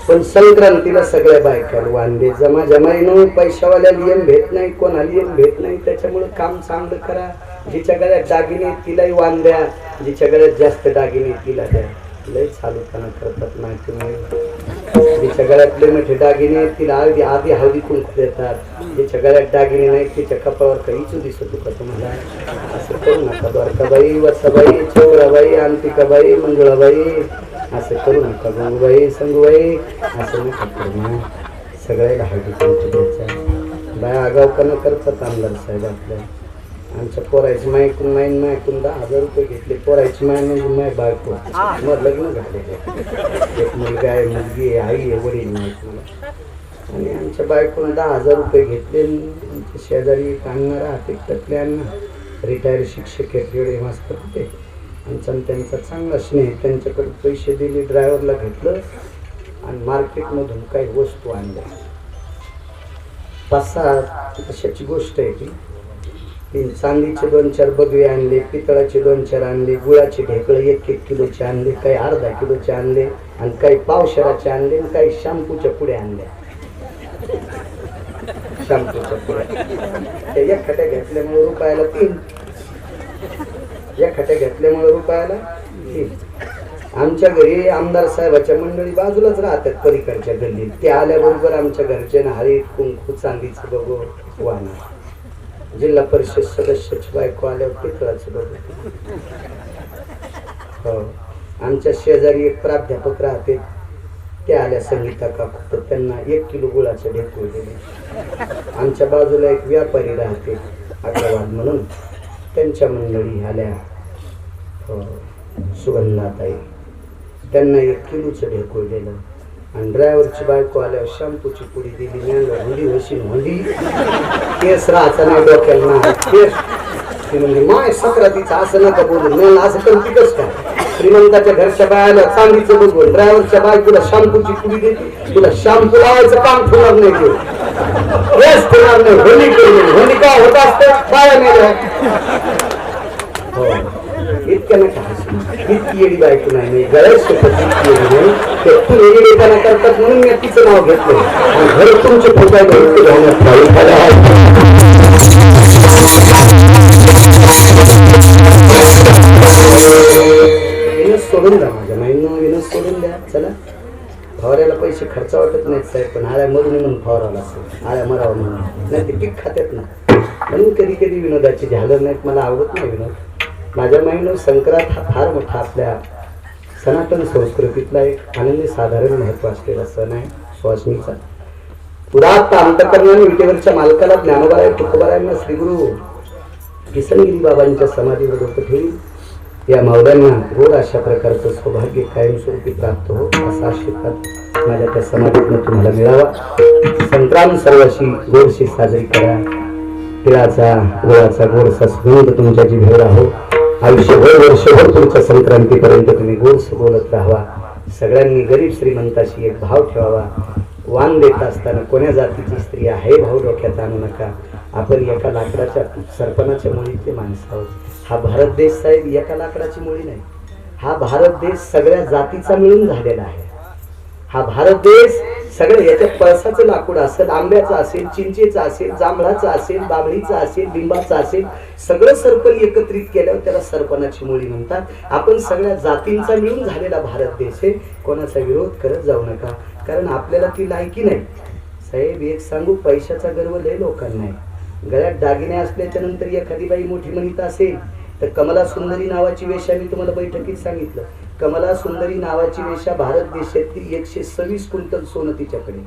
पण संक्रांतीला सगळ्या बायकाला वांदे जमा जमाईनं. पैशावाल्या लियम भेट नाही, कोणा लियम भेट नाही. त्याच्यामुळे काम चांगलं करा. जिच्या गळ्यात दागिने तिलाही वांद्या, जिच्या गळ्यात जास्त दागिने तिला द्या. लय चालूपणा करतात नाही तुम्ही. जिच्या गळ्यात लय मोठे दागिने तिला आधी हळदी कुंकू देतात. जिच्या गळ्यात दागिने नाही तिच्या कपाळावर काहीच दिसत का तुम्हाला? असं करू नका. द्वारकाबाई, वत्साबाई, चौराबाई, अंतिकाबाई, मंजुळाबाई असं करू नका. गंगूबाई, संगूबाई असं नका करू ना. सगळ्याला हळदी कुंकू द्यायचा. बाया आगावपणा करतात आमदार साहेब आपल्या. आमच्या पोरायची मायकून 10,000 रुपये घेतले. पोरायची माय म्हणजे माय बायको. मग लग्न झालेले. एक मुलगा आहे, मुलगी आहे, आई आहे, वडील नाहीत मला. आणि आमच्या बायकोनं 10,000 रुपये घेतले. आमच्या शेजारी आणणार राहते त्यातले अण्णा रिटायर शिक्षक आहेत, वेळे मास्तर होते. आमचा आणि त्यांचा चांगला स्नेह. त्यांच्याकडे पैसे दिले, ड्रायव्हरला घेतलं आणि मार्केटमधून काही वस्तू आणल्या. 5-6 अशाची गोष्ट आहे ती. तीन चांदीचे 2-4 बगवे आणले, पितळाचे 2-4 आणले, गुळाचे ढेकळे 1-1 किलोचे आणले, काही अर्धा किलोचे आणले आणि काही पावशेराचे आणले आणि काही शॅम्पूच्या पुड्या आणल्या. शॅम्पूच्या पुड्या त्या एक खट्या घेतल्यामुळे रुपयाला 3. या खट्या घेतल्यामुळे रुपयाला 3. आमच्या घरी आमदार साहेबाच्या मंडळी बाजूलाच राहतात पलीकडच्या गल्लीत. ते आल्याबरोबर आमच्या घरच्यांना हळद कुंकू चांदीचं बघू वाहणार. जिल्हा परिषद सदस्याची बायको आल्यावर पितळाचं बघू. हो, आमच्या शेजारी एक प्राध्यापक राहते, त्या आल्या संगीता काकू, तर त्यांना 1 किलो गुळाचं ढेकूळ दिले. आमच्या बाजूला एक व्यापारी राहते अग्रवाल म्हणून, त्यांच्या मंडळी आल्या. हो, सुगंधाताई, त्यांना 1 किलोचं ढेकूळ दिलं. आणि ड्रायव्हरची बायको आल्यावर शॅम्पूची पुडी दिली. हुंडी वशी हुंडी केस राहायचा नाही डोक्याला ना केस. ती म्हणजे माय सक्रातीचं असं नका बोलून. मला असं कधी कसं काय श्रीमंताच्या घरच्या बायाला चांदीचं बघून ड्रायव्हरच्या बायकोला शॅम्पूची पुडी देते. तुला शॅम्पू लावायचं काम ठेवणार नाही, देऊ केस ठेवणार नाही. होली केली होली काय होत असतं बाया नाही. हो, इतक्या नका हसू. इतकी येडी बायको नाही मी गळ्यात इतकी येडी नाही. ते तू येडीपणा करतात म्हणून मी तिचं नाव घेतलं. आणि घर तुमचे फोटा सोडून द्या. माझ्या माईनं विनस सोडून द्या. चला, फवाऱ्याला पैसे खर्च वाटत नाहीत साहेब, पण आळ्या मरून म्हणून फवारावं असं. आळ्या मरावं म्हणून नाही, ते पीक खात्यात ना. म्हणून कधी कधी विनोदाची झालं नाहीत. मला आवडत नाही विनोद. माझ्या माईनं संक्रांत हा फार मोठा आपल्या सनातन संस्कृतीतला एक आनंदी साधारण महत्व असलेला सण आहे. सुवासिनीचा उदात्त अंतकरणाने विटेवरच्या मालकाला ज्ञानोबाराय तुकोबारायांना श्रीगुरु किसनगिरी बाबांच्या समाधीवर डोकं ठेवून या मावळ्यांना गोड अशा प्रकारचं सौभाग्य कायमस्वरूपी प्राप्त हो असा आशीर्वाद माझ्या त्या समाधीतनं तुम्हाला मिळावा. संक्रांत सर्वाशी गोडशी साजरी करा. तिळाचा गोळाचा गोडसा सुगंध तुमच्या जिभेवर राहो. आयुष्यभर वर्षभर तुमच्या संक्रांतीपर्यंत तुम्ही गोडस बोलत राहावा. सगळ्यांनी गरीब श्रीमंताशी एक भाव ठेवावा. वाण देत असताना कोण्या जातीची स्त्री आहे भाऊ डोक्यात आणू नका. आपण एका लाकडाच्या सरपणाच्या मुळीतले माणसं आहोत. हा भारत देश साहेब एका लाकडाची मुळी नाही. हा भारत देश सगळ्या जातीचा मिळून झालेला आहे. हा भारत देश सगळं याच्यात पळसाचं लाकूड असेल, आंब्याचं असेल, चिंचेचं असेल, जांभळाचं असेल, बाभळीचं असेल, लिंबाचं असेल, सगळं सरपण एकत्रित केल्यावर त्याला सरपणाची मुळी म्हणतात. आपण सगळ्या जातींचा मिळून झालेला भारत देश आहे. कोणाचा विरोध करत जाऊ नका, कारण आपल्याला ती लायकी नाही. साहेब एक सांगू, पैशाचा गर्व लय लोकांना आहे. गळ्यात दागिने असल्याच्या नंतर एखादी बाई मोठी म्हणत असेल तर कमला सुंदरी नावाची वेश्या, मी तुम्हाला बैठकीत सांगितलं, कमला सुंदरी नावाची वेश्या भारत देशातील 126 क्विंटल सोनं तिच्याकडे.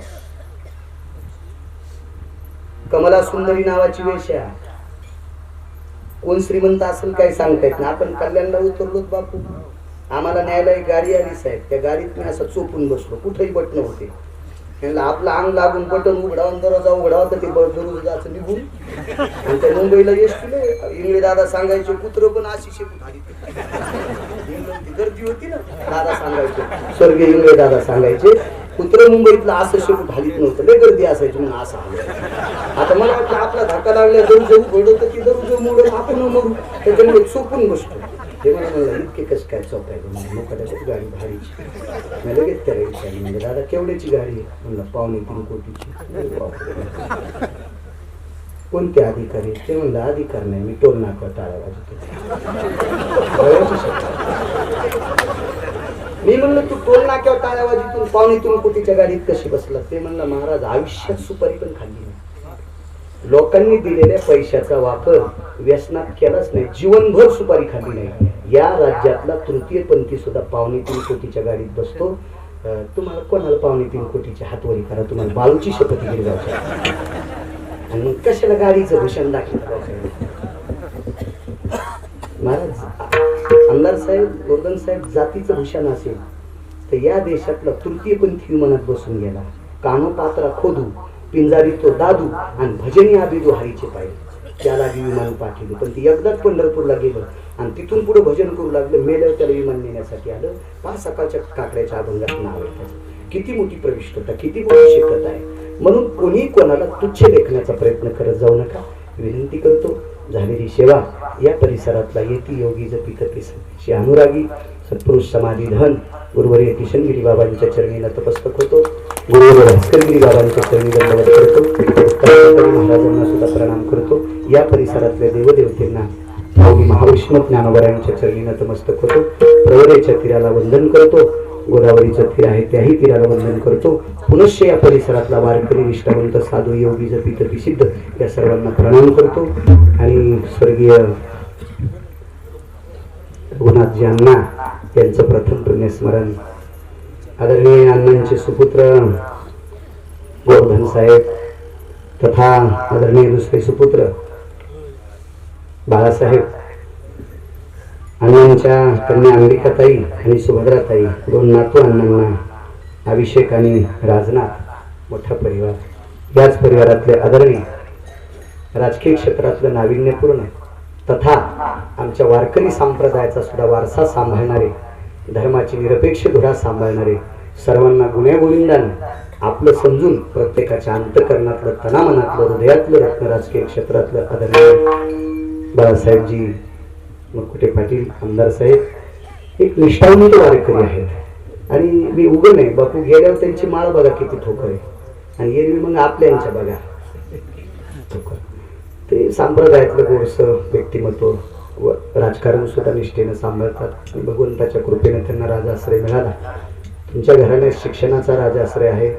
कमला सुंदरी नावाची वेश्या. कोण श्रीमंत असेल काय सांगता येत ना. आपण कल्याणला उतरलोत बापू, आम्हाला न्यायला एक गाडी आली साहेब. त्या गाडीत मी असं चोपून बसलो, कुठेही बटन होते. त्यांना आपलं अंग लागून बटन उघडावून दरवाजा उघडावा तर ते दरवाजाचं निघून. आणि त्या मुंबईला एसटीले इंगळे दादा सांगायचे कुत्र पण अशी शेपूट आली. गर्दी होती ना, दादा सांगायचे, स्वर्गीय इंगळे दादा सांगायचे कुत्र मुंबईतलं असं शेपूट हालीत नव्हतं, लय गर्दी असायची म्हणून असं आलं. आता मला वाटलं आपला धक्का लागल्या दरू जाऊ घडत की दरू जाऊ मोडून आपण मरू, त्याच्यामुळे चोपून बसतो. ते मला म्हणलं इतके कसं काय चौकायचं, मोकळ्याच गाडी भारीची. मी लगेच त्याला विचारली, म्हणजे दादा केवढ्याची गाडी आहे? म्हणलं 2.25 कोटीची. कोणते अधिकारी? ते म्हणलं अधिकार नाही, मी टोल नाका टाळ्या वाजवतो. मी म्हणलं तू टोल नाक्यावर टाळ्या वाजवतो 2.25 कोटीच्या गाडीत कशी बसला? ते म्हणलं महाराज आयुष्यात सुपारी पण खाल्ली नाही. लोकांनी दिलेल्या पैशाचा वापर व्यसनात केलाच नाही, जीवनभर सुपारी खाल्ली नाही. या राज्यातला तृतीय पंथी सुद्धा 2.25 कोटीच्या गाडीत बसतो. तुम्हाला कोणाला 2.25 कोटीची हातवरी करा, तुम्हाला बाळूची शपथ घेऊन जाऊ. आणि मग कशाला गाडीचं भूषण दाखवलं? महाराज आमदार साहेब, गोर्धन साहेब, जातीचं भूषण असेल तर या देशातला तृतीय पंथी मनात बसून गेला. कानो पात्रा खोदू, पिंजारी तो दादू आणि भजनी आबिदू हरीचे पाहिजे. त्याला विमान पाठवलं, पण ती एकदाच पंढरपूरला गेलं आणि तिथून पुढे भजन करू लागलं. मेल्यावर त्याला विमान नेण्यासाठी आलं. फार सकाळच्या काकड्याच्या अभंगात नाव आहे त्याचं. किती मोठी प्रविष्टता, किती मोठी शिकत आहे. म्हणून कोणी कोणाला तुच्छ लेखण्याचा प्रयत्न करत जाऊ नका. विनंती करतो, झालेली सेवा या परिसरातला येती योगी जपित पिसी अनुरागी सत्पुरुष समाधी धन गुरुवर्य किशनगिरी बाबांच्या चरणी नतमस्तक होतो. गुरुवर्य भास्करगिरी बाबांच्या चरणी दंडवत करतो. महाराजांना सुद्धा प्रणाम करतो. या परिसरातल्या देवदेवतेंना योगी महाविष्णू ज्ञानोबरायांच्या चरणी नतमस्तक होतो. प्रवरेच्या तीराला वंदन करतो. गोदावरीचं तीर आहे त्याही तीराला वंदन करतो. पुनश्च या परिसरातला वारकरी निष्ठावंत साधू योगी जपित विसिद्ध या सर्वांना प्रणाम करतो. आणि स्वर्गीय रघुनाथजी अण्णा यांचं प्रथम पुण्यस्मरण. आदरणीय अण्णांचे सुपुत्र गोवर्धन साहेब तथा आदरणीय दुसरे सुपुत्र बाळासाहेब, अण्णांच्या कन्या अंबिकाताई आणि सुभद्राताई, दोन नातू अण्णांना अभिषेक आणि राजनाथ, मोठा परिवार. याच परिवारातले आदरणीय राजकीय क्षेत्रातलं नाविन्यपूर्ण तथा आमच्या वारकरी संप्रदायाचा सुद्धा वारसा सांभाळणारे, धर्माची निरपेक्ष धुरा सांभाळणारे, सर्वांना गुण्यागोविंदाने आपलं समजून प्रत्येकाच्या अंतकरणातलं, तनामनातलं, हृदयातलं रत्न राजकीय क्षेत्रातलं आदरणीय बाळासाहेबजी मुकुटे पाटील आमदार साहेब एक निष्ठावंत वारकरी आहेत. आणि मी उघड नाही, बापू गेल्यावर त्यांची माळ बघा किती ठोकर आहे आणि एरवी मग आपल्यांच्या बघा ठोकर. ते संप्रदायातलं गोरस व्यक्तिमत्व व राजकारण सुद्धा निष्ठेनं सांभाळतात आणि भगवंताच्या कृपेने त्यांना राजाश्रय मिळाला. तुमच्या घराण्यात शिक्षणाचा राजाश्रय आहे,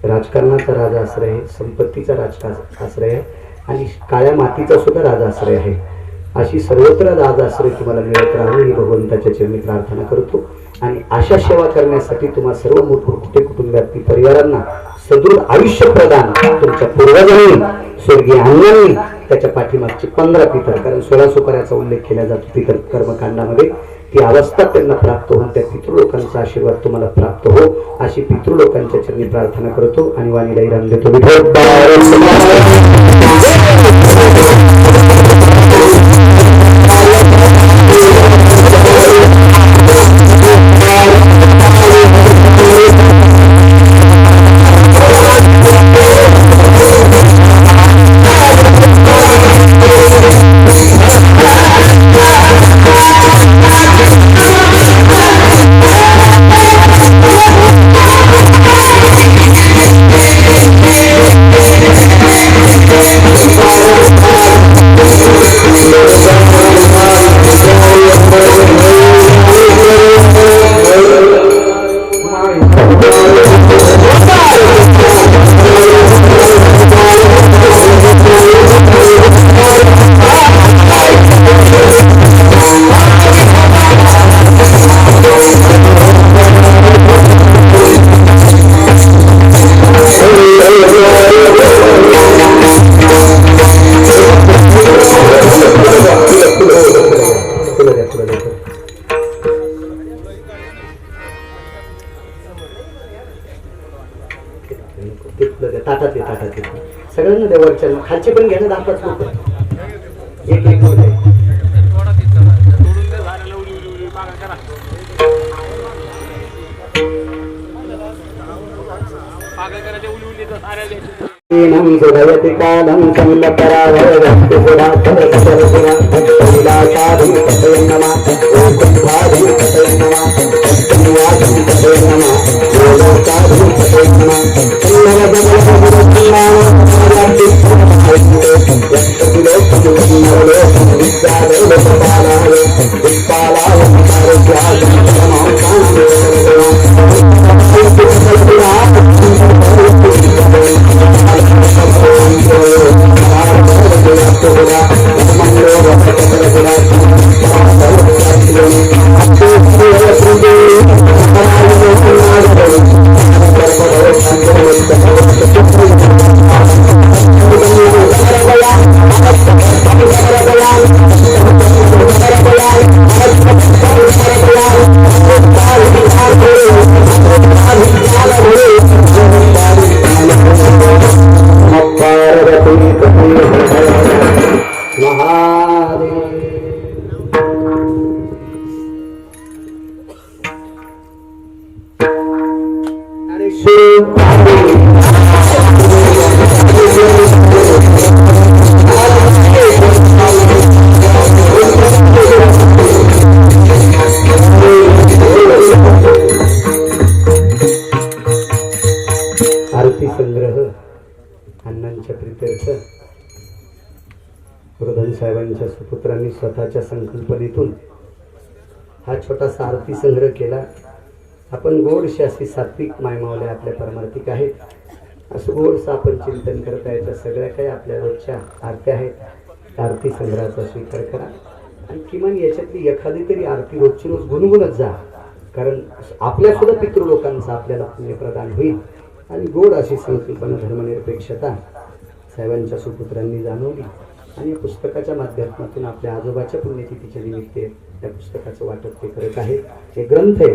राजकारणाचा राजाश्रय आहे, संपत्तीचा राजआश्रय आहे आणि काळ्या मातीचा सुद्धा राजाश्रय आहे. अशी सर्वत्र राजाश्रय तुम्हाला मिळत राहू ही भगवंताच्या चरणी प्रार्थना करतो. आणि अशा सेवा करण्यासाठी तुम्हाला सर्व मोठमोठे कुटुंबातील परिवारांना सदृढ आयुष्य प्रदान तुमच्या पूर्वजांनी, स्वर्गीय अण्णांनी त्याच्या पाठीमागची 15 पितर, कारण 16 सुपाऱ्याचा उल्लेख केला जातो पितर कर्मकांडामध्ये, ती अवस्था त्यांना प्राप्त होऊन त्या पितृलोकांचा आशीर्वाद तुम्हाला प्राप्त हो अशी पितृलोकांच्या चरणी प्रार्थना करतो. आणि वाणीला इराम देतो. सगळ्यांना देवाच्या खालचे पण घ्या ना, 10-5 लोक एक एक होत आहे. जयति कालं संलपरावय भक्तिपुरा परसरपुरा लीलासाधि कथय नमः गोकुंभाधि कथय नमः कन्याधि कथय नमः गोलोकाधि कथय नमः करायचं. गुरुधन साहेबांच्या सुपुत्रांनी स्वतःच्या संकल्पनेतून हा छोटासा आरती संग्रह केला. आपण गोडशी अशी सात्विक मायमावल्या आपल्या परमार्थिक आहेत, असं गोडसं आपण चिंतन करता याच्या सगळ्या काही आपल्या रोजच्या आरत्या आहेत. आरती संग्रहाचा स्वीकार करा आणि किमान याच्यातली एखादी तरी आरती रोजची रोज गुणगुणत जा, कारण आपल्या सुद्धा पितृलोकांचा आपल्याला पुण्यप्रदान होईल. आणि गोड अशी संकल्पना धर्मनिरपेक्षता साहेबांच्या सुपुत्रांनी जाणवली आणि या पुस्तकाच्या माध्यमातून आपल्या आजोबाच्या पुण्यतिथीच्या निमित्त त्या पुस्तकाचं वाटप ते करत आहे. हे ग्रंथ आहे,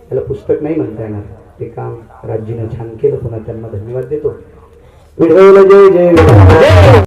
त्याला पुस्तक नाही म्हणता येणार, ते काम राज्यानं छान केलं. पुन्हा त्यांना धन्यवाद देतो. विठ्ठल जय जय.